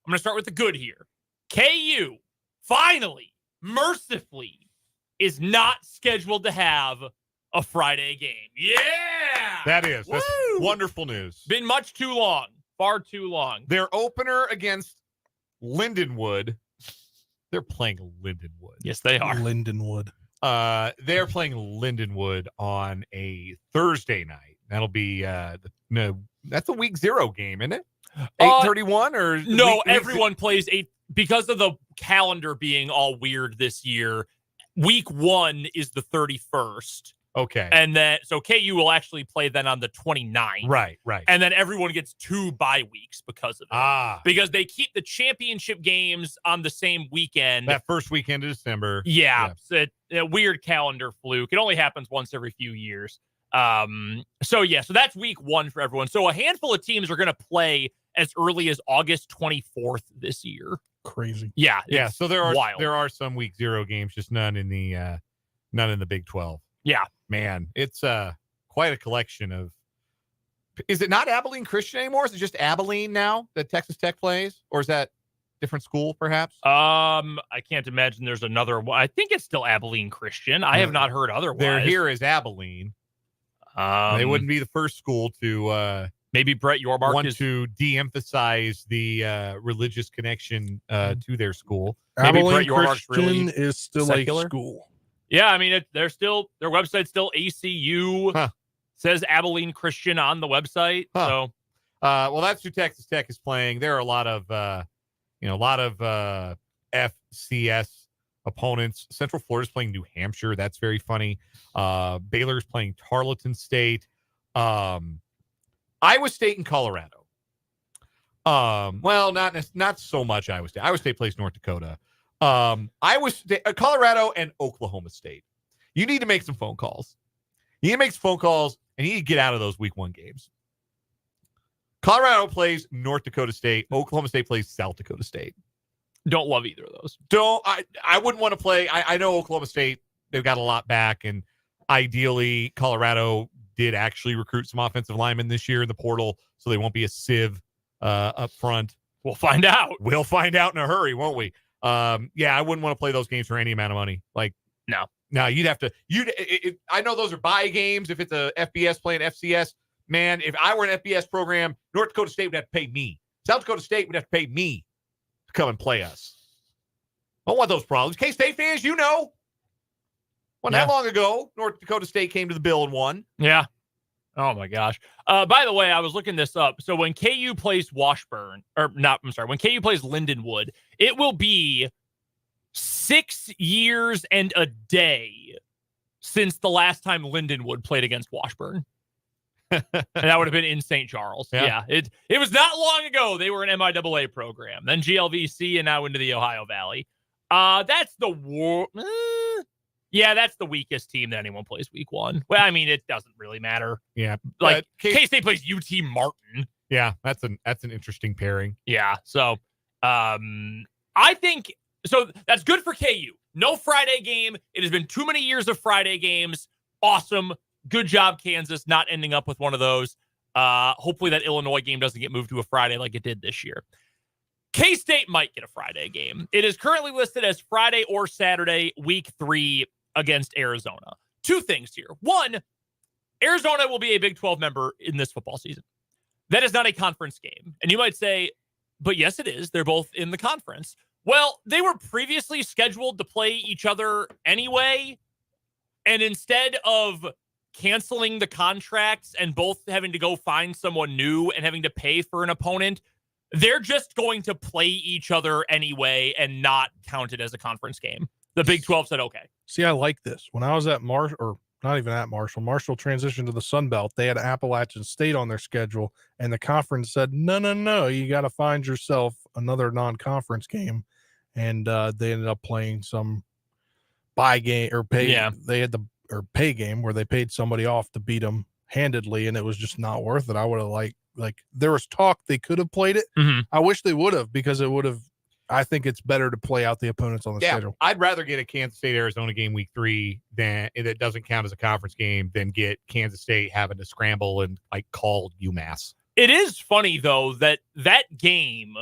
I'm going to start with the good here. KU, finally, mercifully, is not scheduled to have a Friday game. Yeah! That's Woo! wonderful news. Been much too long. Far too long. Their opener against Lindenwood. They're playing Lindenwood. Yes, they are. Lindenwood. They're playing Lindenwood on a Thursday night. That'll be that's a week 0 game, isn't it? 8:31 or no? Everyone plays 8 because of the calendar being all weird this year. Week 1 is the 31st. Okay. And then, so KU will actually play then on the 29th. Right. And then everyone gets 2 bye weeks because of it. Because they keep the championship games on the same weekend. That first weekend of December. Yeah. So a weird calendar fluke. It only happens once every few years. So that's week 1 for everyone. So a handful of teams are going to play as early as August 24th this year. Crazy. Yeah. So there are some week 0 games, just none in the Big 12. Yeah. Man, it's quite a collection of. Is it not Abilene Christian anymore? Is it just Abilene now that Texas Tech plays, or is that different school perhaps? I can't imagine there's another one. I think it's still Abilene Christian. I have not heard otherwise. They're here as Abilene. They wouldn't be the first school to maybe Brett Yormark want to de-emphasize the religious connection to their school. Maybe Abilene Brett Yormark's Christian really is still secular? a school. Yeah, I mean, their website's still ACU. Huh. Says Abilene Christian on the website. Huh. So, well, that's who Texas Tech is playing. There are a lot of FCS opponents. Central Florida's playing New Hampshire. That's very funny. Baylor's playing Tarleton State. Iowa State and Colorado. Well, not so much Iowa State. Iowa State plays North Dakota. Iowa State, Colorado, and Oklahoma State. You need to make some phone calls. You need to make some phone calls, and you need to get out of those week 1 games. Colorado plays North Dakota State. Oklahoma State plays South Dakota State. don't love either of those. I wouldn't want to play. I know Oklahoma State, they've got a lot back, and ideally Colorado did actually recruit some offensive linemen this year in the portal, so they won't be a sieve up front. We'll find out. We'll find out in a hurry, won't we? Yeah, I wouldn't want to play those games for any amount of money. Like, No. you'd have to. I know those are buy games. If it's a FBS playing FCS, man, if I were an FBS program, North Dakota State would have to pay me. South Dakota State would have to pay me to come and play us. I don't want those problems. K-State fans, Well, not long ago, North Dakota State came to the Bill and won. Yeah. Oh my gosh. By the way, I was looking this up. So when KU plays when KU plays Lindenwood, it will be 6 years and a day since the last time Lindenwood played against Washburn. And that would have been in St. Charles. Yeah. It was not long ago. They were an MIAA program, then GLVC, and now into the Ohio Valley. That's the war. Yeah, that's the weakest team that anyone plays week one. Well, I mean, it doesn't really matter. Yeah. Like K-State plays UT Martin. Yeah, that's an interesting pairing. Yeah. So I think that's good for KU. No Friday game. It has been too many years of Friday games. Awesome. Good job, Kansas, not ending up with one of those. Hopefully that Illinois game doesn't get moved to a Friday like it did this year. K-State might get a Friday game. It is currently listed as Friday or Saturday, week 3 against Arizona. Two things here. One, Arizona will be a Big 12 member in this football season. That is not a conference game. And you might say, but yes, it is. They're both in the conference. Well, they were previously scheduled to play each other anyway. And instead of canceling the contracts and both having to go find someone new and having to pay for an opponent, they're just going to play each other anyway and not count it as a conference game. The Big 12 said, okay. See, I like this. When I was at Marshall, or not even at Marshall transitioned to the Sun Belt, they had Appalachian State on their schedule, and the conference said, no, you got to find yourself another non-conference game. And they ended up playing some buy game or pay. Yeah. They had pay game where they paid somebody off to beat them handedly, and it was just not worth it. I would have like there was talk they could have played it. Mm-hmm. I wish they would have, because it would have. I think it's better to play out the opponents on the schedule. I'd rather get a Kansas State Arizona game week 3 than that doesn't count as a conference game than get Kansas State having to scramble and call UMass. It is funny though that game.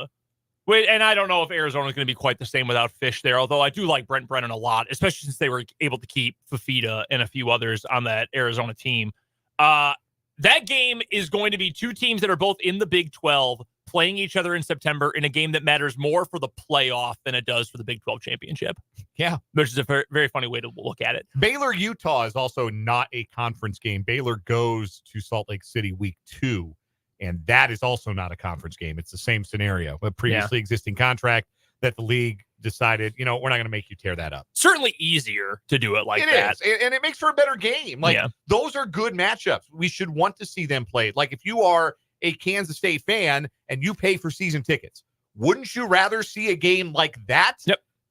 And I don't know if Arizona is going to be quite the same without Fish there, although I do like Brent Brennan a lot, especially since they were able to keep Fafita and a few others on that Arizona team. That game is going to be two teams that are both in the Big 12 playing each other in September in a game that matters more for the playoff than it does for the Big 12 championship. Yeah. Which is a very, very funny way to look at it. Baylor-Utah is also not a conference game. Baylor goes to Salt Lake City week 2. And that is also not a conference game. It's the same scenario, a previously existing contract that the league decided, we're not going to make you tear that up. Certainly easier to do it like that. It is, and it makes for a better game. Those are good matchups. We should want to see them played. Like, if you are a Kansas State fan and you pay for season tickets, wouldn't you rather see a game like that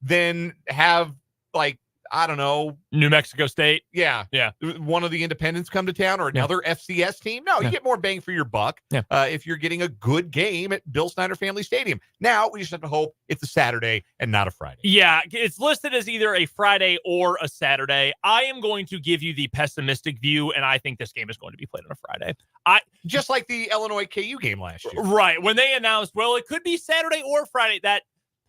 than have, I don't know, New Mexico State? Yeah. One of the independents come to town or another FCS team? No, you get more bang for your buck if you're getting a good game at Bill Snyder Family Stadium. Now, we just have to hope it's a Saturday and not a Friday. Yeah, it's listed as either a Friday or a Saturday. I am going to give you the pessimistic view, and I think this game is going to be played on a Friday. Just like the Illinois KU game last year. Right. When they announced, well, it could be Saturday or Friday,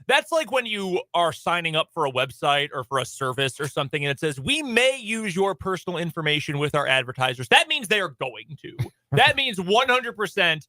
that's like when you are signing up for a website or for a service or something, and it says, we may use your personal information with our advertisers. That means they are going to. That means 100%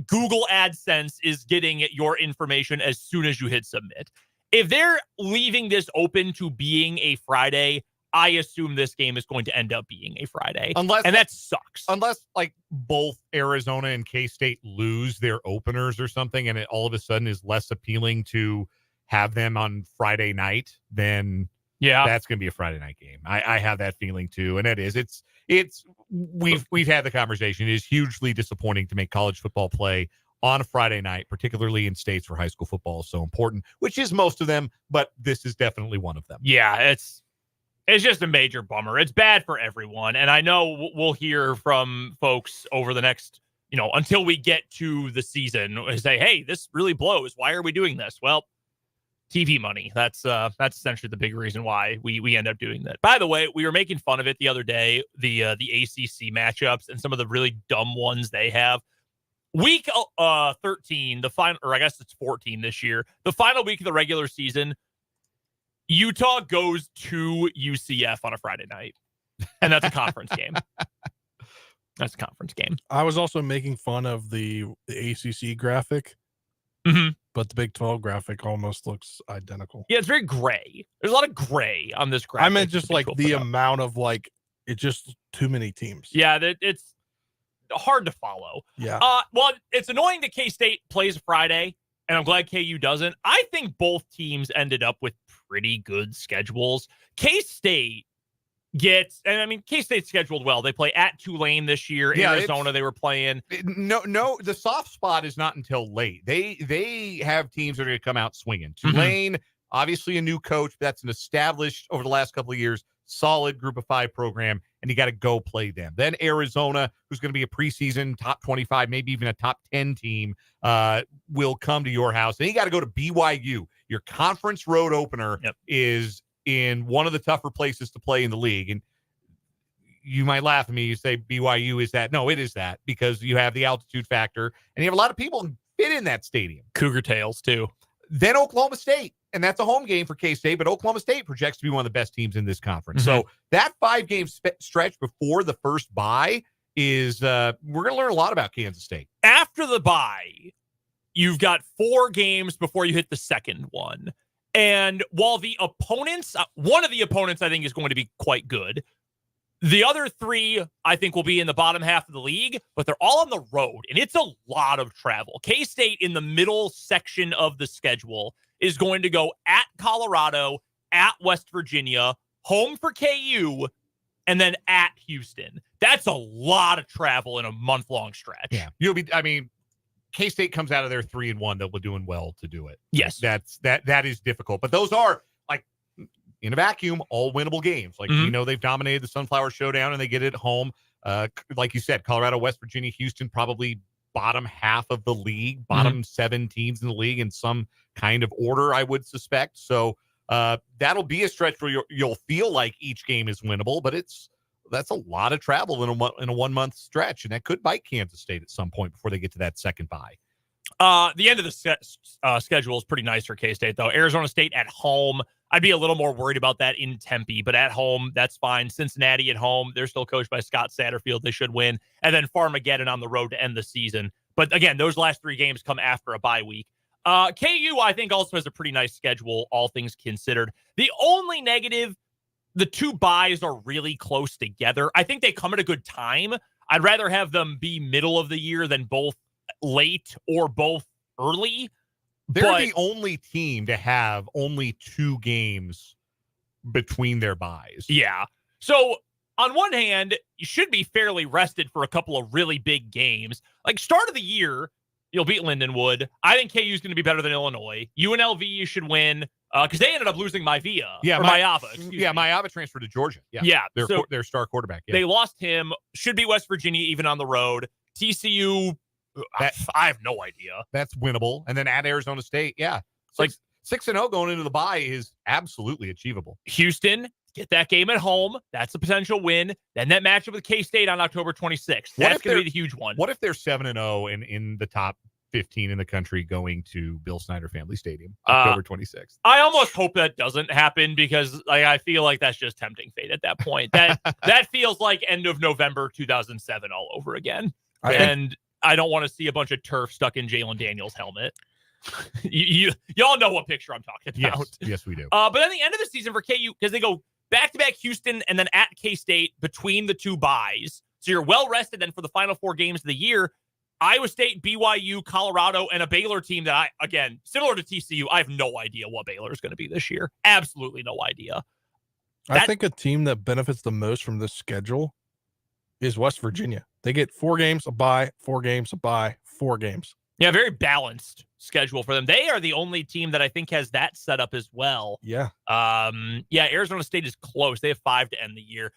Google AdSense is getting your information as soon as you hit submit. If they're leaving this open to being a Friday, I assume this game is going to end up being a Friday. And that sucks. Unless both Arizona and K-State lose their openers or something, and it all of a sudden is less appealing to have them on Friday night, then that's going to be a Friday night game. I have that feeling too. And it is. We've had the conversation. It is hugely disappointing to make college football play on a Friday night, particularly in states where high school football is so important, which is most of them, but this is definitely one of them. Yeah, it's just a major bummer. It's bad for everyone. And I know we'll hear from folks over the next, until we get to the season, say, hey, this really blows. Why are we doing this? Well, TV money. That's essentially the big reason why we end up doing that. By the way, we were making fun of it the other day, the ACC matchups and some of the really dumb ones they have. Week 13, the final, or I guess it's 14 this year, the final week of the regular season, Utah goes to UCF on a Friday night, and that's a conference game. That's a conference game. I was also making fun of the ACC graphic, but the Big 12 graphic almost looks identical. Yeah, it's very gray. There's a lot of gray on this graphic. I meant just like the amount of like, it's just too many teams. Yeah, it's hard to follow. Yeah. Well, it's annoying that K-State plays Friday, and I'm glad KU doesn't. I think both teams ended up with pretty good schedules. K-State K-State scheduled well. They play at Tulane this year. Yeah, Arizona they were playing. No, the soft spot is not until late. They have teams that are going to come out swinging. Tulane, obviously a new coach. That's an established over the last couple of years, solid group of 5 program, and you got to go play them. Then Arizona, who's going to be a preseason top 25, maybe even a top 10 team, will come to your house. Then you got to go to BYU. Your conference road opener is in one of the tougher places to play in the league. And you might laugh at me. You say BYU is that. No, it is that, because you have the altitude factor and you have a lot of people fit in that stadium. Cougar tails too. Then Oklahoma State, and that's a home game for K-State, but Oklahoma State projects to be one of the best teams in this conference. So that 5-game stretch before the first bye is we're going to learn a lot about Kansas State. After the bye, you've got 4 games before you hit the second one. And while the opponents, one of the opponents I think is going to be quite good, the other 3 I think will be in the bottom half of the league, but they're all on the road, and it's a lot of travel. K-State in the middle section of the schedule is going to go at Colorado, at West Virginia, home for KU, and then at Houston. That's a lot of travel in a month-long stretch. Yeah, K-State comes out of there 3-1. They'll be doing well to do it. Yes. That is difficult. But those are, like, in a vacuum, all winnable games. Like, they've dominated the Sunflower Showdown, and they get it at home. Like you said, Colorado, West Virginia, Houston, probably bottom half of the league, bottom 7 teams in the league in some kind of order, I would suspect. So that'll be a stretch where you'll feel like each game is winnable, but that's a lot of travel in a 1-month stretch, and that could bite Kansas State at some point before they get to that second bye. The end of the schedule is pretty nice for K-State, though. Arizona State at home. I'd be a little more worried about that in Tempe, but at home, that's fine. Cincinnati at home. They're still coached by Scott Satterfield. They should win. And then Farmageddon on the road to end the season. But again, those last 3 games come after a bye week. KU, I think, also has a pretty nice schedule, all things considered. The only negative, the 2 byes are really close together. I think they come at a good time. I'd rather have them be middle of the year than both late or both early. They're the only team to have only 2 games between their byes. Yeah. So on one hand, you should be fairly rested for a couple of really big games. Like start of the year, you'll beat Lindenwood. I think KU is going to be better than Illinois. UNLV you should win because they ended up losing Maivia. Maiyava. Maiyava transferred to Georgia. Yeah. Their star quarterback. Yeah. They lost him. Should be West Virginia even on the road. TCU, I have no idea. That's winnable. And then at Arizona State, 6-0 going into the bye is absolutely achievable. Houston, get that game at home. That's a potential win. Then that matchup with K-State on October 26th. That's going to be the huge one. What if they're 7-0 and in the top 15 in the country going to Bill Snyder Family Stadium October 26th? I almost hope that doesn't happen because I feel like that's just tempting fate at that point. That feels like end of November 2007 all over again. I don't want to see a bunch of turf stuck in Jalen Daniels' helmet. Y'all know what picture I'm talking about. Yes, we do. But then the end of the season for KU, because they go back-to-back Houston and then at K-State between the 2 byes. So you're well rested then for the final 4 games of the year. Iowa State, BYU, Colorado, and a Baylor team that again, similar to TCU, I have no idea what Baylor is going to be this year. Absolutely no idea. I think a team that benefits the most from this schedule is West Virginia. They get 4 games, a bye, 4 games, a bye, 4 games. Yeah, very balanced schedule for them. They are the only team that I think has that set up as well. Yeah. Arizona State is close. They have 5 to end the year.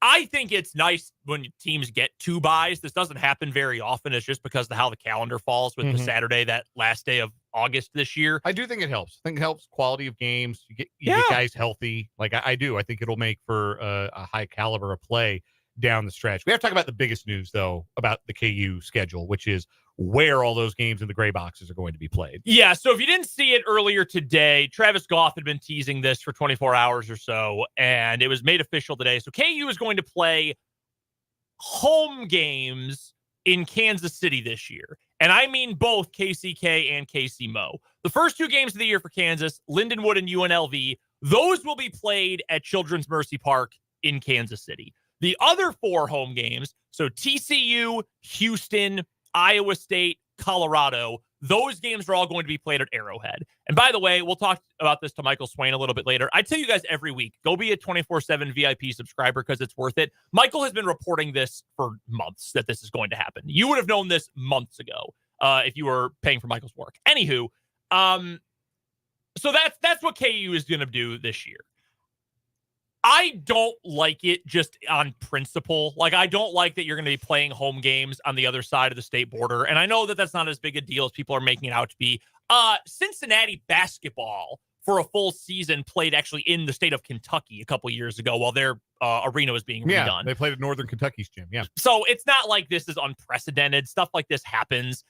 I think it's nice when teams get 2 byes. This doesn't happen very often. It's just because of how the calendar falls with the Saturday, that last day of August this year. I do think it helps. I think it helps quality of games. You get guys healthy. Like I do. I think it'll make for a high caliber of play down the stretch. We have to talk about the biggest news, though, about the KU schedule, which is where all those games in the gray boxes are going to be played. Yeah, so if you didn't see it earlier today, Travis Goff had been teasing this for 24 hours or so, and it was made official today. So KU is going to play home games in Kansas City this year. And I mean both KCK and KC Mo. The first 2 games of the year for Kansas, Lindenwood and UNLV, those will be played at Children's Mercy Park in Kansas City. The other 4 home games, so TCU, Houston, Iowa State, Colorado, those games are all going to be played at Arrowhead. And by the way, we'll talk about this to Michael Swain a little bit later. I tell you guys every week, go be a 24/7 VIP subscriber because it's worth it. Michael has been reporting this for months that this is going to happen. You would have known this months ago if you were paying for Michael's work. Anywho, so that's what KU is going to do this year. I don't like it just on principle. Like, I don't like that you're going to be playing home games on the other side of the state border. And I know that that's not as big a deal as people are making it out to be. Cincinnati basketball for a full season played actually in the state of Kentucky a couple years ago while their arena was being redone. They played at Northern Kentucky's gym. Yeah. So it's not like this is unprecedented. Stuff like this happens.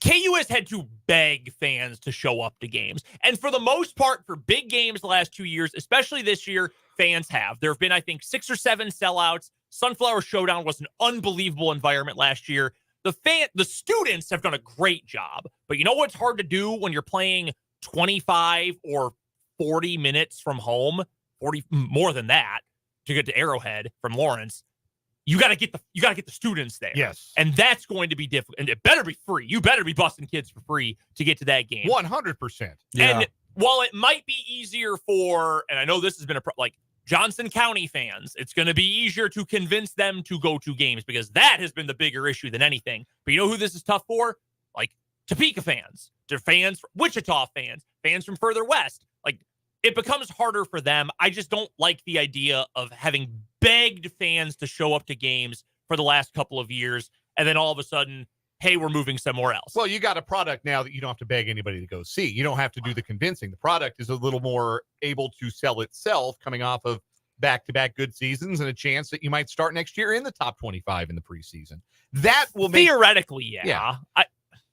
KU has had to beg fans to show up to games. And for the most part, for big games the last 2 years, especially this year, fans have. There have been, I think, 6 or 7 sellouts. Sunflower Showdown was an unbelievable environment last year. The students have done a great job. But you know what's hard to do when you're playing 25 or 40 minutes from home, 40 more than that, to get to Arrowhead from Lawrence? You got to get the students there. Yes. And that's going to be difficult. And it better be free. You better be busting kids for free to get to that game. 100%. Yeah. And while it might be easier for, and I know this has been like Johnson County fans, it's going to be easier to convince them to go to games because that has been the bigger issue than anything. But you know who this is tough for? Like Topeka fans, to fans, Wichita fans, fans from further west. Like, it becomes harder for them. I just don't like the idea of having begged fans to show up to games for the last couple of years, and then all of a sudden, hey, we're moving somewhere else. Well, you got a product now that you don't have to beg anybody to go see. You don't have to do the convincing. The product is a little more able to sell itself coming off of back-to-back good seasons and a chance that you might start next year in the top 25 in the preseason. That will make... Theoretically, yeah.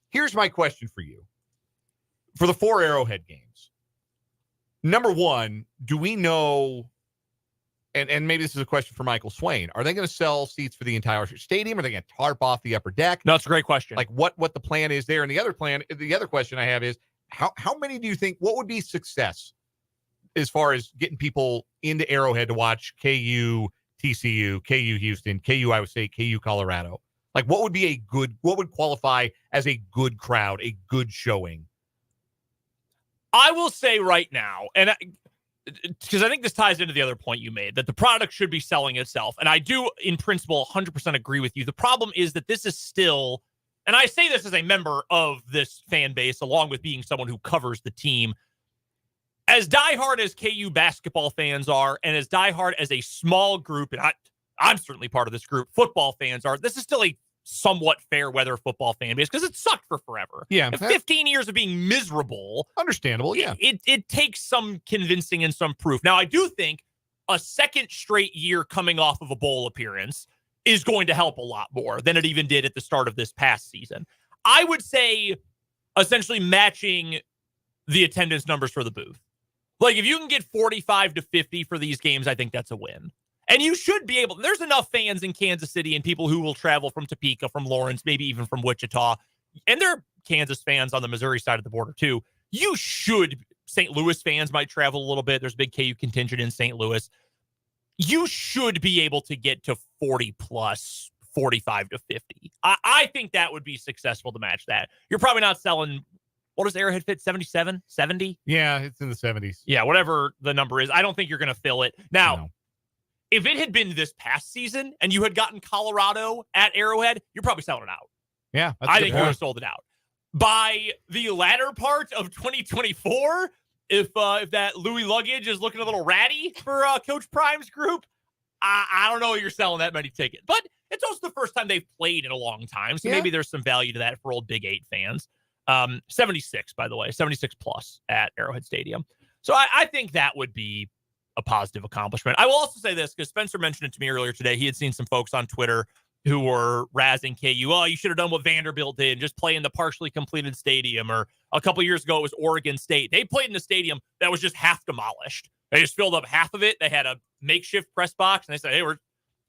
Here's my question for you. For the 4 Arrowhead games, number one, do we know, and maybe this is a question for Michael Swain, are they going to sell seats for the entire stadium? Are they going to tarp off the upper deck? No, it's a great question. Like what the plan is there. And the other question I have is how many do you think, what would be success as far as getting people into Arrowhead to watch KU, TCU, KU Houston, KU Iowa State, KU Colorado? Like what would qualify as a good crowd, a good showing? I will say right now, and because I think this ties into the other point you made, that the product should be selling itself. And I do, in principle, 100% agree with you. The problem is that this is still, and I say this as a member of this fan base, along with being someone who covers the team, as diehard as KU basketball fans are, and as diehard as a small group, and I'm certainly part of this group, football fans are, this is still a somewhat fair weather football fan base because it sucked for forever. Yeah. 15 years of being miserable. Understandable. Yeah. It takes some convincing and some proof. Now, I do think a second straight year coming off of a bowl appearance is going to help a lot more than it even did at the start of this past season. I would say essentially matching the attendance numbers for the booth. Like if you can get 45 to 50 for these games, I think that's a win. And you should be able, there's enough fans in Kansas City and people who will travel from Topeka, from Lawrence, maybe even from Wichita. And there are Kansas fans on the Missouri side of the border too. St. Louis fans might travel a little bit. There's a big KU contingent in St. Louis. You should be able to get to 40 plus, 45 to 50. I think that would be successful to match that. You're probably not selling, what does Arrowhead fit, 77, 70? Yeah, it's in the 70s. Yeah, whatever the number is. I don't think you're going to fill it. Now, No. If it had been this past season and you had gotten Colorado at Arrowhead, you're probably selling it out. Yeah, I think you would have sold it out. By the latter part of 2024, if that Louis luggage is looking a little ratty for Coach Prime's group, I don't know if you're selling that many tickets. But it's also the first time they've played in a long time, so maybe there's some value to that for old Big 8 fans. 76, by the way, 76 plus at Arrowhead Stadium. So I think that would be a positive accomplishment. I will also say this because Spencer mentioned it to me earlier today. He had seen some folks on Twitter who were razzing KU. Oh, you should have done what Vanderbilt did, just play in the partially completed stadium. Or a couple years ago, it was Oregon State. They played in a stadium that was just half demolished. They just filled up half of it. They had a makeshift press box, and they said, hey, we're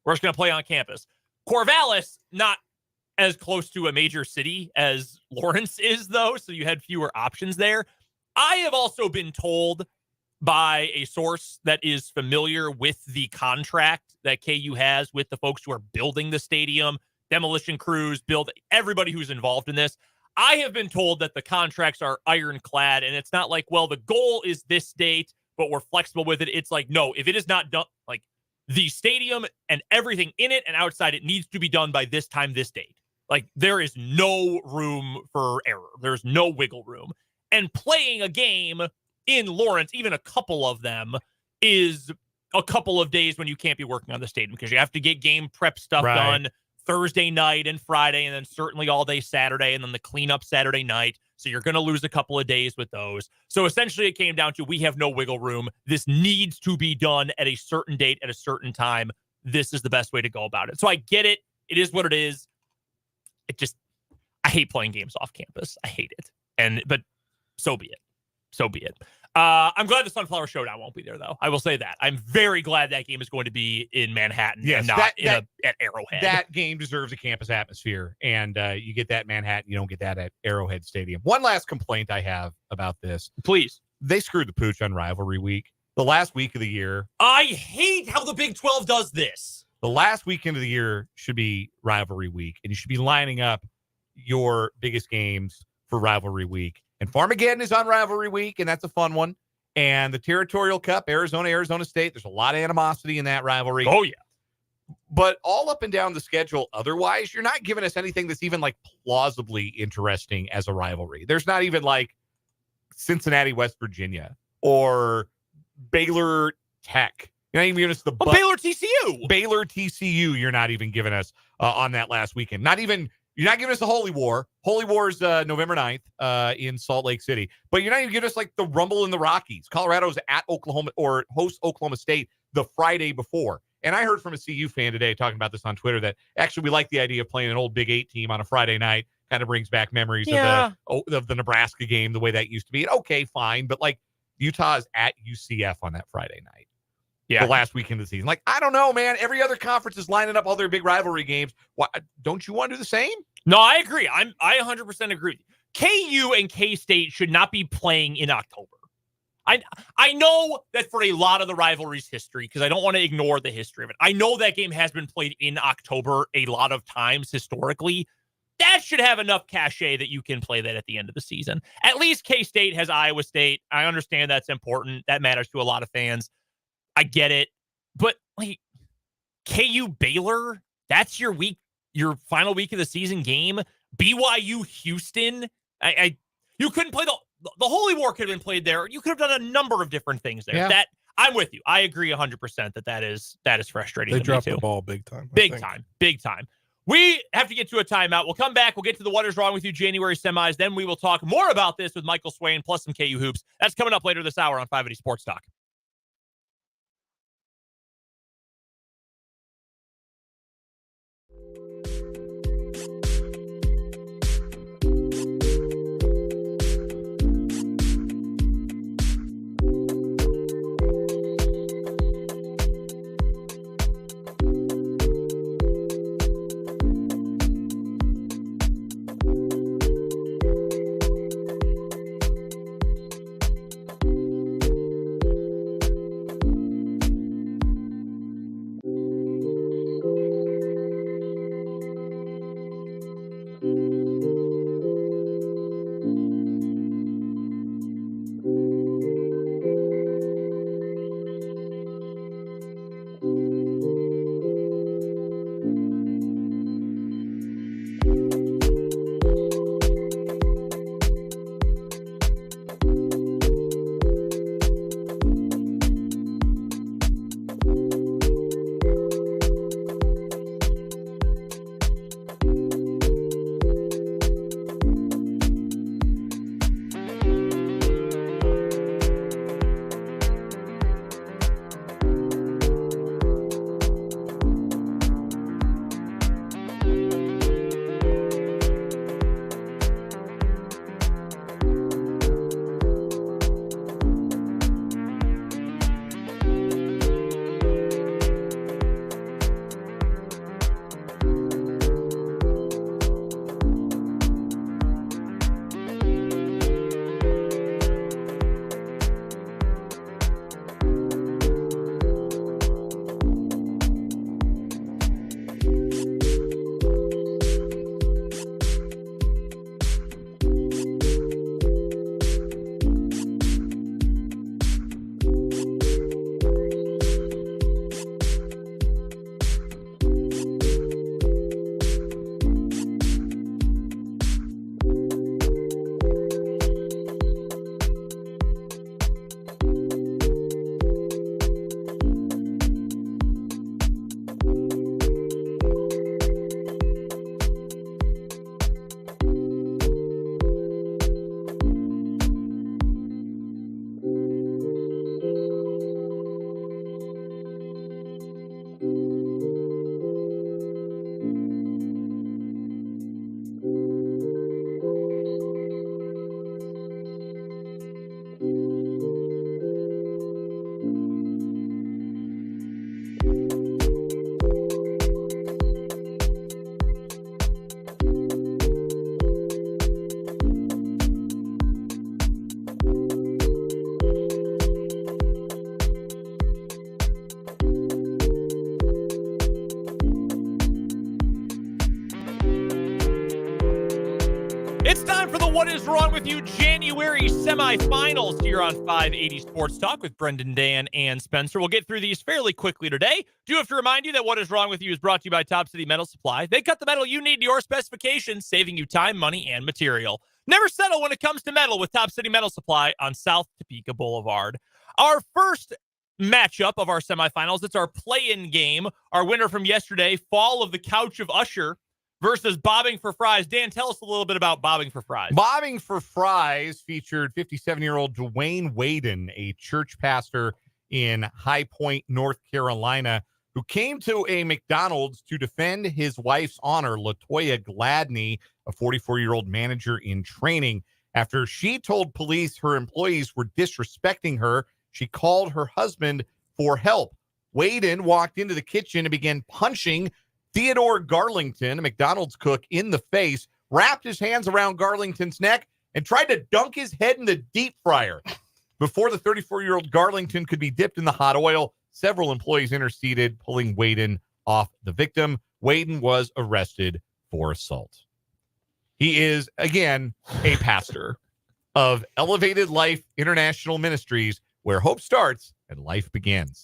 just going to play on campus. Corvallis, not as close to a major city as Lawrence is, though, so you had fewer options there. I have also been told by a source that is familiar with the contract that KU has with the folks who are building the stadium, demolition crews, everybody who's involved in this. I have been told that the contracts are ironclad, and it's not like, well, the goal is this date, but we're flexible with it. It's like, no, if it is not done, like the stadium and everything in it and outside, it needs to be done by this time, this date. Like, there is no room for error. There's no wiggle room. And playing a game in Lawrence, even a couple of them, is a couple of days when you can't be working on the stadium because you have to get game prep stuff done Thursday night and Friday, and then certainly all day Saturday, and then the cleanup Saturday night. So you're going to lose a couple of days with those. So essentially it came down to, we have no wiggle room. This needs to be done at a certain date at a certain time. This is the best way to go about it. So I get it. It is what it is. I hate playing games off campus. I hate it. But so be it. So be it. I'm glad the Sunflower Showdown won't be there, though. I will say that. I'm very glad that game is going to be in Manhattan and not at Arrowhead. That game deserves a campus atmosphere, and you get that Manhattan. You don't get that at Arrowhead Stadium. One last complaint I have about this. Please. They screwed the pooch on rivalry week. The last week of the year. I hate how the Big 12 does this. The last weekend of the year should be rivalry week, and you should be lining up your biggest games for rivalry week. And Farmageddon is on rivalry week, and that's a fun one. And the Territorial Cup, Arizona State, there's a lot of animosity in that rivalry. Oh, yeah. But all up and down the schedule, otherwise, you're not giving us anything that's even like plausibly interesting as a rivalry. There's not even like Cincinnati, West Virginia, or Baylor Tech. You're not even giving us the Baylor TCU. Baylor TCU. You're not even giving us on that last weekend. You're not giving us the Holy War. Holy War is November 9th in Salt Lake City. But you're not even giving us like the Rumble in the Rockies. Colorado's at Oklahoma or hosts Oklahoma State the Friday before. And I heard from a CU fan today talking about this on Twitter that actually we like the idea of playing an old Big 8 team on a Friday night. Kind of brings back memories of the Nebraska game, the way that used to be. And okay, fine. But like Utah is at UCF on that Friday night. Yeah. The last weekend of the season. Like, I don't know, man. Every other conference is lining up all their big rivalry games. Why, don't you want to do the same? No, I agree. I 100% agree. KU and K-State should not be playing in October. I know that for a lot of the rivalry's history, because I don't want to ignore the history of it. I know that game has been played in October a lot of times historically. That should have enough cachet that you can play that at the end of the season. At least K-State has Iowa State. I understand that's important. That matters to a lot of fans. I get it. But like KU Baylor, that's your final week of the season game. BYU Houston. You couldn't play the Holy War could have been played there. You could have done a number of different things there. Yeah. I'm with you. I agree 100% that is frustrating. They dropped the ball big time. Big time. We have to get to a timeout. We'll come back. We'll get to the What Is Wrong With You January semis. Then we will talk more about this with Michael Swain plus some KU hoops. That's coming up later this hour on 580 Sports Talk. What is Wrong With You January semifinals here on 580 Sports Talk with Brendan, Dan, and Spencer. We'll get through these fairly quickly today. Do have to remind you that What is Wrong With You is brought to you by Top City Metal Supply. They cut the metal you need to your specifications, saving you time, money, and material. Never settle when it comes to metal with Top City Metal Supply on South Topeka Boulevard. Our first matchup of our semifinals, it's our play-in game. Our winner from yesterday, Fall of the Couch of Usher versus Bobbing for Fries. Dan, tell us a little bit about Bobbing for Fries. Bobbing for Fries featured 57-year-old Dwayne Waden, a church pastor in High Point, North Carolina, who came to a McDonald's to defend his wife's honor, LaToya Gladney, a 44-year-old manager in training. After she told police her employees were disrespecting her, she called her husband for help. Waden walked into the kitchen and began punching Theodore Garlington, a McDonald's cook, in the face, wrapped his hands around Garlington's neck, and tried to dunk his head in the deep fryer. Before the 34-year-old Garlington could be dipped in the hot oil, several employees interceded, pulling Waden off the victim. Waden was arrested for assault. He is, again, a pastor of Elevated Life International Ministries, where hope starts and life begins.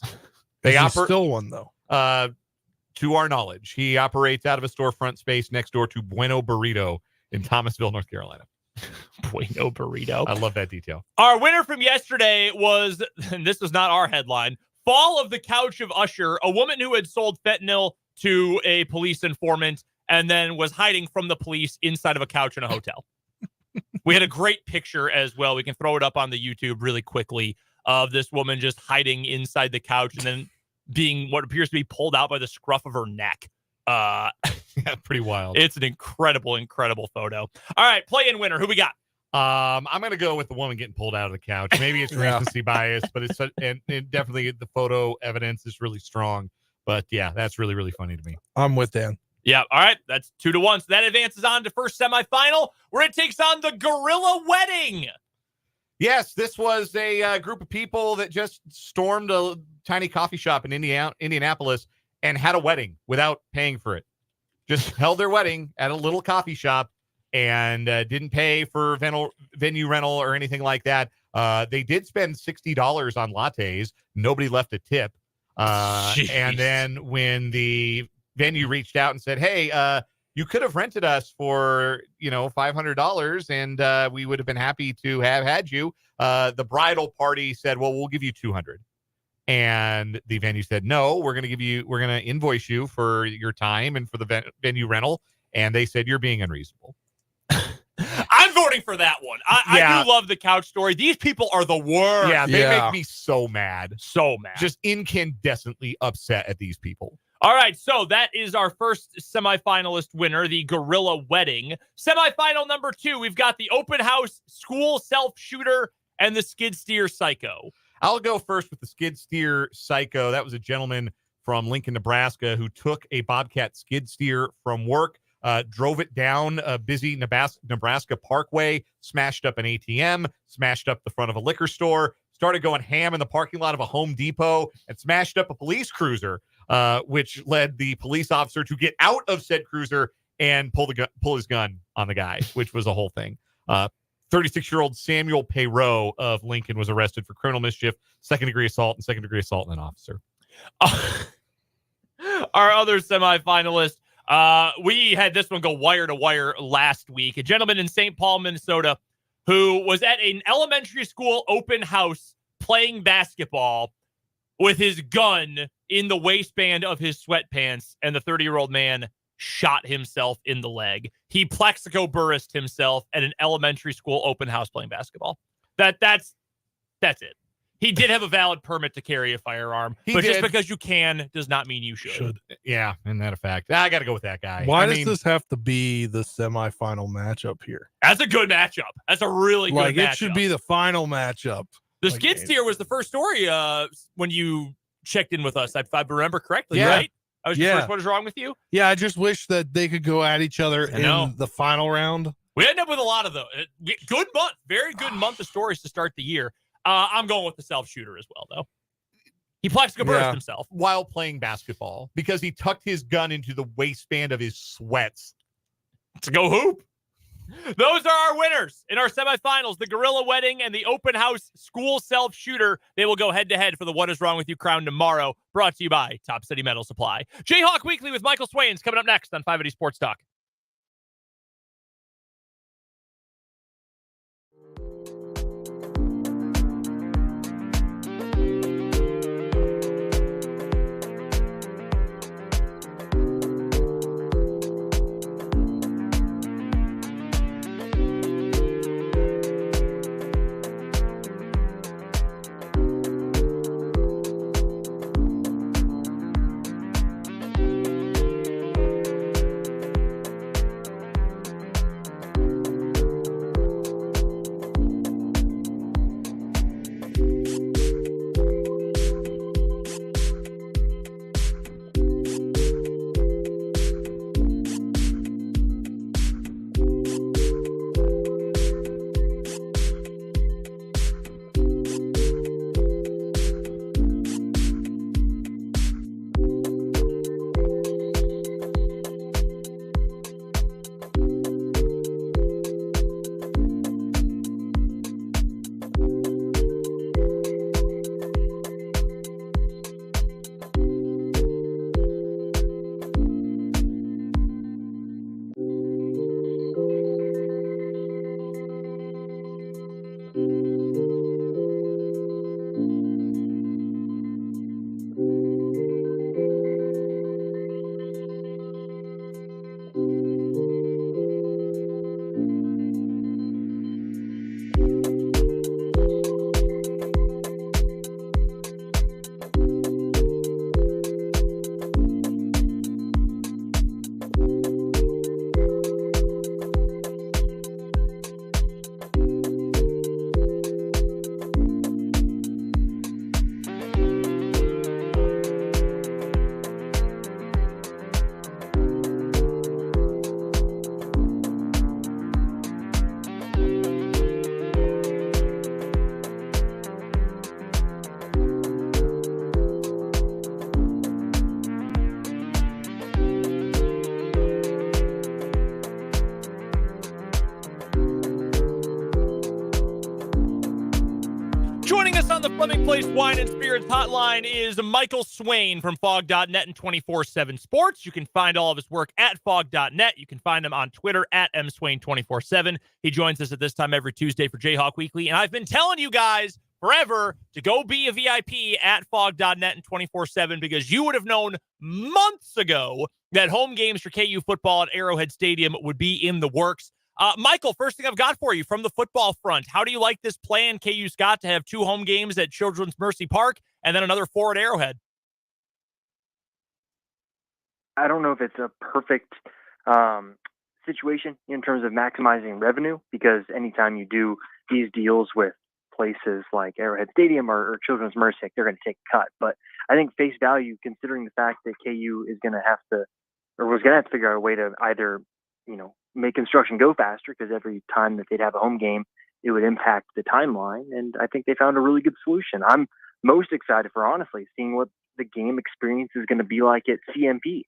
They still one, though. To our knowledge, he operates out of a storefront space next door to Bueno Burrito in Thomasville, North Carolina. Bueno Burrito. I love that detail. Our winner from yesterday was, and this was not our headline, Fall of the Couch of Usher, a woman who had sold fentanyl to a police informant and then was hiding from the police inside of a couch in a hotel. We had a great picture as well. We can throw it up on the YouTube really quickly of this woman just hiding inside the couch and then being what appears to be pulled out by the scruff of her neck. Yeah, pretty wild. It's an incredible, incredible photo. All right, play-in winner. Who we got? I'm going to go with the woman getting pulled out of the couch. Maybe it's recency bias, but it's and definitely the photo evidence is really strong. But yeah, that's really, really funny to me. I'm with Dan. Yeah, all right. That's 2-1. So that advances on to first semifinal, where it takes on the Gorilla Wedding. Yes, this was a group of people that just stormed a tiny coffee shop in Indianapolis and had a wedding without paying for it. Just held their wedding at a little coffee shop and didn't pay for venue rental or anything like that. They did spend $60 on lattes. Nobody left a tip. And then when the venue reached out and said, hey, you could have rented us for, $500 and we would have been happy to have had you. The bridal party said, well, we'll give you $200. And the venue said, no, we're going to invoice you for your time and for the venue rental. And they said, you're being unreasonable. I'm voting for that one. I do love the couch story. These people are the worst. Yeah, they make me so mad. So mad. Just incandescently upset at these people. All right, so that is our first semifinalist winner, the Gorilla Wedding. Semifinal number 2, we've got the open house school self-shooter and the skid steer psycho. I'll go first with the skid steer psycho. That was a gentleman from Lincoln, Nebraska, who took a Bobcat skid steer from work, drove it down a busy Nebraska Parkway, smashed up an ATM, smashed up the front of a liquor store, started going ham in the parking lot of a Home Depot, and smashed up a police cruiser, which led the police officer to get out of said cruiser and pull his gun on the guy, which was a whole thing. 36-year-old Samuel Perot of Lincoln was arrested for criminal mischief, second-degree assault, and second-degree assault on an officer. Our other semifinalist, we had this one go wire to wire last week. A gentleman in St. Paul, Minnesota, who was at an elementary school open house playing basketball with his gun in the waistband of his sweatpants, and the 30-year-old man shot himself in the leg. He plexico burrist himself at an elementary school open house playing basketball. That's it. He did have a valid permit to carry a firearm, just because you can does not mean you should. Yeah, isn't that a fact? I got to go with that guy. Why does this have to be the semifinal matchup here? That's a good matchup. That's a really good matchup. It should be the final matchup. The skid steer was the first story when you checked in with us, if I remember correctly, right? I was first. What is wrong with you? Yeah, I just wish that they could go at each other in the final round. We end up with a lot of those. Good month. Very good month of stories to start the year. I'm going with the self-shooter as well, though. He plexico burst himself while playing basketball because he tucked his gun into the waistband of his sweats. To go hoop. Those are our winners in our semifinals, the Gorilla Wedding and the Open House School Self-Shooter. They will go head-to-head for the What Is Wrong With You crown tomorrow, brought to you by Top City Metal Supply. Jayhawk Weekly with Michael Swain is coming up next on 580 Sports Talk. Joining us on the Fleming Place Wine and Spirits hotline is Michael Swain from Fog.net and 24/7 Sports. You can find all of his work at Fog.net. You can find him on Twitter at mswain247. He joins us at this time every Tuesday for Jayhawk Weekly. And I've been telling you guys forever to go be a VIP at Fog.net and 24/7 because you would have known months ago that home games for KU football at Arrowhead Stadium would be in the works. Michael, first thing I've got for you from the football front, how do you like this plan KU's got to have 2 home games at Children's Mercy Park and then another 4 at Arrowhead? I don't know if it's a perfect situation in terms of maximizing revenue, because anytime you do these deals with places like Arrowhead Stadium or Children's Mercy, they're going to take a cut. But I think face value, considering the fact that KU is going to have to, or was going to have to figure out a way to either, make construction go faster, because every time that they'd have a home game, it would impact the timeline. And I think they found a really good solution. I'm most excited for, honestly, seeing what the game experience is going to be like at CMP,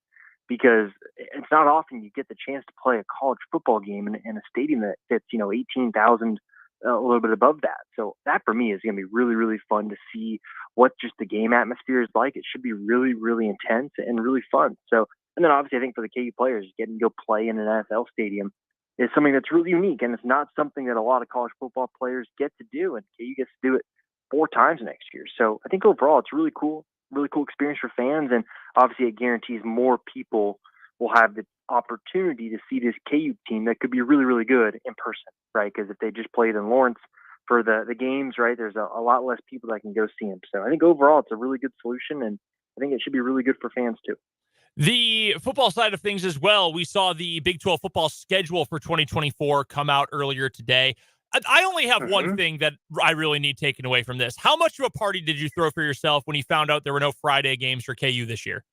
because it's not often you get the chance to play a college football game in a stadium that fits, 18,000, a little bit above that. So that for me is going to be really, really fun to see what just the game atmosphere is like. It should be really, really intense and really fun. So, and then obviously I think for the KU players, getting to go play in an NFL stadium is something that's really unique, and it's not something that a lot of college football players get to do, and KU gets to do it 4 times next year. So I think overall it's really cool experience for fans, and obviously it guarantees more people will have the opportunity to see this KU team that could be really, really good in person, right? Because if they just played in Lawrence for the games, right, there's a lot less people that can go see them. So I think overall it's a really good solution, and I think it should be really good for fans too. The football side of things as well, we saw the Big 12 football schedule for 2024 come out earlier today. I only have one thing that I really need taken away from this. How much of a party did you throw for yourself when you found out there were no Friday games for KU this year?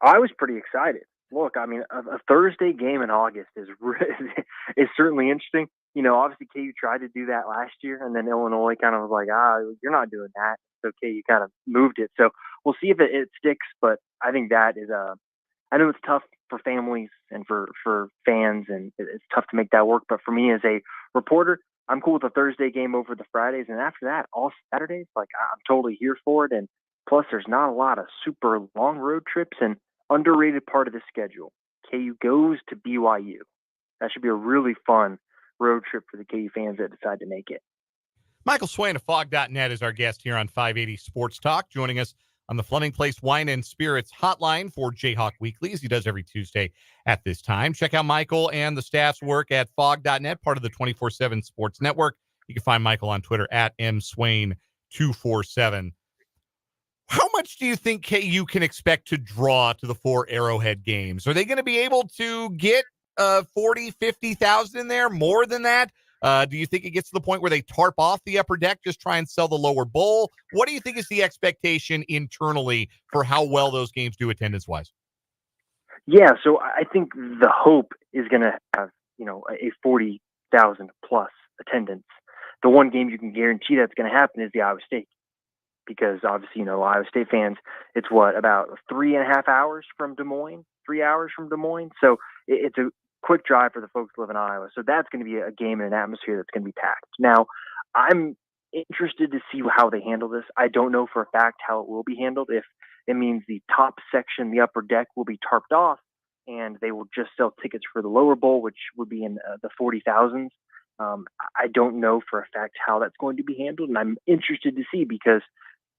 I was pretty excited. Look, I mean, a Thursday game in August is certainly interesting. Obviously KU tried to do that last year, and then Illinois kind of was like, you're not doing that. So KU kind of moved it. So we'll see if it sticks, but I think that is I know it's tough for families and for fans, and it's tough to make that work. But for me as a reporter, I'm cool with the Thursday game over the Fridays, and after that, all Saturdays, like I'm totally here for it. And plus, there's not a lot of super long road trips, and underrated part of the schedule, KU goes to BYU. That should be a really fun road trip for the KU fans that decide to make it. Michael Swain of Fog.net is our guest here on 580 Sports Talk, joining us on the Fleming Place Wine and Spirits hotline for Jayhawk Weekly, as he does every Tuesday at this time. Check out Michael and the staff's work at Fog.net, part of the 24/7 Sports Network. You can find Michael on Twitter at mswain247. How much do you think KU can expect to draw to the 4 Arrowhead games? Are they going to be able to get 40, 50,000 in there, more than that? Do you think it gets to the point where they tarp off the upper deck, just try and sell the lower bowl? What do you think is the expectation internally for how well those games do attendance-wise? Yeah, so I think the hope is going to have, a 40,000 plus attendance. The one game you can guarantee that's going to happen is the Iowa State, because obviously, Iowa State fans, it's about 3.5 hours from Des Moines, 3 hours from Des Moines. So it's a quick drive for the folks who live in Iowa. So that's going to be a game and an atmosphere that's going to be packed. Now, I'm interested to see how they handle this. I don't know for a fact how it will be handled. If it means the top section, the upper deck, will be tarped off and they will just sell tickets for the lower bowl, which would be in the 40,000s. I don't know for a fact how that's going to be handled. And I'm interested to see, because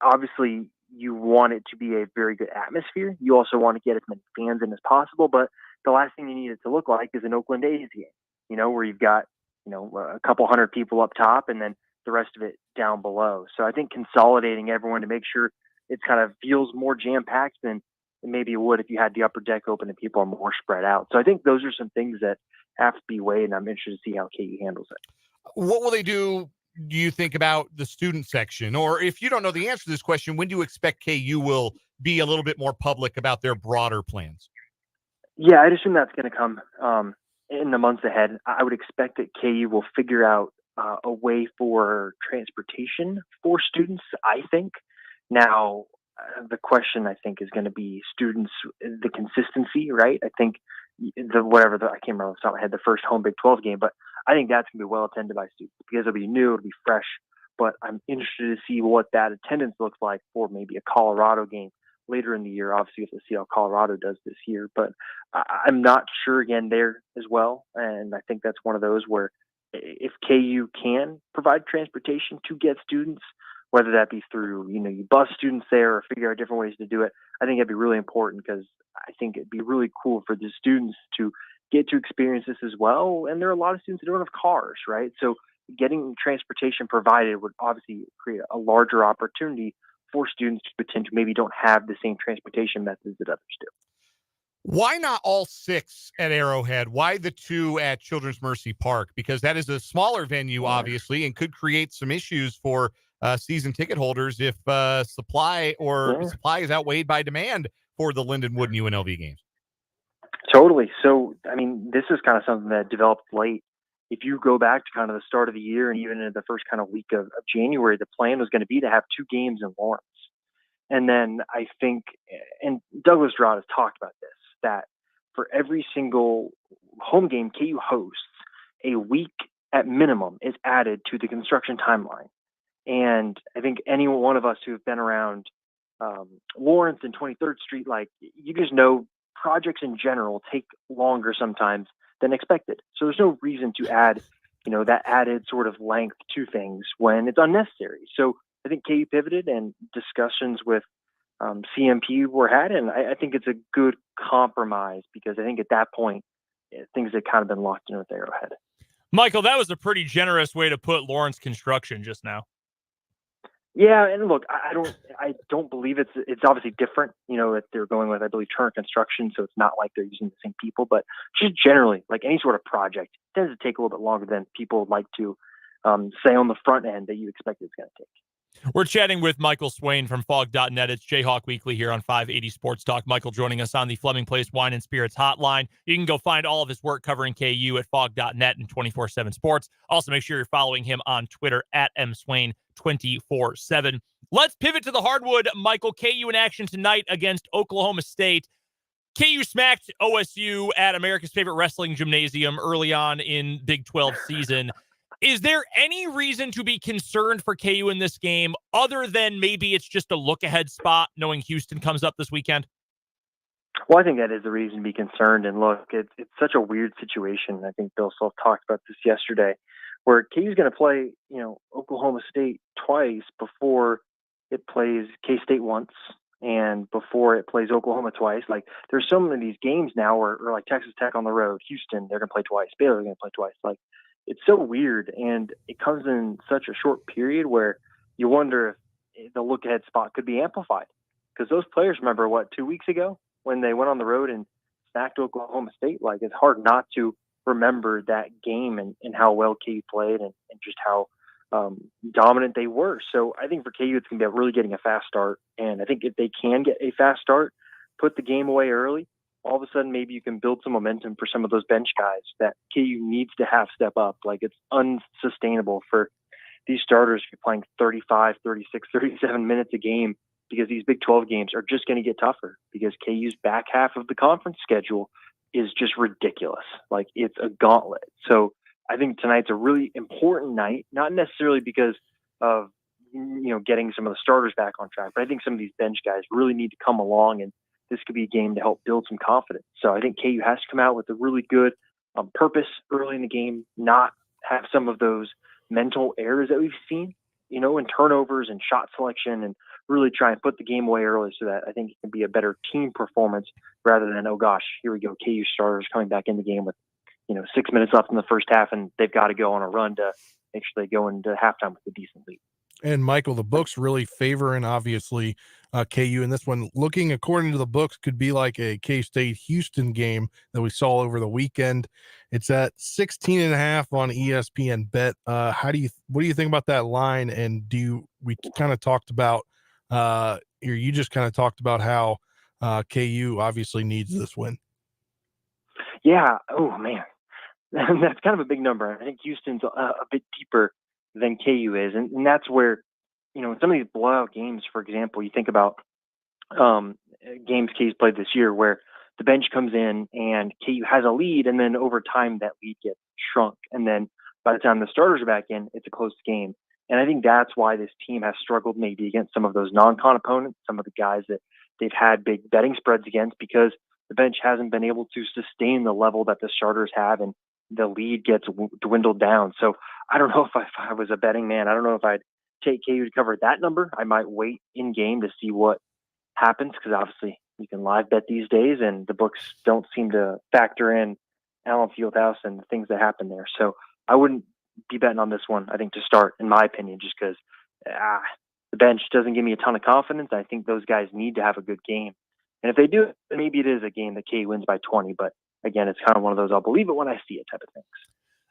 obviously you want it to be a very good atmosphere. You also want to get as many fans in as possible, but the last thing you need it to look like is an Oakland A's game, where you've got, a couple hundred people up top and then the rest of it down below. So I think consolidating everyone to make sure it kind of feels more jam-packed than maybe it would if you had the upper deck open and people are more spread out. So I think those are some things that have to be weighed, and I'm interested to see how KU handles it. What will they do you think about the student section? Or if you don't know the answer to this question, when do you expect KU will be a little bit more public about their broader plans? Yeah, I'd assume that's going to come in the months ahead. I would expect that KU will figure out a way for transportation for students, I think. Now, the question, I think, is going to be students, the consistency, right? I think I can't remember off the top of my head, the first home Big 12 game, but I think that's going to be well attended by students because it'll be new, it'll be fresh. But I'm interested to see what that attendance looks like for maybe a Colorado game later in the year. Obviously, we have to see how Colorado does this year, but I'm not sure again there as well. And I think that's one of those where if KU can provide transportation to get students, whether that be through, you bus students there or figure out different ways to do it, I think it'd be really important, because I think it'd be really cool for the students to get to experience this as well. And there are a lot of students that don't have cars, right? So getting transportation provided would obviously create a larger opportunity for students to attend who maybe don't have the same transportation methods that others do. Why not all 6 at Arrowhead? Why the 2 at Children's Mercy Park? Because that is a smaller venue, obviously, and could create some issues for season ticket holders if supply is outweighed by demand for the Lindenwood and UNLV games. Totally. So, this is kind of something that developed late. If you go back to kind of the start of the year and even in the first kind of week of January, the plan was going to be to have 2 games in Lawrence. And then I think, and Douglas Drott has talked about this, that for every single home game KU hosts, a week at minimum is added to the construction timeline. And I think any one of us who have been around Lawrence and 23rd Street, you just know projects in general take longer sometimes than expected. So there's no reason to add, that added sort of length to things when it's unnecessary. So I think KU pivoted and discussions with CMP were had, and I think it's a good compromise, because I think at that point things had kind of been locked in with Arrowhead. Michael, that was a pretty generous way to put Lawrence construction just now. Yeah, and look, I don't believe it's obviously different, that they're going with, I believe, Turner Construction, so it's not like they're using the same people, but just generally, like any sort of project, it tends to take a little bit longer than people would like to say on the front end that you expect it's going to take. We're chatting with Michael Swain from Fog.net. It's Jayhawk Weekly here on 580 Sports Talk. Michael joining us on the Fleming Place Wine and Spirits hotline. You can go find all of his work covering KU at Fog.net and 24/7 Sports. Also, make sure you're following him on Twitter at mswain247. Let's pivot to the hardwood. Michael, KU in action tonight against Oklahoma State. KU smacked OSU at America's favorite wrestling gymnasium early on in Big 12 season. Is there any reason to be concerned for KU in this game other than maybe it's just a look-ahead spot knowing Houston comes up this weekend? Well, I think that is the reason to be concerned. And look, it's such a weird situation. I think Bill Self talked about this yesterday, where KU's going to play, Oklahoma State twice before it plays K-State once and before it plays Oklahoma twice. Like, there's so many of these games now where like Texas Tech on the road, Houston, they're going to play twice, Baylor, they're going to play twice. Like, it's so weird. And it comes in such a short period where you wonder if the look-ahead spot could be amplified. Because those players, remember, 2 weeks ago when they went on the road and smacked Oklahoma State? Like, it's hard not to remember that game and how well KU played and just how dominant they were. So I think for KU, it's going to be really getting a fast start. And I think if they can get a fast start, put the game away early, all of a sudden maybe you can build some momentum for some of those bench guys that KU needs to have step up. Like, it's unsustainable for these starters to be playing 35, 36, 37 minutes a game, because these Big 12 games are just going to get tougher because KU's back half of the conference schedule is just ridiculous. Like, it's a gauntlet. So I think tonight's a really important night, not necessarily because of, getting some of the starters back on track, but I think some of these bench guys really need to come along, and this could be a game to help build some confidence. So I think KU has to come out with a really good purpose early in the game, not have some of those mental errors that we've seen, in turnovers and shot selection, and really try and put the game away early so that I think it can be a better team performance rather than, oh gosh, here we go, KU starters coming back in the game with, 6 minutes left in the first half and they've got to go on a run to make sure they go into halftime with a decent lead. And Michael, the books really favoring obviously KU in this one. Looking according to the books, could be like a K-State Houston game that we saw over the weekend. It's at 16.5 on ESPN Bet. What do you think about that line? And we kind of talked about you just kind of talked about how KU obviously needs this win. Yeah. Oh man, that's kind of a big number. I think Houston's a bit deeper than KU is. And that's where, in some of these blowout games, for example, you think about games KU's played this year where the bench comes in and KU has a lead, and then over time that lead gets shrunk. And then by the time the starters are back in, it's a close game. And I think that's why this team has struggled maybe against some of those non-con opponents, some of the guys that they've had big betting spreads against, because the bench hasn't been able to sustain the level that the starters have, and the lead gets dwindled down. So I don't know if I was a betting man, I don't know if I'd take KU to cover that number. I might wait in game to see what happens, because obviously you can live bet these days and the books don't seem to factor in Allen Fieldhouse and the things that happen there. So I wouldn't be betting on this one, I think, to start, in my opinion, just because the bench doesn't give me a ton of confidence. I think those guys need to have a good game. And if they do, maybe it is a game that KU wins by 20. But again, it's kind of one of those I'll believe it when I see it type of things.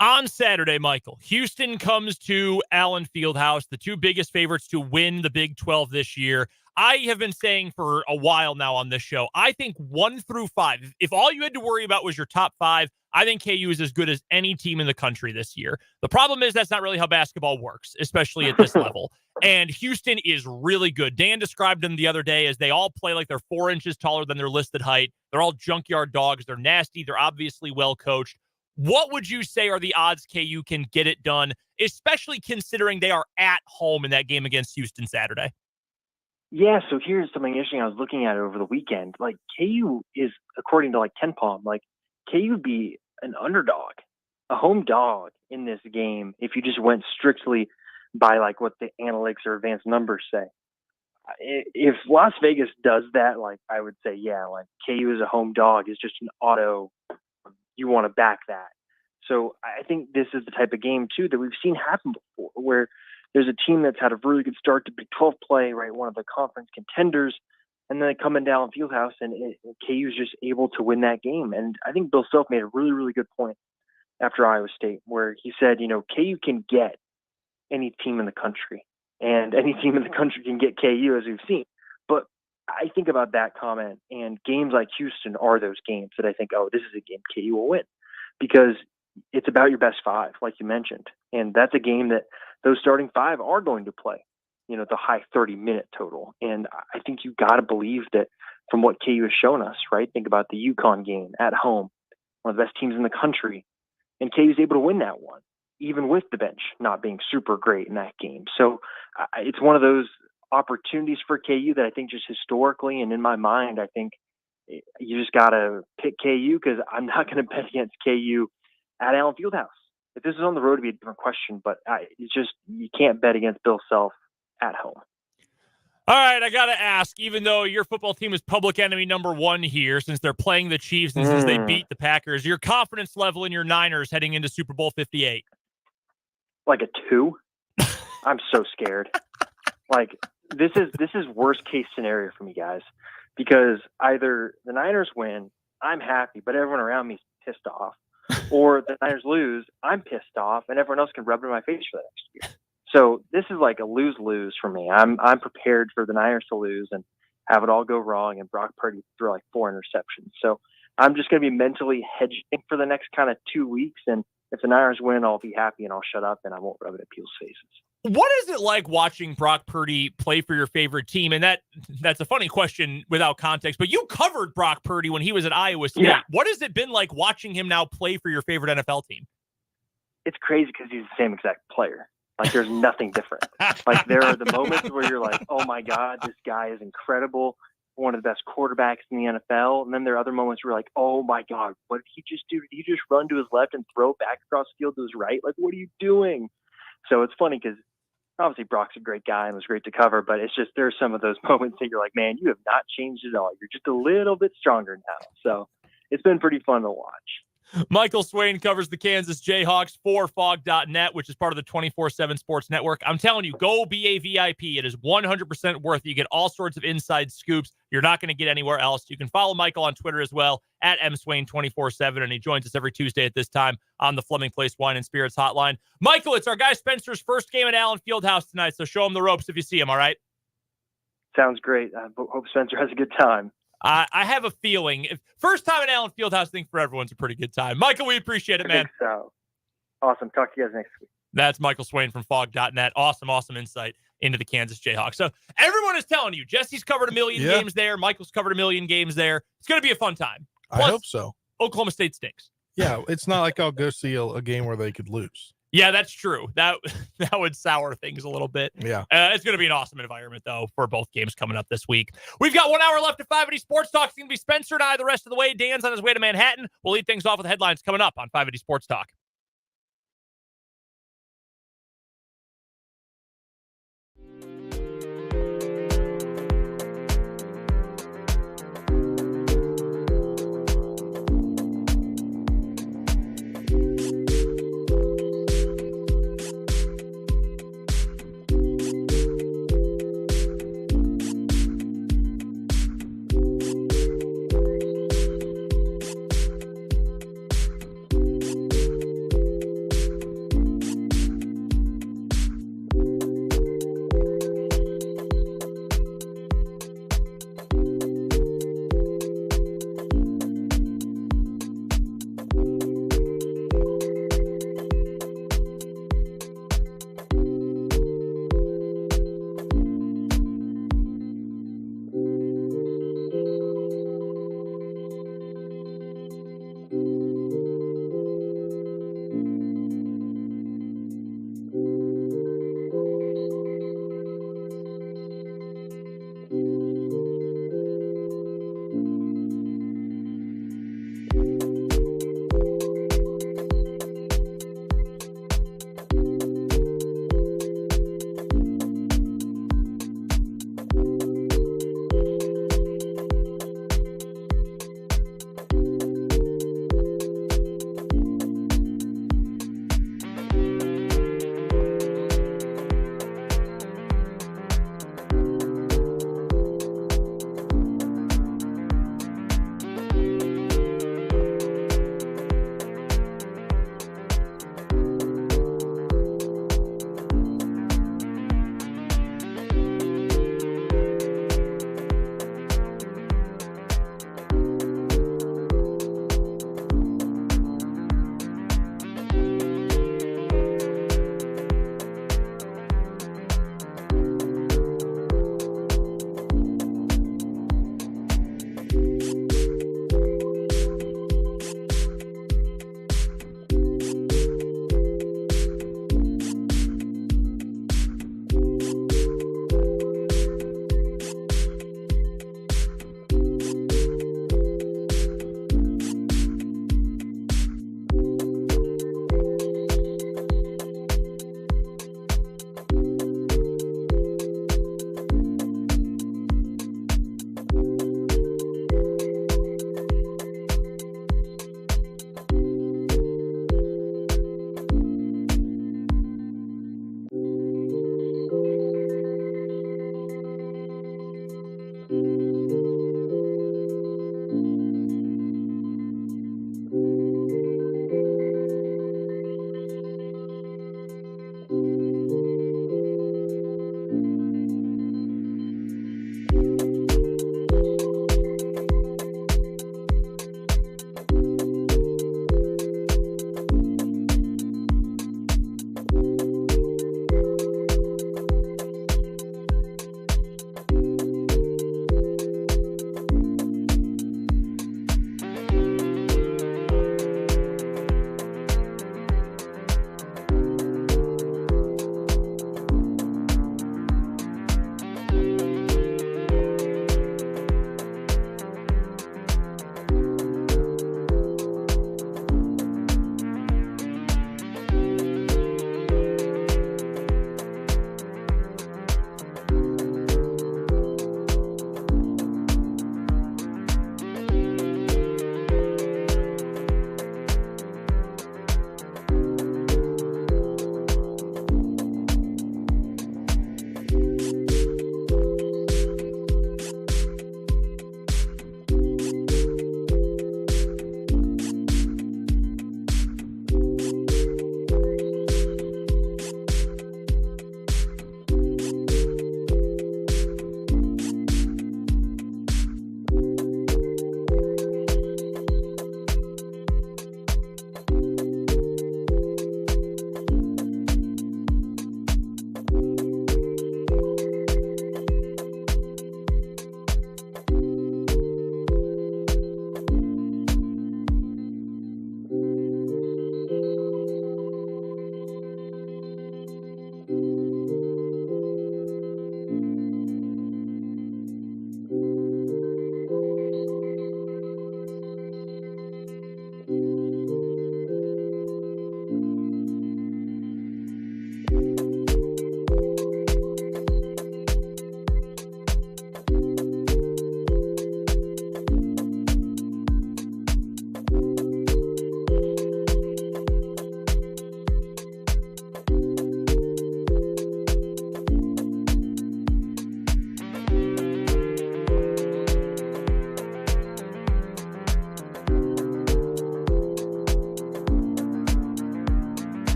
On Saturday, Michael, Houston comes to Allen Fieldhouse, the two biggest favorites to win the Big 12 this year. I have been saying for a while now on this show, I think 1 through 5, if all you had to worry about was your top 5, I think KU is as good as any team in the country this year. The problem is that's not really how basketball works, especially at this level. And Houston is really good. Dan described them the other day as they all play like they're 4 inches taller than their listed height. They're all junkyard dogs. They're nasty. They're obviously well coached. What would you say are the odds KU can get it done, especially considering they are at home in that game against Houston Saturday? Yeah, so here's something interesting I was looking at over the weekend. Like, KU is, according to KenPom, KU would be an underdog, a home dog in this game if you just went strictly by what the analytics or advanced numbers say. If Las Vegas does that, I would say, yeah, KU as a home dog is just an auto. You want to back that. So I think this is the type of game too that we've seen happen before, where there's a team that's had a really good start to Big 12 play, right? One of the conference contenders, and then they come in down Fieldhouse, and KU is just able to win that game. And I think Bill Self made a really, really good point after Iowa State, where he said, KU can get any team in the country, and any team in the country can get KU, as we've seen. But I think about that comment, and games like Houston are those games that I think, oh, this is a game KU will win, because it's about your best 5, like you mentioned. And that's a game that those starting 5 are going to play, the high 30-minute total. And I think you got to believe that from what KU has shown us, right? Think about the UConn game at home, one of the best teams in the country. And KU was able to win that one, even with the bench not being super great in that game. So it's one of those opportunities for KU that I think just historically and in my mind, I think you just got to pick KU because I'm not going to bet against KU at Allen Fieldhouse. If this is on the road, it'd be a different question, but it's just you can't bet against Bill Self at home. All right, I got to ask, even though your football team is public enemy number one here, since they're playing the Chiefs and since they beat the Packers, your confidence level in your Niners heading into Super Bowl 58? Like a 2? I'm so scared. Like this is worst case scenario for me, guys, because either the Niners win, I'm happy, but everyone around me is pissed off, or the Niners lose, I'm pissed off, and everyone else can rub it in my face for the next year. So this is like a lose-lose for me. I'm prepared for the Niners to lose and have it all go wrong and Brock Purdy throw like 4 interceptions. So I'm just going to be mentally hedging for the next kind of 2 weeks. And if the Niners win, I'll be happy and I'll shut up and I won't rub it in people's faces. What is it like watching Brock Purdy play for your favorite team? And that's a funny question without context, but you covered Brock Purdy when he was at Iowa State. Yeah. What has it been like watching him now play for your favorite NFL team? It's crazy because he's the same exact player. Like there's nothing different. Like there are the moments where you're like, oh my God, this guy is incredible. One of the best quarterbacks in the NFL. And then there are other moments where you're like, oh my God, what did he just do? Did he just run to his left and throw back across the field to his right? Like, what are you doing? So it's funny because obviously Brock's a great guy and was great to cover, but it's just, there's some of those moments that you're like, man, you have not changed at all. You're just a little bit stronger now. So it's been pretty fun to watch. Michael Swain covers the Kansas Jayhawks for Fog.net, which is part of the 24/7 Sports Network. I'm telling you, go be a VIP. It is 100% worth it. You get all sorts of inside scoops you're not going to get anywhere else. You can follow Michael on Twitter as well, at mswain247, and he joins us every Tuesday at this time on the Fleming Place Wine and Spirits Hotline. Michael, it's our guy Spencer's first game at Allen Fieldhouse tonight, so show him the ropes if you see him, all right? Sounds great. I hope Spencer has a good time. I have a feeling. First time at Allen Fieldhouse, I think for everyone's a pretty good time. Michael, we appreciate it, man. I think so. Awesome. Talk to you guys next week. That's Michael Swain from Fog.net. Awesome insight into the Kansas Jayhawks. So everyone is telling you, Jesse's covered a million games there. Michael's covered a million games there. It's going to be a fun time. Plus, I hope so. Oklahoma State stinks. Yeah, it's not like I'll go see a game where they could lose. Yeah, that's true. That would sour things a little bit. Yeah. It's going to be an awesome environment, though, for both games coming up this week. We've got 1 hour left of 580 Sports Talk. It's going to be Spencer and I the rest of the way. Dan's on his way to Manhattan. We'll lead things off with headlines coming up on 580 Sports Talk.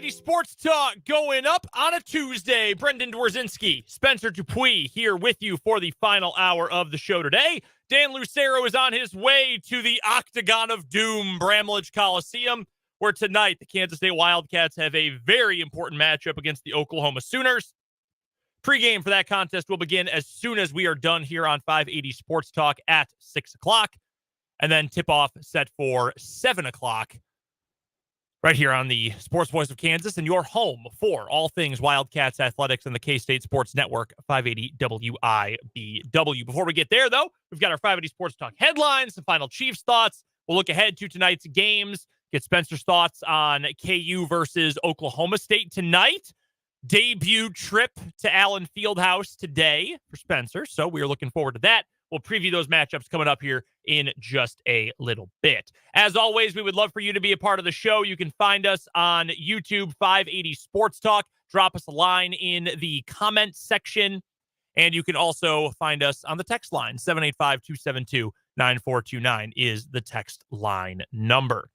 580 Sports Talk going up on a Tuesday. Brendan Dworzinski, Spencer Dupuis here with you for the final hour of the show today. Dan Lucero is on his way to the Octagon of Doom, Bramlage Coliseum, where tonight the Kansas State Wildcats have a very important matchup against the Oklahoma Sooners. Pre-game for that contest will begin as soon as we are done here on 580 Sports Talk at 6 o'clock. And then tip-off set for 7 o'clock right here on the Sports Voice of Kansas and your home for all things Wildcats athletics and the K-State Sports Network, 580 WIBW. Before we get there, though, we've got our 580 Sports Talk headlines, some final Chiefs thoughts. We'll look ahead to tonight's games, get Spencer's thoughts on KU versus Oklahoma State tonight. Debut trip to Allen Fieldhouse today for Spencer, so we are looking forward to that. We'll preview those matchups coming up here in just a little bit. As always, we would love for you to be a part of the show. You can find us on YouTube, 580 Sports Talk. Drop us a line in the comments section. And you can also find us on the text line. 785-272-9429 is the text line number.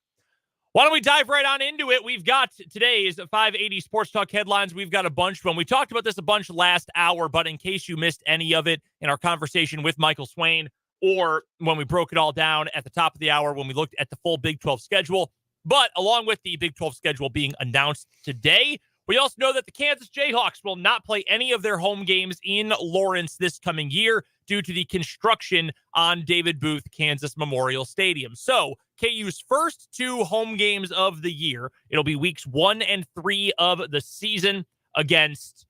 Why don't we dive right on into it? We've got today's 580 Sports Talk headlines. We've got a bunch from. We talked about this a bunch last hour, but in case you missed any of it in our conversation with Michael Swain, or when we broke it all down at the top of the hour when we looked at the full Big 12 schedule. But along with the Big 12 schedule being announced today, we also know that the Kansas Jayhawks will not play any of their home games in Lawrence this coming year due to the construction on David Booth Kansas Memorial Stadium. So KU's first two home games of the year, it'll be weeks 1 and 3 of the season against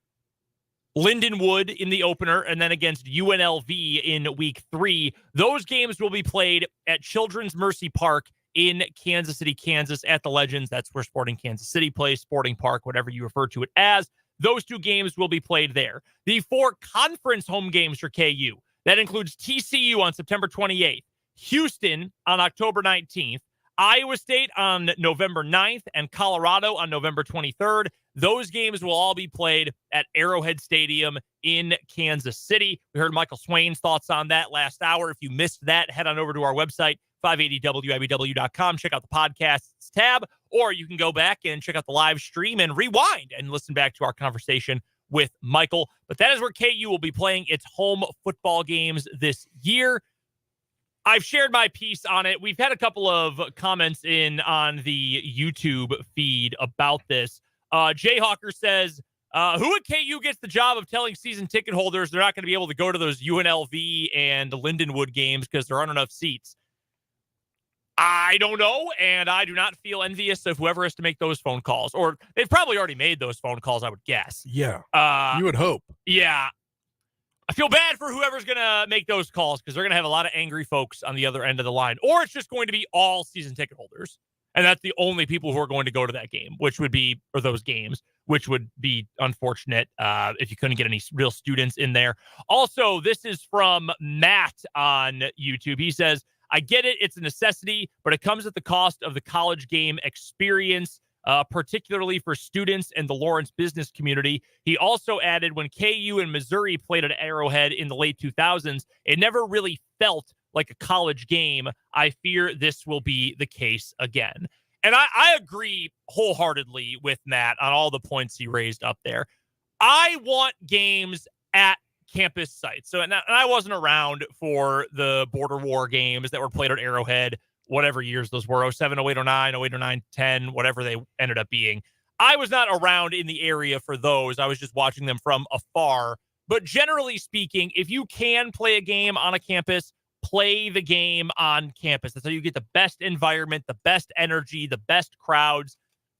Lindenwood in the opener and then against UNLV in week 3. Those games will be played at Children's Mercy Park in Kansas City, Kansas at the Legends. That's where Sporting Kansas City plays, Sporting Park, whatever you refer to it as. Those two games will be played there. The 4 conference home games for KU, that includes TCU on September 28th, Houston on October 19th, Iowa State on November 9th, and Colorado on November 23rd. Those games will all be played at Arrowhead Stadium in Kansas City. We heard Michael Swain's thoughts on that last hour. If you missed that, head on over to our website, 580WIBW.com. Check out the podcasts tab, or you can go back and check out the live stream and rewind and listen back to our conversation with Michael. But that is where KU will be playing its home football games this year. I've shared my piece on it. We've had a couple of comments in on the YouTube feed about this. Jayhawker says, who at KU gets the job of telling season ticket holders they're not going to be able to go to those UNLV and Lindenwood games because there aren't enough seats? I don't know, and I do not feel envious of whoever has to make those phone calls. Or they've probably already made those phone calls, I would guess. Yeah, you would hope. Yeah. I feel bad for whoever's going to make those calls because they're going to have a lot of angry folks on the other end of the line. Or it's just going to be all season ticket holders. And that's the only people who are going to go to that game, which would be, or those games, which would be unfortunate if you couldn't get any real students in there. Also, this is from Matt on YouTube. He says, I get it. It's a necessity, but it comes at the cost of the college game experience, particularly for students and the Lawrence business community. He also added, when KU and Missouri played at Arrowhead in the late 2000s, it never really felt like a college game. I fear this will be the case again. And I agree wholeheartedly with Matt on all the points he raised up there. I want games at campus sites. So, and I wasn't around for the border war games that were played at Arrowhead, whatever years those were, 07, 08, 09, 08, 09, 10, whatever they ended up being. I was not around in the area for those. I was just watching them from afar. But generally speaking, if you can play a game on a campus, play the game on campus. That's how you get the best environment, the best energy, the best crowds.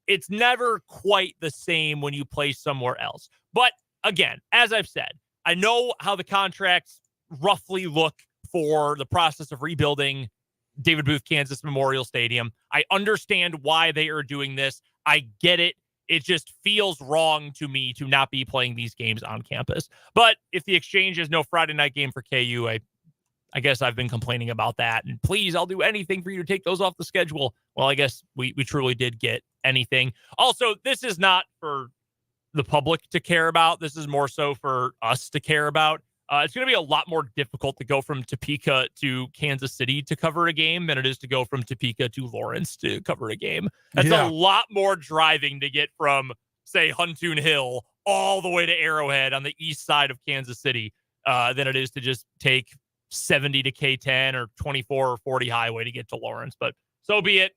It's never quite the same when you play somewhere else. But again, as I've said, I know how the contracts roughly look for the process of rebuilding David Booth Kansas Memorial Stadium. I understand why they are doing this. I get it. It just feels wrong to me to not be playing these games on campus. But if the exchange is no Friday night game for KU, I guess I've been complaining about that. And please, I'll do anything for you to take those off the schedule. Well, I guess we truly did get anything. Also, this is not for the public to care about. This is more so for us to care about. It's going to be a lot more difficult to go from Topeka to Kansas City to cover a game than it is to go from Topeka to Lawrence to cover a game. That's a lot more driving to get from, say, Huntoon Hill all the way to Arrowhead on the east side of Kansas City than it is to just take 70 to K10 or 24 or 40 highway to get to Lawrence. But so be it.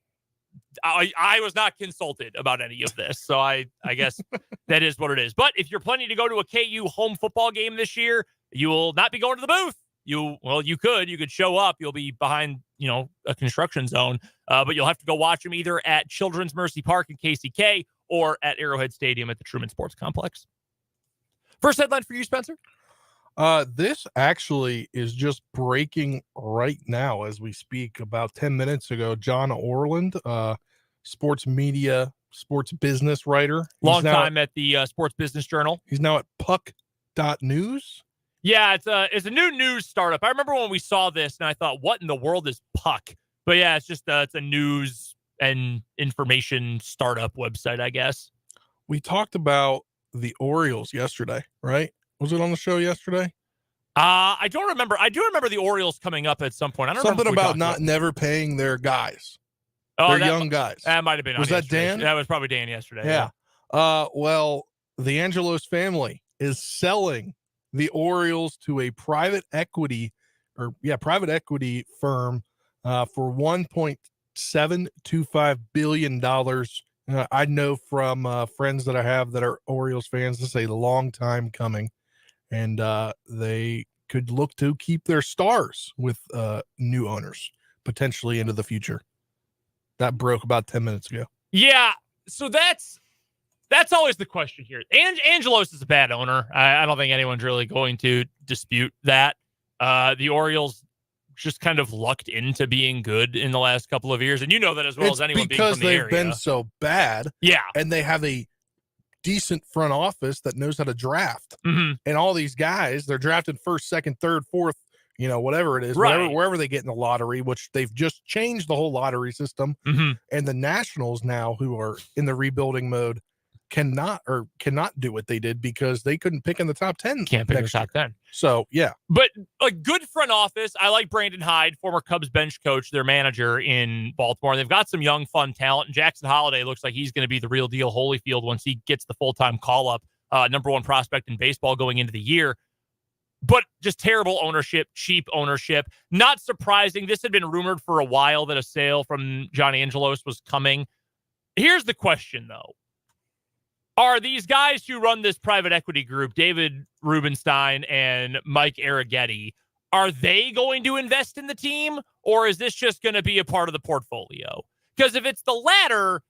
I was not consulted about any of this, so I guess that is what it is. But if you're planning to go to a KU home football game this year, you will not be going to the booth. You could show up. You'll be behind, a construction zone, but you'll have to go watch them either at Children's Mercy Park in KCK or at Arrowhead Stadium at the Truman Sports Complex. First headline for you, Spencer. This actually is just breaking right now as we speak. About 10 minutes ago, John Orland, sports media, sports business writer. Long time at the Sports Business Journal. He's now at Puck.News. Yeah, it's a new news startup. I remember when we saw this and I thought, what in the world is Puck? But yeah, it's just it's a news and information startup website, I guess. We talked about the Orioles yesterday, right? Was it on the show yesterday? I don't remember. I do remember the Orioles coming up at some point. I don't Something remember about never paying their guys. Oh, their young guys. That might have been. Was that Dan? That was probably Dan yesterday. Yeah. Well, the Angelos family is selling the Orioles to a private equity firm for $1.725 billion. I know from friends that I have that are Orioles fans, this is a long time coming, and they could look to keep their stars with new owners potentially into the future. That broke about 10 minutes ago. Yeah, so that's always the question here. Angelos is a bad owner. I don't think anyone's really going to dispute that. The Orioles just kind of lucked into being good in the last couple of years, and you know that as well as anyone being from the area. Because they've been so bad. Yeah. And they have a decent front office that knows how to draft. Mm-hmm. And all these guys, they're drafted first, second, third, fourth, whatever it is, right. wherever they get in the lottery, which they've just changed the whole lottery system. Mm-hmm. And the Nationals now, who are in the rebuilding mode, cannot do what they did because they couldn't pick in the top 10. Can't pick in the top 10. So, yeah. But a good front office. I like Brandon Hyde, former Cubs bench coach, their manager in Baltimore. They've got some young, fun talent. And Jackson Holliday looks like he's going to be the real deal Holyfield once he gets the full-time call-up, number one prospect in baseball going into the year. But just terrible ownership, cheap ownership. Not surprising. This had been rumored for a while that a sale from John Angelos was coming. Here's the question, though. Are these guys who run this private equity group, David Rubenstein and Mike Arrighetti, are they going to invest in the team, or is this just going to be a part of the portfolio? Because if it's the latter,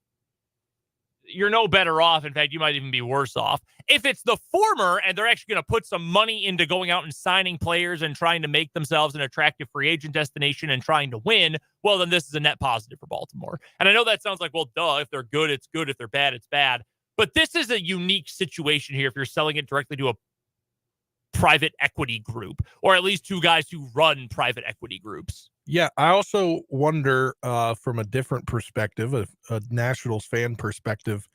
you're no better off. In fact, you might even be worse off. If it's the former and they're actually going to put some money into going out and signing players and trying to make themselves an attractive free agent destination and trying to win, well, then this is a net positive for Baltimore. And I know that sounds like, well, duh, if they're good, it's good. If they're bad, it's bad. But this is a unique situation here if you're selling it directly to a private equity group, or at least two guys who run private equity groups. Yeah, I also wonder from a different perspective, a Nationals fan perspective,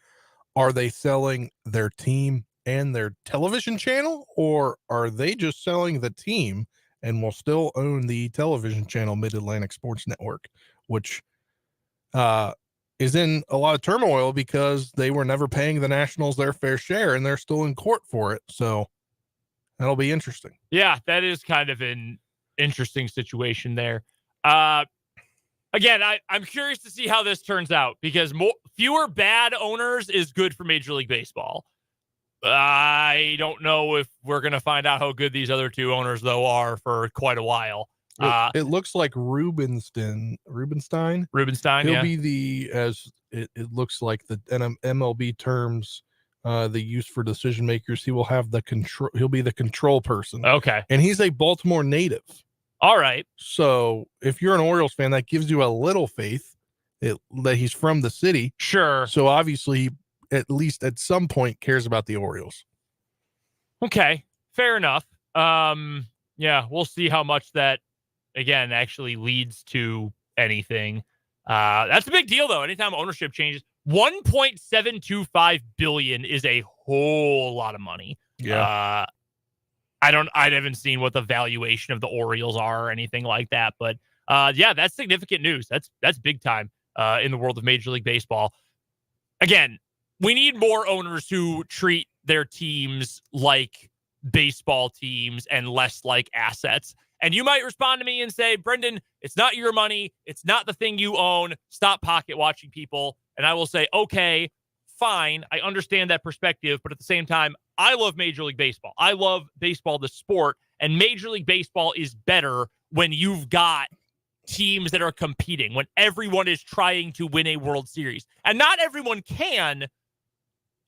are they selling their team and their television channel, or are they just selling the team and will still own the television channel Mid-Atlantic Sports Network, which is in a lot of turmoil because they were never paying the Nationals their fair share and they're still in court for it. So that'll be interesting. Yeah, that is kind of an interesting situation there. Again, I'm curious to see how this turns out because fewer bad owners is good for Major League Baseball. I don't know if we're going to find out how good these other two owners, though, are for quite a while. It looks like Rubenstein. He'll be as it looks like the MLB terms, the use for decision makers. He will have the control. He'll be the control person. Okay. And he's a Baltimore native. All right. So if you're an Orioles fan, that gives you a little faith that he's from the city. Sure. So obviously, he, at least at some point, cares about the Orioles. Okay. Fair enough. Yeah, we'll see how much that, again, actually leads to anything. That's a big deal, though. Anytime ownership changes, $1.725 billion is a whole lot of money. Yeah. I haven't seen what the valuation of the Orioles are or anything like that. But yeah, that's significant news. That's big time in the world of Major League Baseball. Again, we need more owners who treat their teams like baseball teams and less like assets. And you might respond to me and say, Brendan, it's not your money. It's not the thing you own. Stop pocket watching people. And I will say, okay, fine. I understand that perspective. But at the same time, I love Major League Baseball. I love baseball, the sport. And Major League Baseball is better when you've got teams that are competing, when everyone is trying to win a World Series. And not everyone can,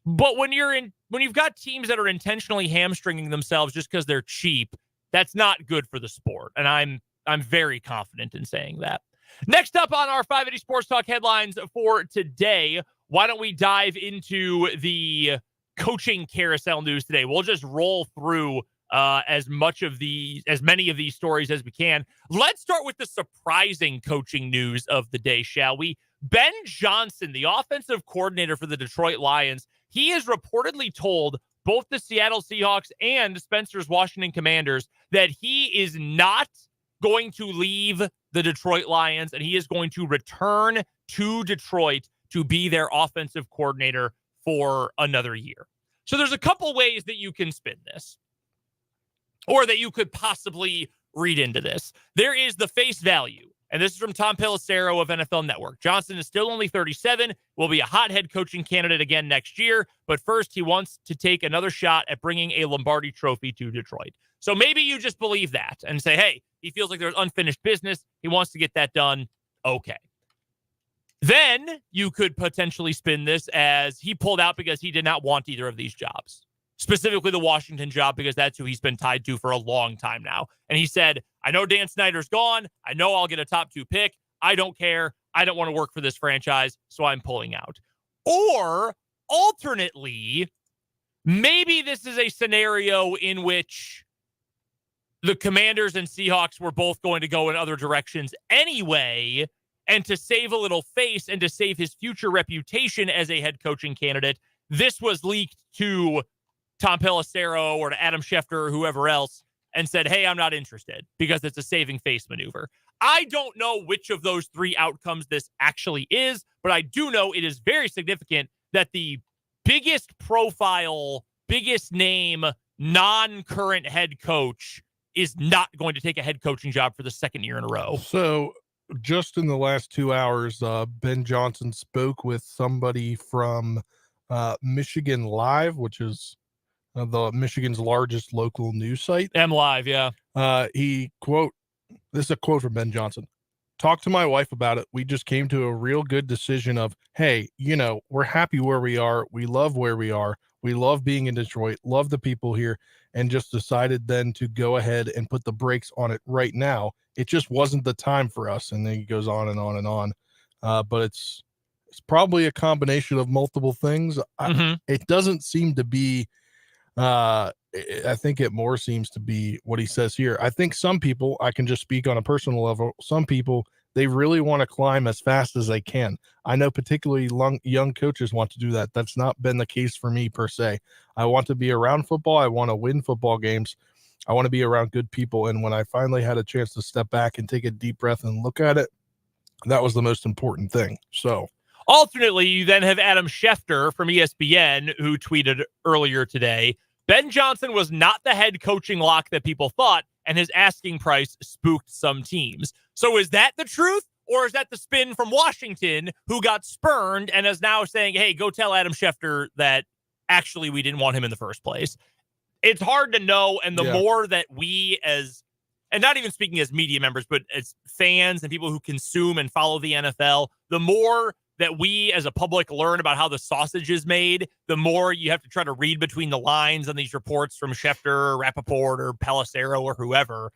but when you've got teams that are intentionally hamstringing themselves just because they're cheap, that's not good for the sport. And I'm very confident in saying that. Next up on our 580 Sports Talk headlines for today, why don't we dive into the coaching carousel news today? We'll just roll through as many of these stories as we can. Let's start with the surprising coaching news of the day, shall we? Ben Johnson, the offensive coordinator for the Detroit Lions, he has reportedly told both the Seattle Seahawks and Spencer's Washington Commanders that he is not going to leave the Detroit Lions, and he is going to return to Detroit to be their offensive coordinator for another year. So there's a couple ways that you can spin this, or that you could possibly read into this. There is the face value, and this is from Tom Pelissero of NFL Network. Johnson is still only 37, will be a hot head coaching candidate again next year, but first he wants to take another shot at bringing a Lombardi trophy to Detroit. So maybe you just believe that and say, hey, he feels like there's unfinished business. He wants to get that done. Okay. Then you could potentially spin this as he pulled out because he did not want either of these jobs, specifically the Washington job, because that's who he's been tied to for a long time now. And he said, I know Dan Snyder's gone. I know I'll get a top 2 pick. I don't care. I don't want to work for this franchise, so I'm pulling out. Or alternately, maybe this is a scenario in which the Commanders and Seahawks were both going to go in other directions anyway, and to save a little face and to save his future reputation as a head coaching candidate, this was leaked to Tom Pelissero or to Adam Schefter or whoever else and said, hey, I'm not interested, because it's a saving face maneuver. I don't know which of those three outcomes this actually is, but I do know it is very significant that the biggest profile, biggest name, non-current head coach is not going to take a head coaching job for the second year in a row. So just in the last 2 hours, Ben Johnson spoke with somebody from Michigan Live, which is the Michigan's largest local news site. M Live, yeah. This is a quote from Ben Johnson. Talked to my wife about it. We just came to a real good decision of, hey, we're happy where we are. We love where we are. We love being in Detroit, love the people here, and just decided then to go ahead and put the brakes on it right now. It just wasn't the time for us. And then he goes on and on and on. But it's probably a combination of multiple things. It doesn't seem to be, I think it more seems to be what he says here. I think some people, I can just speak on a personal level, some people, they really want to climb as fast as they can. I know particularly young coaches want to do that. That's not been the case for me per se. I want to be around football. I want to win football games. I want to be around good people. And when I finally had a chance to step back and take a deep breath and look at it, that was the most important thing. So alternately, you then have Adam Schefter from ESPN, who tweeted earlier today, Ben Johnson was not the head coaching lock that people thought, and his asking price spooked some teams. So is that the truth, or is that the spin from Washington, who got spurned and is now saying, hey, go tell Adam Schefter that actually we didn't want him in the first place? It's hard to know, and the more that we as, and not even speaking as media members, but as fans and people who consume and follow the NFL, the more that we as a public learn about how the sausage is made, the more you have to try to read between the lines on these reports from Schefter or Rappaport or Pelissero or whoever.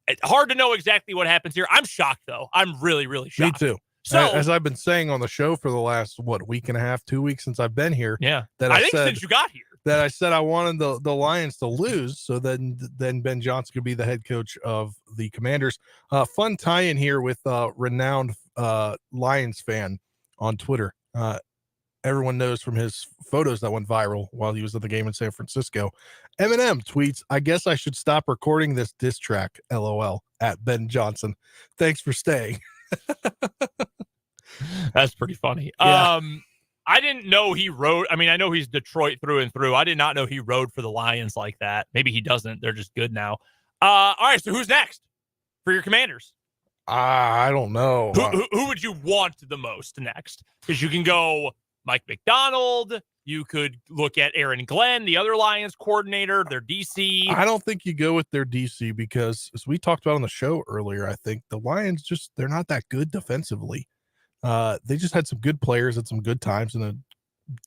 It's hard to know exactly what happens here. I'm shocked, though. I'm really, really shocked. Me too. So, as I've been saying on the show for the last, week and a half, 2 weeks since I've been here. Yeah. That I think since you got here. That I said I wanted the Lions to lose, so then Ben Johnson could be the head coach of the Commanders. Fun tie-in here with renowned Lions fan on Twitter. everyone knows from his photos that went viral while he was at the game in San Francisco. Eminem tweets, "I guess I should stop recording this diss track, LOL, at Ben Johnson. Thanks for staying." That's pretty funny. Yeah. I didn't know he rode. I mean, I know he's Detroit through and through. I did not know he rode for the Lions like that. Maybe he doesn't. They're just good now. All right, so who's next for your Commanders? I don't know. Who would you want the most next? Because you can go Mike McDonald. You could look at Aaron Glenn, the other Lions coordinator, their DC. I don't think you go with their DC because, as we talked about on the show earlier, I think the Lions they're not that good defensively. They just had some good players at some good times, and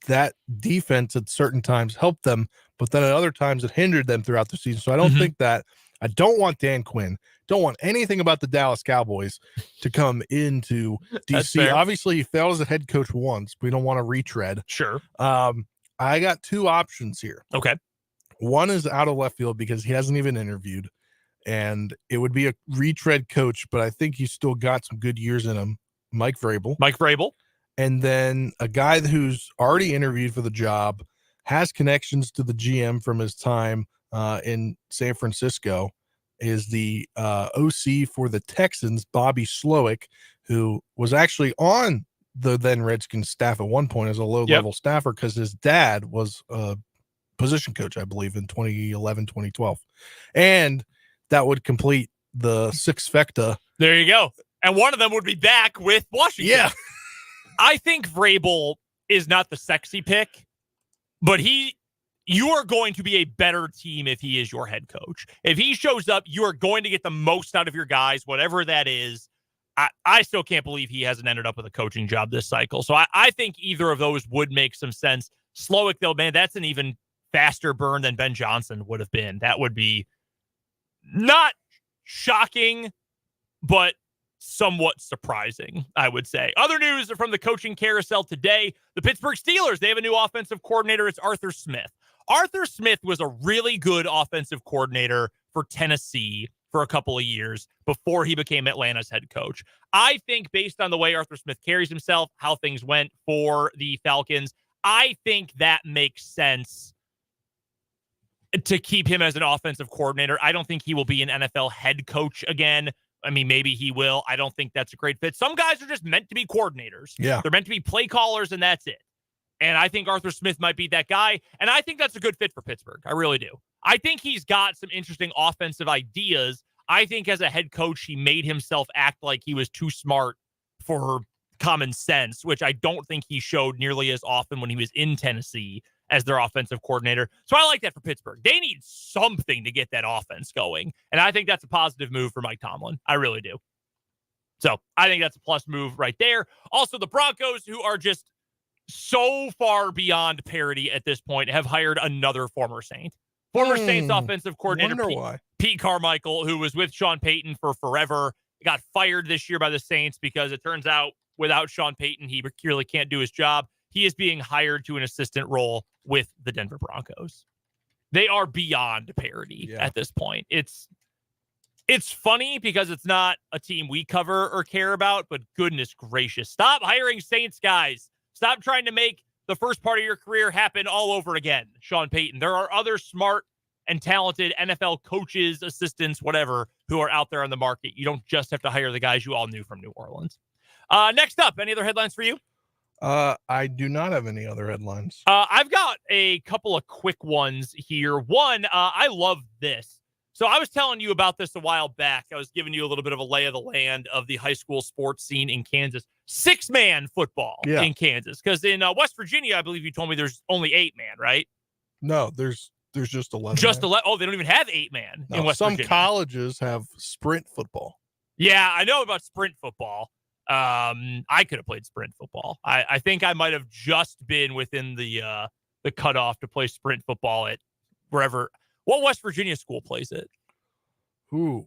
that defense at certain times helped them, but then at other times it hindered them throughout the season. So I don't think that. I don't want Dan Quinn. Don't want anything about the Dallas Cowboys to come into DC. Obviously, he failed as a head coach once. We don't want to retread. Sure. I got two options here. Okay. One is out of left field because he hasn't even interviewed, and it would be a retread coach, but I think he's still got some good years in him. Mike Vrabel. And then a guy who's already interviewed for the job, has connections to the GM from his time in San Francisco, is the OC for the Texans, Bobby Slowick, who was actually on the then Redskins staff at one point as a low-level staffer because his dad was a position coach, I believe, in 2011, 2012. And that would complete the sixfecta. There you go. And one of them would be back with Washington. Yeah. I think Vrabel is not the sexy pick, but you are going to be a better team if he is your head coach. If he shows up, you are going to get the most out of your guys, whatever that is. I still can't believe he hasn't ended up with a coaching job this cycle. So I think either of those would make some sense. Slowick, though, man, that's an even faster burn than Ben Johnson would have been. That would be not shocking, but somewhat surprising, I would say. Other news from the coaching carousel today, the Pittsburgh Steelers, they have a new offensive coordinator. It's Arthur Smith. Arthur Smith was a really good offensive coordinator for Tennessee for a couple of years before he became Atlanta's head coach. I think based on the way Arthur Smith carries himself, how things went for the Falcons, I think that makes sense to keep him as an offensive coordinator. I don't think he will be an NFL head coach again. I mean, maybe he will. I don't think that's a great fit. Some guys are just meant to be coordinators. Yeah. They're meant to be play callers, and that's it. And I think Arthur Smith might be that guy. And I think that's a good fit for Pittsburgh. I really do. I think he's got some interesting offensive ideas. I think as a head coach, he made himself act like he was too smart for common sense, which I don't think he showed nearly as often when he was in Tennessee as their offensive coordinator. So I like that for Pittsburgh. They need something to get that offense going. And I think that's a positive move for Mike Tomlin. I really do. So I think that's a plus move right there. Also, the Broncos, who are just so far beyond parity at this point, have hired another former Saint. Former Saints offensive coordinator Pete Carmichael, who was with Sean Payton for forever, got fired this year by the Saints because it turns out without Sean Payton, he clearly can't do his job. He is being hired to an assistant role with the Denver Broncos. They are beyond parity at this point. It's funny because it's not a team we cover or care about, but goodness gracious, stop hiring Saints guys. Stop trying to make the first part of your career happen all over again, Sean Payton. There are other smart and talented NFL coaches, assistants, whatever, who are out there on the market. You don't just have to hire the guys you all knew from New Orleans. Next up, any other headlines for you? I do not have any other headlines. I've got a couple of quick ones here. One, I love this. So I was telling you about this a while back. I was giving you a little bit of a lay of the land of the high school sports scene in Kansas. 6-man football in Kansas. Because in West Virginia, I believe you told me there's only 8-man, right? No, there's just 11. Just 11. Oh, they don't even have 8-man in West Virginia. Some colleges have sprint football. Yeah, I know about sprint football. I could have played sprint football. I think I might have just been within the cutoff to play sprint football at wherever. What West Virginia school plays it? Ooh,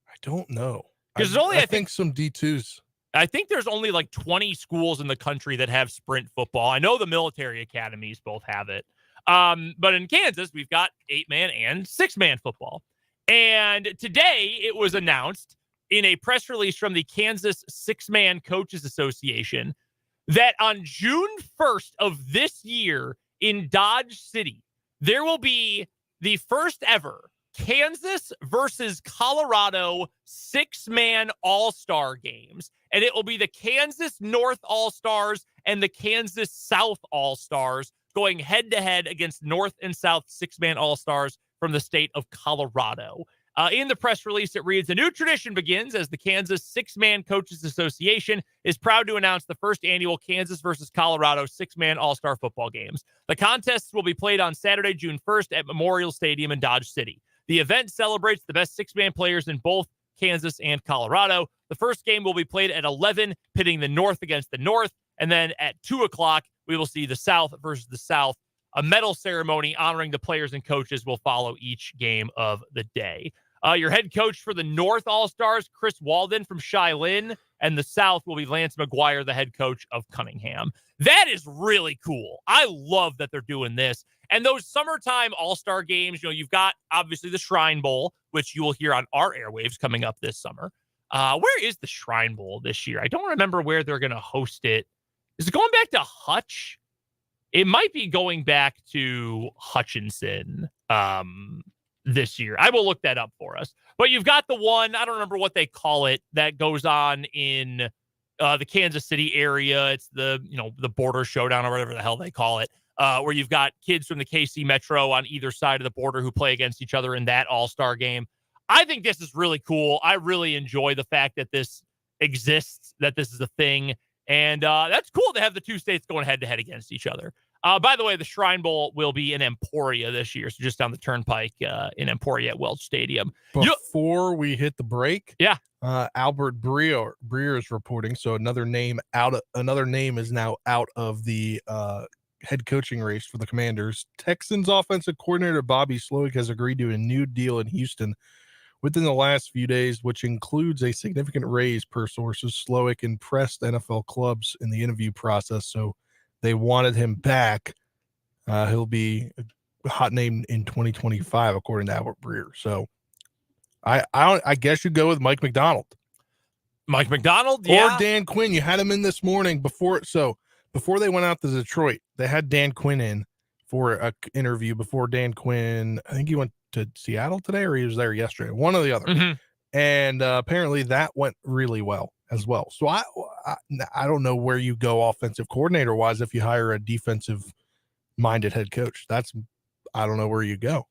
I don't know. Because only I think some D2s. I think there's only like 20 schools in the country that have sprint football. I know the military academies both have it. But in Kansas, we've got 8-man and 6-man football. And today it was announced in a press release from the Kansas 6-Man Coaches Association that on June 1st of this year in Dodge City, there will be the first ever Kansas versus Colorado 6-man All-Star games. And it will be the Kansas North All-Stars and the Kansas South All-Stars going head-to-head against North and South 6-man All-Stars from the state of Colorado. In the press release, it reads, a new tradition begins as the Kansas 6-Man Coaches Association is proud to announce the first annual Kansas versus Colorado 6-man All-Star football games. The contests will be played on Saturday, June 1st at Memorial Stadium in Dodge City. The event celebrates the best 6-man players in both Kansas and Colorado. The first game will be played at 11, pitting the North against the North. And then at 2 o'clock, we will see the South versus the South. A medal ceremony honoring the players and coaches will follow each game of the day. Your head coach for the North All-Stars, Chris Walden from Shiloh, and the South will be Lance McGuire, the head coach of Cunningham. That is really cool. I love that they're doing this. And those summertime All-Star games, you've got obviously the Shrine Bowl, which you will hear on our airwaves coming up this summer. Where is the Shrine Bowl this year? I don't remember where they're going to host it. Is it going back to Hutch? It might be going back to Hutchinson this year. I will look that up for us. But you've got the one, I don't remember what they call it, that goes on in the Kansas City area. It's the border showdown or whatever the hell they call it, where you've got kids from the KC Metro on either side of the border who play against each other in that all-star game. I think this is really cool. I really enjoy the fact that this exists, that this is a thing. And that's cool to have the two states going head-to-head against each other. By the way, the Shrine Bowl will be in Emporia this year, so just down the turnpike in Emporia at Welch Stadium. Before we hit the break, yeah, Albert Breer is reporting. So another name is now out of the head coaching race for the Commanders. Texans offensive coordinator Bobby Slowick has agreed to a new deal in Houston within the last few days, which includes a significant raise per sources. Slowick impressed NFL clubs in the interview process, so they wanted him back. He'll be a hot name in 2025, according to Albert Breer. So I guess you go with Mike McDonald. Mike McDonald, yeah. Or Dan Quinn. You had him in this morning before they went out to Detroit. They had Dan Quinn in for an interview before Dan Quinn. I think he went to Seattle today, or he was there yesterday. One or the other. Mm-hmm. And apparently that went really well as well. So I don't know where you go offensive coordinator wise if you hire a defensive minded head coach. I don't know where you go.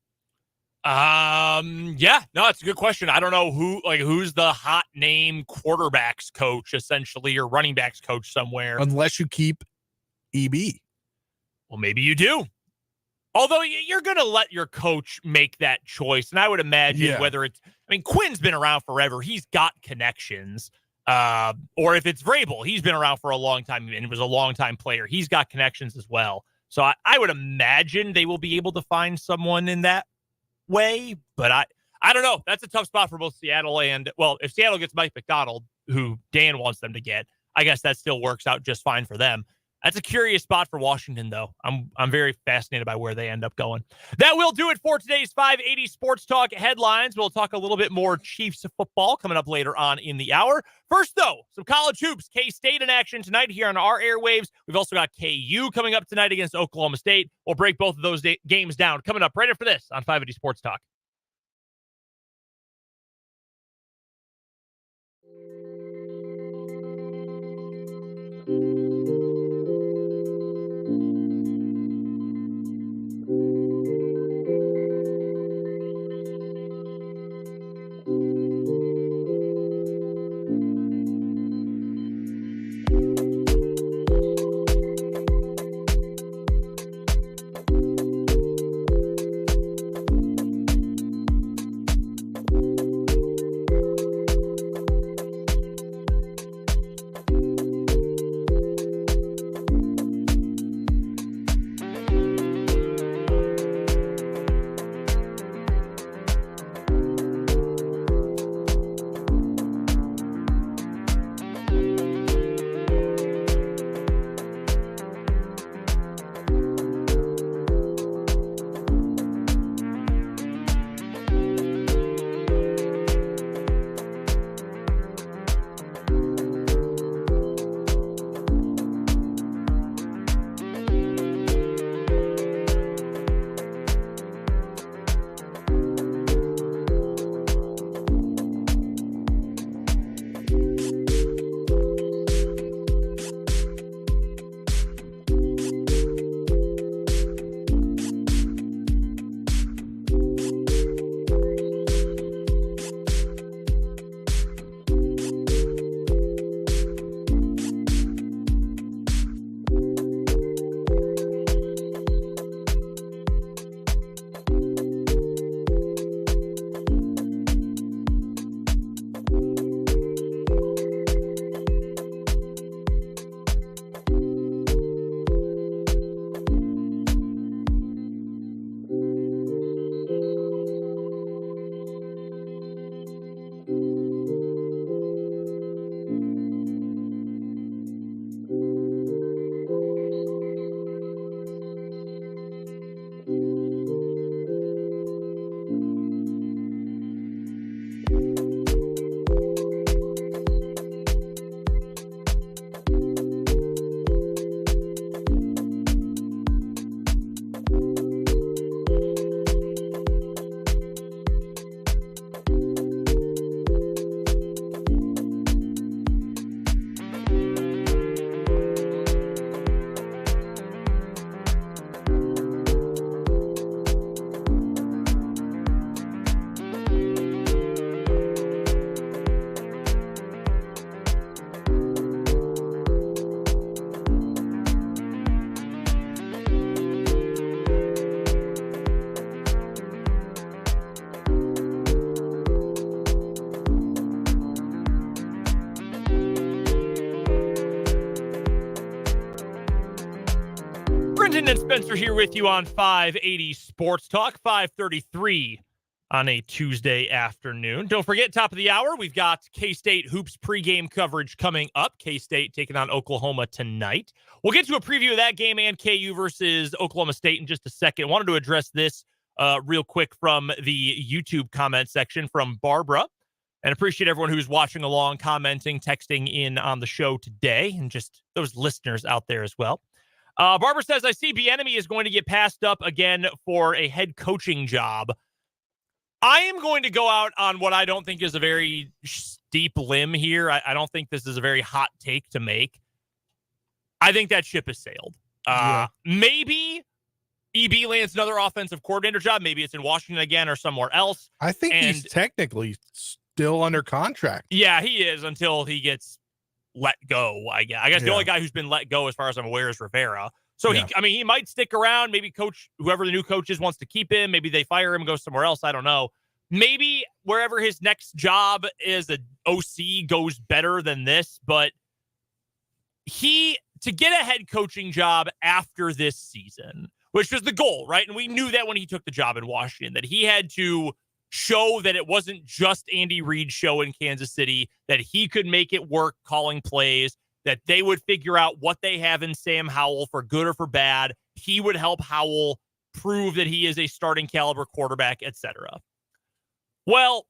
Yeah, no, it's a good question. I don't know who's the hot name quarterbacks coach essentially, or running backs coach somewhere. Unless you keep EB. Well, maybe you do. Although you're going to let your coach make that choice. And I would imagine whether it's, Quinn's been around forever. He's got connections. Or if it's Vrabel, he's been around for a long time and was a long-time player. He's got connections as well. So I would imagine they will be able to find someone in that way. But I don't know. That's a tough spot for both Seattle if Seattle gets Mike McDonald, who Dan wants them to get, I guess that still works out just fine for them. That's a curious spot for Washington, though. I'm very fascinated by where they end up going. That will do it for today's 580 Sports Talk headlines. We'll talk a little bit more Chiefs football coming up later on in the hour. First, though, some college hoops. K-State in action tonight here on our airwaves. We've also got KU coming up tonight against Oklahoma State. We'll break both of those games down coming up right after this on 580 Sports Talk. Brendan and Spencer here with you on 580 Sports Talk, 533 on a Tuesday afternoon. Don't forget, top of the hour, we've got K-State Hoops pregame coverage coming up. K-State taking on Oklahoma tonight. We'll get to a preview of that game and KU versus Oklahoma State in just a second. Wanted to address this real quick from the YouTube comment section from Barbara. And appreciate everyone who's watching along, commenting, texting in on the show today, and just those listeners out there as well. Barbara says, I see Bieniemy is going to get passed up again for a head coaching job. I am going to go out on what I don't think is a very steep limb here. I don't think this is a very hot take to make. I think that ship has sailed. Maybe EB lands another offensive coordinator job. Maybe it's in Washington again or somewhere else. I think he's technically still under contract. Yeah, he is until he gets let go, I guess. The only guy who's been let go, as far as I'm aware, is Rivera. So he might stick around. Maybe whoever the new coach is wants to keep him. Maybe they fire him and go somewhere else. I don't know. Maybe wherever his next job as an OC goes better than this. But to get a head coaching job after this season, which was the goal, right? And we knew that when he took the job in Washington, that he had to show that it wasn't just Andy Reid's show in Kansas City, that he could make it work calling plays, that they would figure out what they have in Sam Howell for good or for bad. He would help Howell prove that he is a starting caliber quarterback, etc. Well,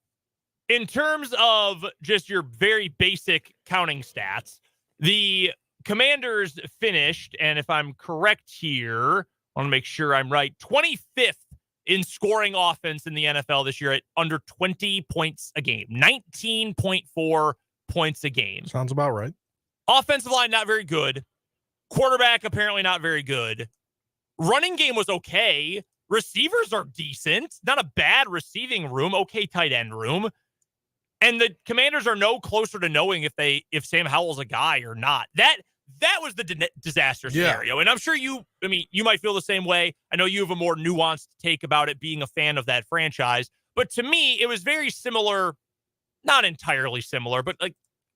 in terms of just your very basic counting stats, the Commanders finished, and if I'm correct here, I want to make sure I'm right, 25th in scoring offense in the NFL this year at under 20 points a game, 19.4 points a game. Sounds about right. Offensive line, not very good. Quarterback, apparently not very good. Running game was okay. Receivers are decent. Not a bad receiving room. Okay tight end room. And the Commanders are no closer to knowing if Sam Howell's a guy or not. That was the disaster scenario. And I'm sure you might feel the same way. I know you have a more nuanced take about it, being a fan of that franchise. But to me, it was very similar, not entirely similar, but like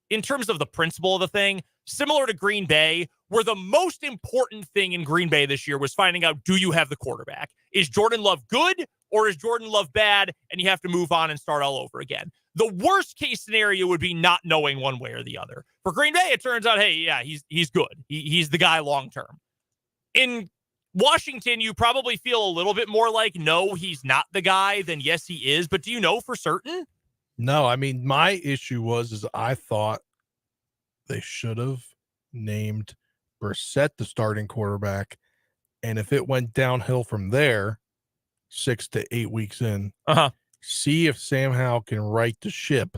in terms of the principle of the thing, similar to Green Bay, where the most important thing in Green Bay this year was finding out, do you have the quarterback? Is Jordan Love good or is Jordan Love bad? And you have to move on and start all over again. The worst case scenario would be not knowing one way or the other. For Green Bay, it turns out, hey, yeah, he's good. He's the guy long term. In Washington, you probably feel a little bit more like, no, he's not the guy than yes, he is. But do you know for certain? No, I mean, my issue is I thought they should have named Brissett the starting quarterback. And if it went downhill from there, 6 to 8 weeks in, see if Sam Howell can right the ship.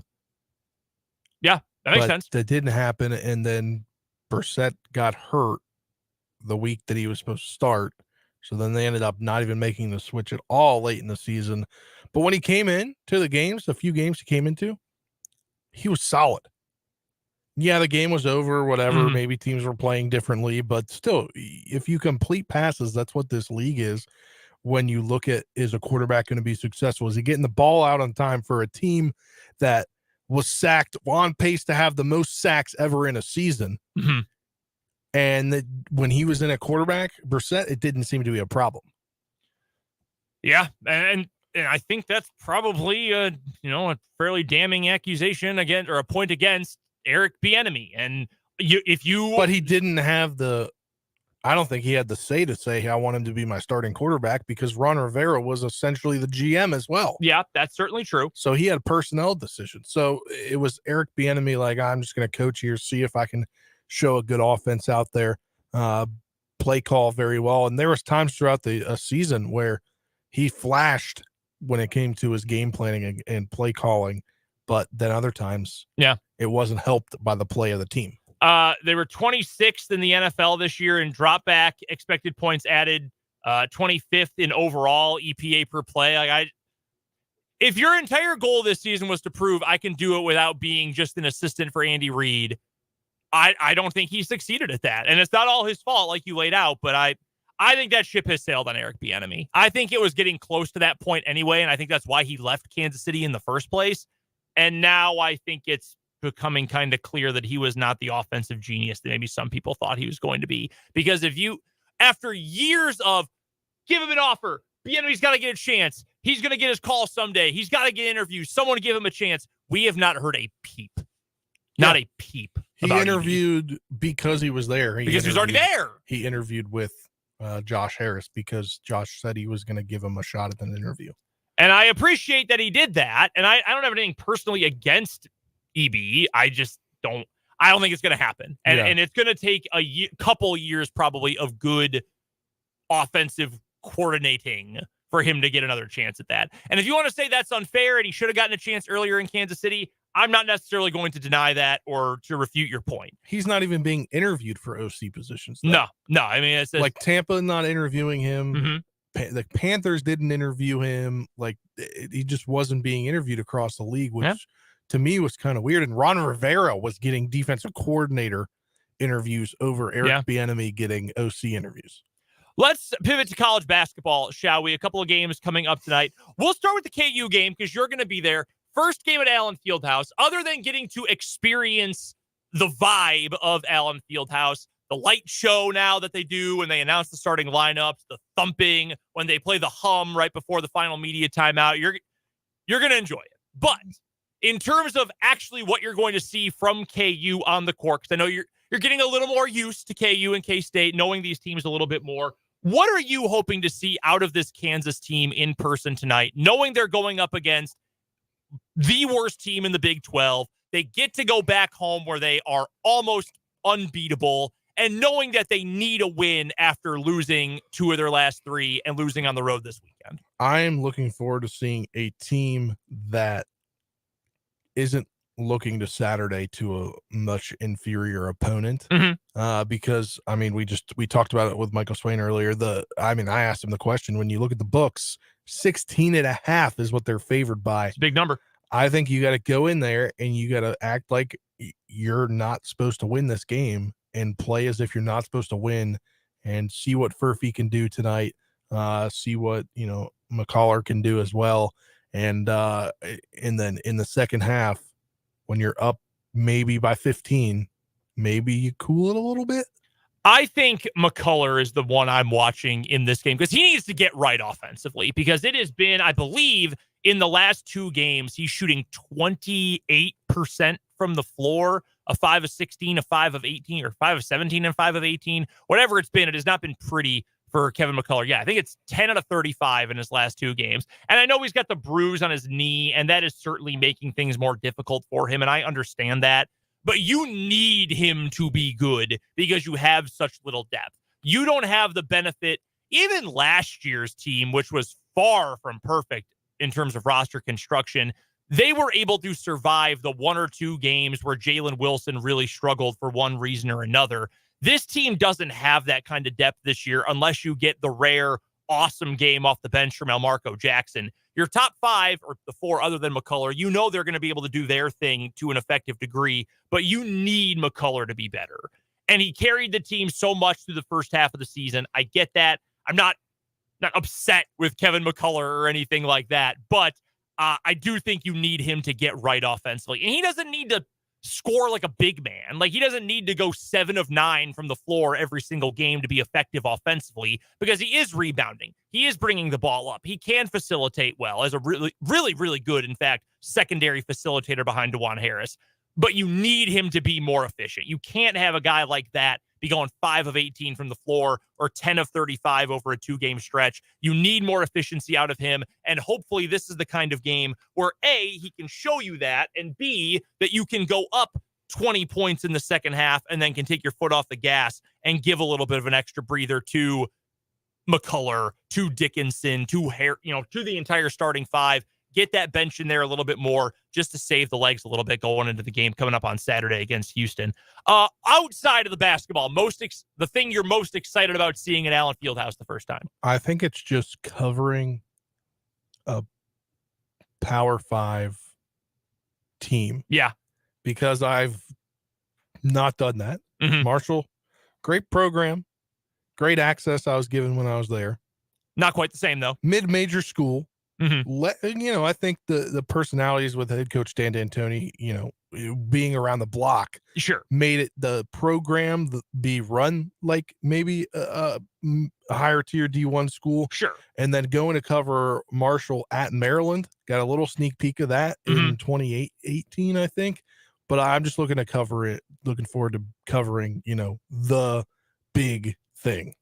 Yeah, that makes sense. That didn't happen. And then Brissett got hurt the week that he was supposed to start. So then they ended up not even making the switch at all late in the season. But when he came in to the games, the few games he came into, he was solid. Yeah, the game was over, whatever. Maybe teams were playing differently, but still, if you complete passes, that's what this league is. When you look at, is a quarterback going to be successful? Is he getting the ball out on time for a team that was sacked, on pace to have the most sacks ever in a season? And when he was in a quarterback, Brissett, it didn't seem to be a problem. Yeah, and I think that's probably a fairly damning accusation against, or a point against, Eric Bieniemy. And but he didn't have I don't think he had the say to say, I want him to be my starting quarterback, because Ron Rivera was essentially the GM as well. Yeah, that's certainly true. So he had personnel decisions. So it was Eric Bieniemy, like, I'm just going to coach here, see if I can show a good offense out there, play call very well. And there was times throughout the season where he flashed when it came to his game planning and play calling, but then other times, it wasn't helped by the play of the team. They were 26th in the NFL this year in drop back, expected points added, 25th in overall EPA per play. If your entire goal this season was to prove I can do it without being just an assistant for Andy Reid, I don't think he succeeded at that. And it's not all his fault, like you laid out, but I think that ship has sailed on Eric Bieniemy. I think it was getting close to that point anyway, and I think that's why he left Kansas City in the first place. And now I think it's becoming kind of clear that he was not the offensive genius that maybe some people thought he was going to be. Because if you after years of give him an offer. Bieniemy's got to get a chance. He's going to get his call someday. He's got to get interviews. Someone give him a chance. We have not heard a peep. Not a peep. He interviewed because he was there. Because he was already there. He interviewed with Josh Harris because Josh said he was going to give him a shot at an interview. And I appreciate that he did that. And I don't have anything personally against EB. I just don't think it's going to happen. And it's going to take a couple years probably of good offensive coordinating for him to get another chance at that. And if you want to say that's unfair and he should have gotten a chance earlier in Kansas City, I'm not necessarily going to deny that or to refute your point. He's not even being interviewed for OC positions, though. No. I mean, it's like Tampa not interviewing him. Mm-hmm. The Panthers didn't interview him. Like, he just wasn't being interviewed across the league, which to me was kind of weird. And Ron Rivera was getting defensive coordinator interviews over Eric Bieniemy getting OC interviews. Let's pivot to college basketball, shall we? A couple of games coming up tonight. We'll start with the KU game because you're going to be there. First game at Allen Fieldhouse. Other than getting to experience the vibe of Allen Fieldhouse, the light show now that they do when they announce the starting lineups, the thumping, when they play the hum right before the final media timeout, you're going to enjoy it. But in terms of actually what you're going to see from KU on the court, because I know you're getting a little more used to KU and K-State, knowing these teams a little bit more. What are you hoping to see out of this Kansas team in person tonight, knowing they're going up against the worst team in the Big 12? They get to go back home where they are almost unbeatable, and knowing that they need a win after losing 2 of their last 3 and losing on the road this weekend. I am looking forward to seeing a team that isn't looking to Saturday to a much inferior opponent. Because, I mean, we talked about it with Michael Swain earlier. I asked him the question, when you look at the books, 16.5 is what they're favored by. It's a big number. I think you got to go in there and you got to act like you're not supposed to win this game and play as if you're not supposed to win, and see what Furphy can do tonight. See what, McCullar can do as well. And then in the second half, when you're up maybe by 15, maybe you cool it a little bit. I think McCullar is the one I'm watching in this game because he needs to get right offensively, because it has been, I believe, in the last 2 games, he's shooting 28% from the floor, a 5 of 16, a 5 of 18, or 5 of 17 and 5 of 18. Whatever it's been, it has not been pretty for Kevin McCullar. Yeah, I think it's 10 out of 35 in his last 2 games. And I know he's got the bruise on his knee, and that is certainly making things more difficult for him, and I understand that. But you need him to be good because you have such little depth. You don't have the benefit. Even last year's team, which was far from perfect in terms of roster construction, they were able to survive the 1 or 2 games where Jalen Wilson really struggled for one reason or another. This team doesn't have that kind of depth this year unless you get the rare, awesome game off the bench from Elmarco Jackson. Your top 5, or the 4 other than McCullar, they're going to be able to do their thing to an effective degree, but you need McCullar to be better. And he carried the team so much through the first half of the season. I get that. I'm not upset with Kevin McCullar or anything like that, but I do think you need him to get right offensively. And he doesn't need to score like a big man. Like, he doesn't need to go 7 of 9 from the floor every single game to be effective offensively, because he is rebounding. He is bringing the ball up. He can facilitate well as a really, really, really good, in fact, secondary facilitator behind DeJuan Harris. But you need him to be more efficient. You can't have a guy like that be going 5 of 18 from the floor or 10 of 35 over a 2-game stretch. You need more efficiency out of him. And hopefully this is the kind of game where A, he can show you that, and B, that you can go up 20 points in the second half and then can take your foot off the gas and give a little bit of an extra breather to McCullar, to Dickinson, to the entire starting 5. Get that bench in there a little bit more just to save the legs a little bit going into the game coming up on Saturday against Houston. Outside of the basketball, the thing you're most excited about seeing at Allen Fieldhouse the first time? I think it's just covering a Power 5 team. Yeah. Because I've not done that. Mm-hmm. Marshall, great program, great access I was given when I was there. Not quite the same, though. Mid-major school. Mm-hmm. I think the personalities with head coach Dan D'Antoni, being around the block Sure. made it the program be run like maybe a higher tier D1 school. Sure. And then going to cover Marshall at Maryland, got a little sneak peek of that in 2018, I think. But I'm just looking forward to covering, the big thing.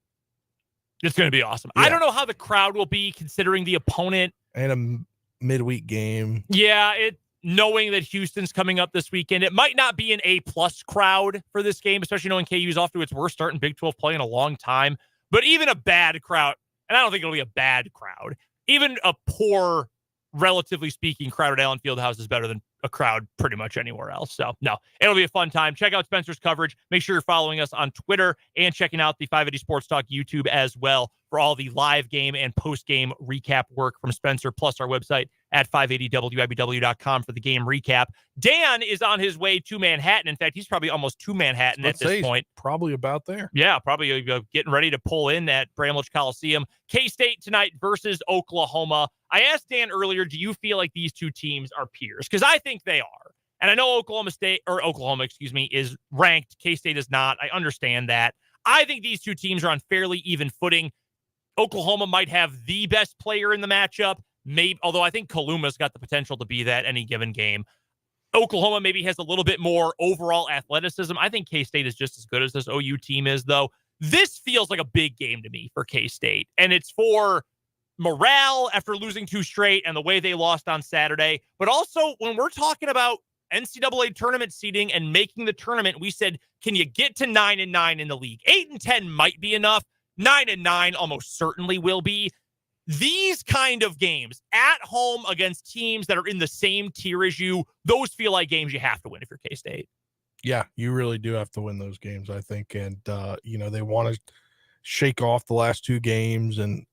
It's going to be awesome. Yeah. I don't know how the crowd will be considering the opponent. And a midweek game. Yeah, knowing that Houston's coming up this weekend, it might not be an A+ crowd for this game, especially knowing KU's off to its worst start in Big 12 play in a long time. But even a bad crowd, and I don't think it'll be a bad crowd, even a poor, relatively speaking, crowd at Allen Fieldhouse is better than a crowd pretty much anywhere else. So, no, it'll be a fun time. Check out Spencer's coverage. Make sure you're following us on Twitter and checking out the 580 Sports Talk YouTube as well for all the live game and post-game recap work from Spencer, plus our website at 580wibw.com for the game recap. Dan is on his way to Manhattan. In fact, he's probably almost to Manhattan at this point. Probably about there. Yeah, probably getting ready to pull in at Bramlage Coliseum. K-State tonight versus Oklahoma. I asked Dan earlier, do you feel like these two teams are peers? Because I think they are. And I know Oklahoma, is ranked. K-State is not. I understand that. I think these two teams are on fairly even footing. Oklahoma might have the best player in the matchup, maybe, although I think Kaluma's got the potential to be that any given game. Oklahoma maybe has a little bit more overall athleticism. I think K-State is just as good as this OU team is, though. This feels like a big game to me for K-State, and it's for morale after losing 2 straight and the way they lost on Saturday. But also, when we're talking about NCAA tournament seeding and making the tournament, we said, can you get to 9-9 in the league? 8-10 might be enough. 9-9 almost certainly will be. These kind of games at home against teams that are in the same tier as you, those feel like games you have to win if you're K-State. Yeah, you really do have to win those games, I think. And, they want to shake off the last 2 games. And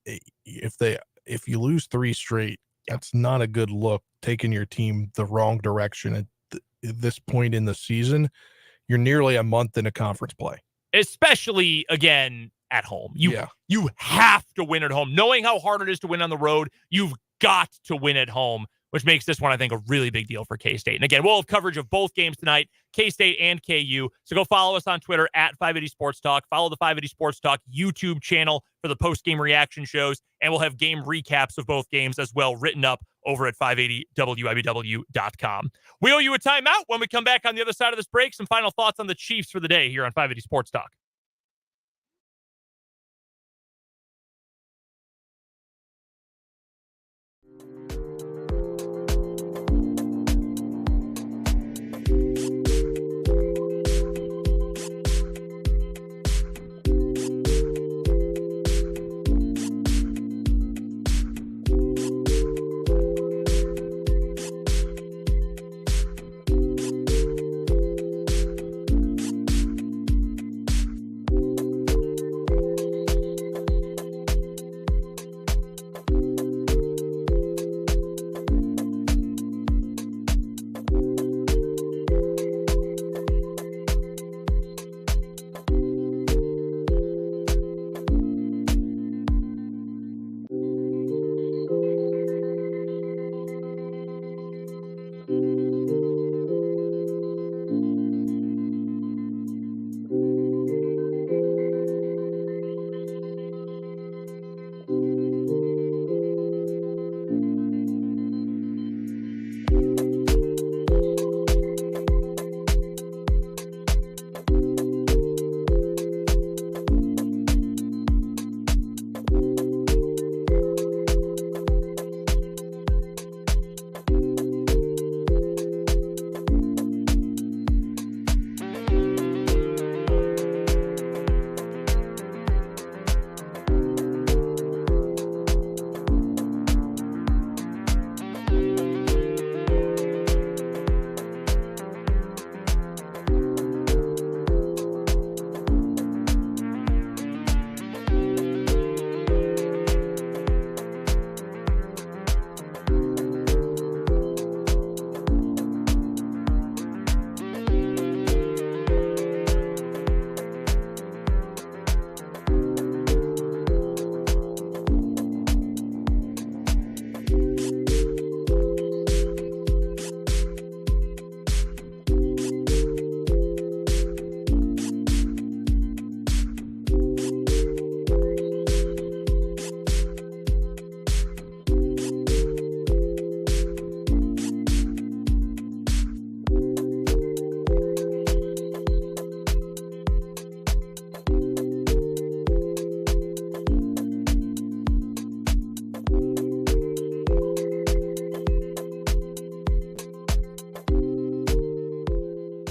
if you lose 3 straight, that's not a good look, taking your team the wrong direction at this point in the season. You're nearly a month into conference play. Especially, again, at home. You have to win at home. Knowing how hard it is to win on the road, you've got to win at home, which makes this one, I think, a really big deal for K-State. And again, we'll have coverage of both games tonight, K-State and KU. So go follow us on Twitter at 580 Sports Talk. Follow the 580 Sports Talk YouTube channel for the post-game reaction shows. And we'll have game recaps of both games as well written up over at 580wibw.com. We owe you a timeout. When we come back on the other side of this break, some final thoughts on the Chiefs for the day here on 580 Sports Talk.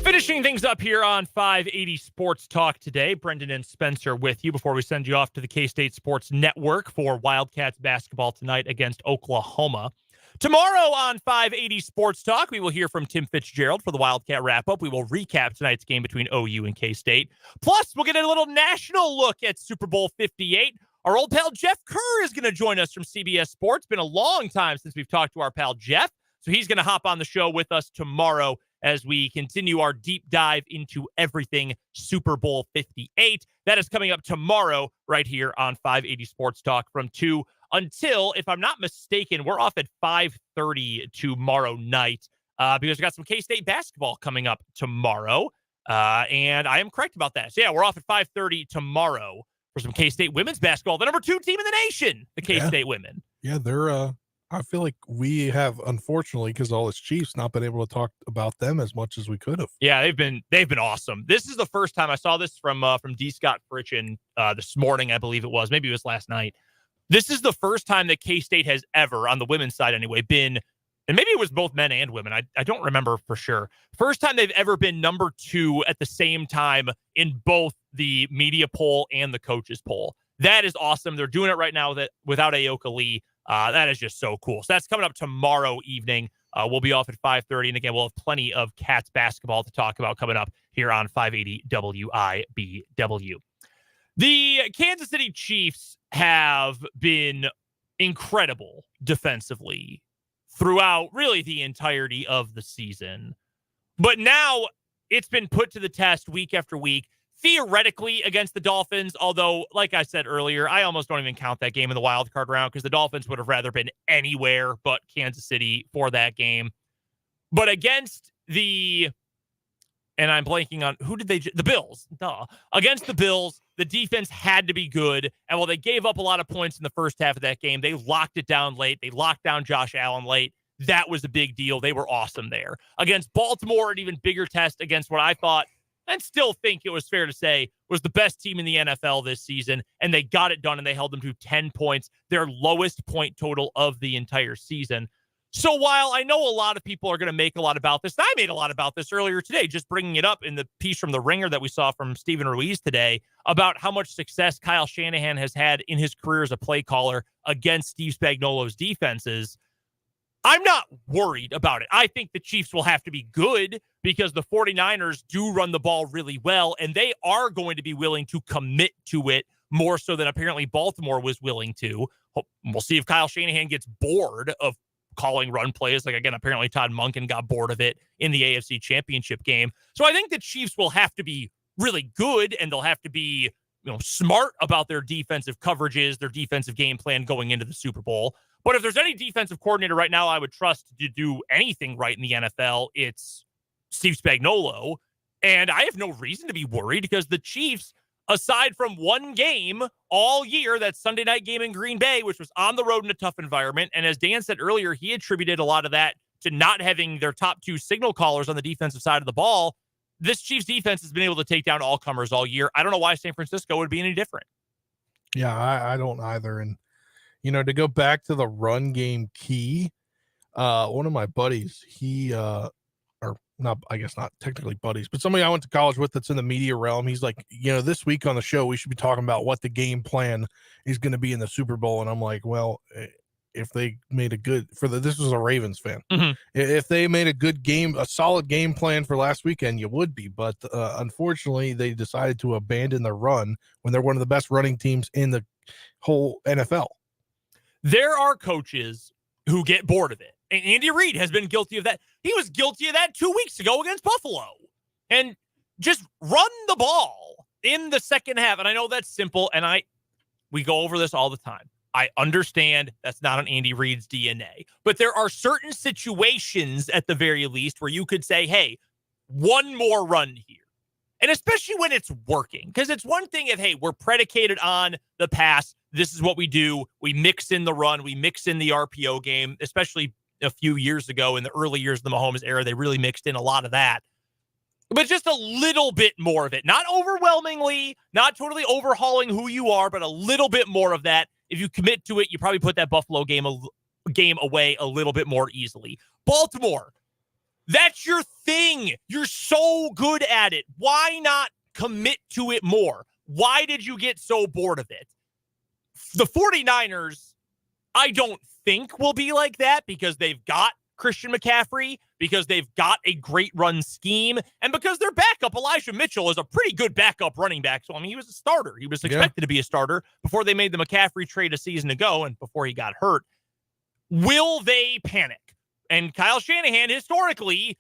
Finishing things up here on 580 Sports Talk today, Brendan and Spencer with you before we send you off to the K-State Sports Network for Wildcats basketball tonight against Oklahoma. Tomorrow on 580 Sports Talk, we will hear from Tim Fitzgerald for the Wildcat wrap-up. We will recap tonight's game between OU and K-State. Plus, we'll get a little national look at Super Bowl 58. Our old pal Jeff Kerr is going to join us from CBS Sports. Been a long time since we've talked to our pal Jeff, so he's going to hop on the show with us tomorrow as we continue our deep dive into everything Super Bowl 58. That is coming up tomorrow right here on 580 Sports Talk from 2 until, if I'm not mistaken, we're off at 5:30 tomorrow night because we got some K-State basketball coming up tomorrow. And I am correct about that. So, yeah, we're off at 5:30 tomorrow for some K-State women's basketball, the number 2 team in the nation, the K-State women. Yeah, they're I feel like we have, unfortunately, because all its Chiefs, not been able to talk about them as much as we could have. Yeah, they've been awesome. This is the first time I saw this from D. Scott Fritchen this morning, I believe it was. Maybe it was last night. This is the first time that K-State has ever, on the women's side anyway, been, and maybe it was both men and women, I don't remember for sure. First time they've ever been number 2 at the same time in both the media poll and the coaches poll. That is awesome. They're doing it right now without Aoka Lee. That is just so cool. So that's coming up tomorrow evening. We'll be off at 5:30. And again, we'll have plenty of Cats basketball to talk about coming up here on 580 WIBW. The Kansas City Chiefs have been incredible defensively throughout really the entirety of the season. But now it's been put to the test week after week. Theoretically against the Dolphins, although, like I said earlier, I almost don't even count that game in the wild card round because the Dolphins would have rather been anywhere but Kansas City for that game. But against the, and I'm blanking on, the Bills. Duh. Against the Bills, the defense had to be good. And while they gave up a lot of points in the first half of that game, they locked it down late. They locked down Josh Allen late. That was a big deal. They were awesome there. Against Baltimore, an even bigger test against what I thought, and still think it was fair to say, was the best team in the NFL this season, and they got it done, and they held them to 10 points, their lowest point total of the entire season. So while I know a lot of people are going to make a lot about this, and I made a lot about this earlier today, just bringing it up in the piece from The Ringer that we saw from Steven Ruiz today about how much success Kyle Shanahan has had in his career as a play caller against Steve Spagnuolo's defenses, I'm not worried about it. I think the Chiefs will have to be good because the 49ers do run the ball really well, and they are going to be willing to commit to it more so than apparently Baltimore was willing to. We'll see if Kyle Shanahan gets bored of calling run plays. Like, again, apparently Todd Monken got bored of it in the AFC Championship game. So I think the Chiefs will have to be really good, and they'll have to be smart about their defensive coverages, their defensive game plan going into the Super Bowl. But if there's any defensive coordinator right now I would trust to do anything right in the NFL, it's Steve Spagnuolo. And I have no reason to be worried because the Chiefs, aside from one game all year, that Sunday night game in Green Bay, which was on the road in a tough environment, and as Dan said earlier, he attributed a lot of that to not having their top 2 signal callers on the defensive side of the ball. This Chiefs defense has been able to take down all comers all year. I don't know why San Francisco would be any different. Yeah, I don't either. And, to go back to the run game key, one of my buddies, or not, I guess not technically buddies, but somebody I went to college with that's in the media realm, he's like, this week on the show, we should be talking about what the game plan is going to be in the Super Bowl. And I'm like, well, if they made a good this was a Ravens fan. Mm-hmm. If they made a solid game plan for last weekend, you would be. But unfortunately, they decided to abandon the run when they're one of the best running teams in the whole NFL. There are coaches who get bored of it. And Andy Reid has been guilty of that. He was guilty of that 2 weeks ago against Buffalo. And just run the ball in the second half. And I know that's simple, and we go over this all the time. I understand that's not on Andy Reid's DNA. But there are certain situations, at the very least, where you could say, hey, one more run here. And especially when it's working. Because it's one thing if, hey, we're predicated on the pass. This is what we do. We mix in the run. We mix in the RPO game, especially a few years ago in the early years of the Mahomes era. They really mixed in a lot of that. But just a little bit more of it. Not overwhelmingly, not totally overhauling who you are, but a little bit more of that. If you commit to it, you probably put that Buffalo game away a little bit more easily. Baltimore, That's your thing. You're so good at it. Why not commit to it more? Why did you get so bored of it? The 49ers, I don't think will be like that because they've got Christian McCaffrey, because they've got a great run scheme, and because their backup, Elijah Mitchell, is a pretty good backup running back. So, I mean, he was a starter. He was expected to be a starter before they made the McCaffrey trade a season ago and before he got hurt. Will they panic? And Kyle Shanahan historically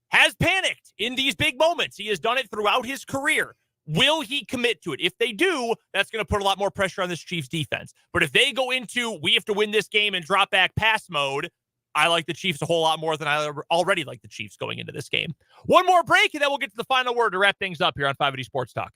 has panicked in these big moments. He has done it throughout his career. Will he commit to it? If they do, that's going to put a lot more pressure on this Chiefs defense. But if they go into, we have to win this game and drop back pass mode, I like the Chiefs a whole lot more than I already like the Chiefs going into this game. One more break, and then we'll get to the final word to wrap things up here on 580 Sports Talk.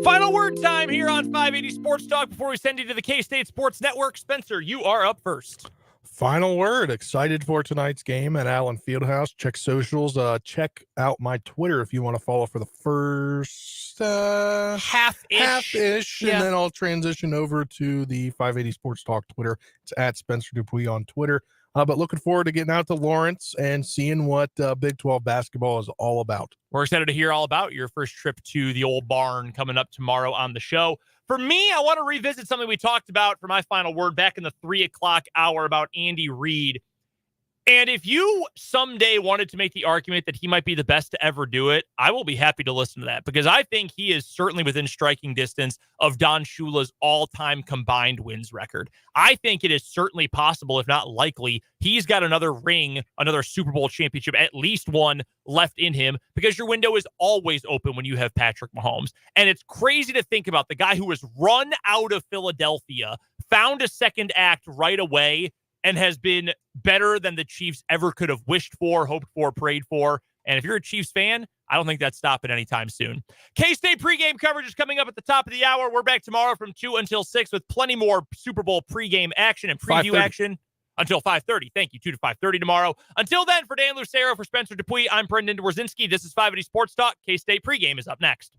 Final word time here on 580 Sports Talk before we send you to the K-State Sports Network. Spencer, you are up first. Final word. Excited for tonight's game at Allen Fieldhouse. Check socials. Check out my Twitter if you want to follow for the first half-ish. Yeah. And then I'll transition over to the 580 Sports Talk Twitter. It's at Spencer Dupuis on Twitter. But looking forward to getting out to Lawrence and seeing what Big 12 basketball is all about. We're excited to hear all about your first trip to the old barn coming up tomorrow on the show. For me, I want to revisit something we talked about for my final word back in the 3 o'clock hour about Andy Reid. And if you someday wanted to make the argument that he might be the best to ever do it, I will be happy to listen to that because I think he is certainly within striking distance of Don Shula's all-time combined wins record. I think it is certainly possible, if not likely, he's got another ring, another Super Bowl championship, at least one left in him because your window is always open when you have Patrick Mahomes. And it's crazy to think about the guy who was run out of Philadelphia, found a second act right away, and has been better than the Chiefs ever could have wished for, hoped for, prayed for. And if you're a Chiefs fan, I don't think that's stopping anytime soon. K-State pregame coverage is coming up at the top of the hour. We're back tomorrow from 2 until 6 with plenty more Super Bowl pregame action and preview action until 5:30. Thank you. 2 to 5:30 tomorrow. Until then, for Dan Lucero, for Spencer Dupuis, I'm Brendan Dworzinski. This is 580 Sports Talk. K-State pregame is up next.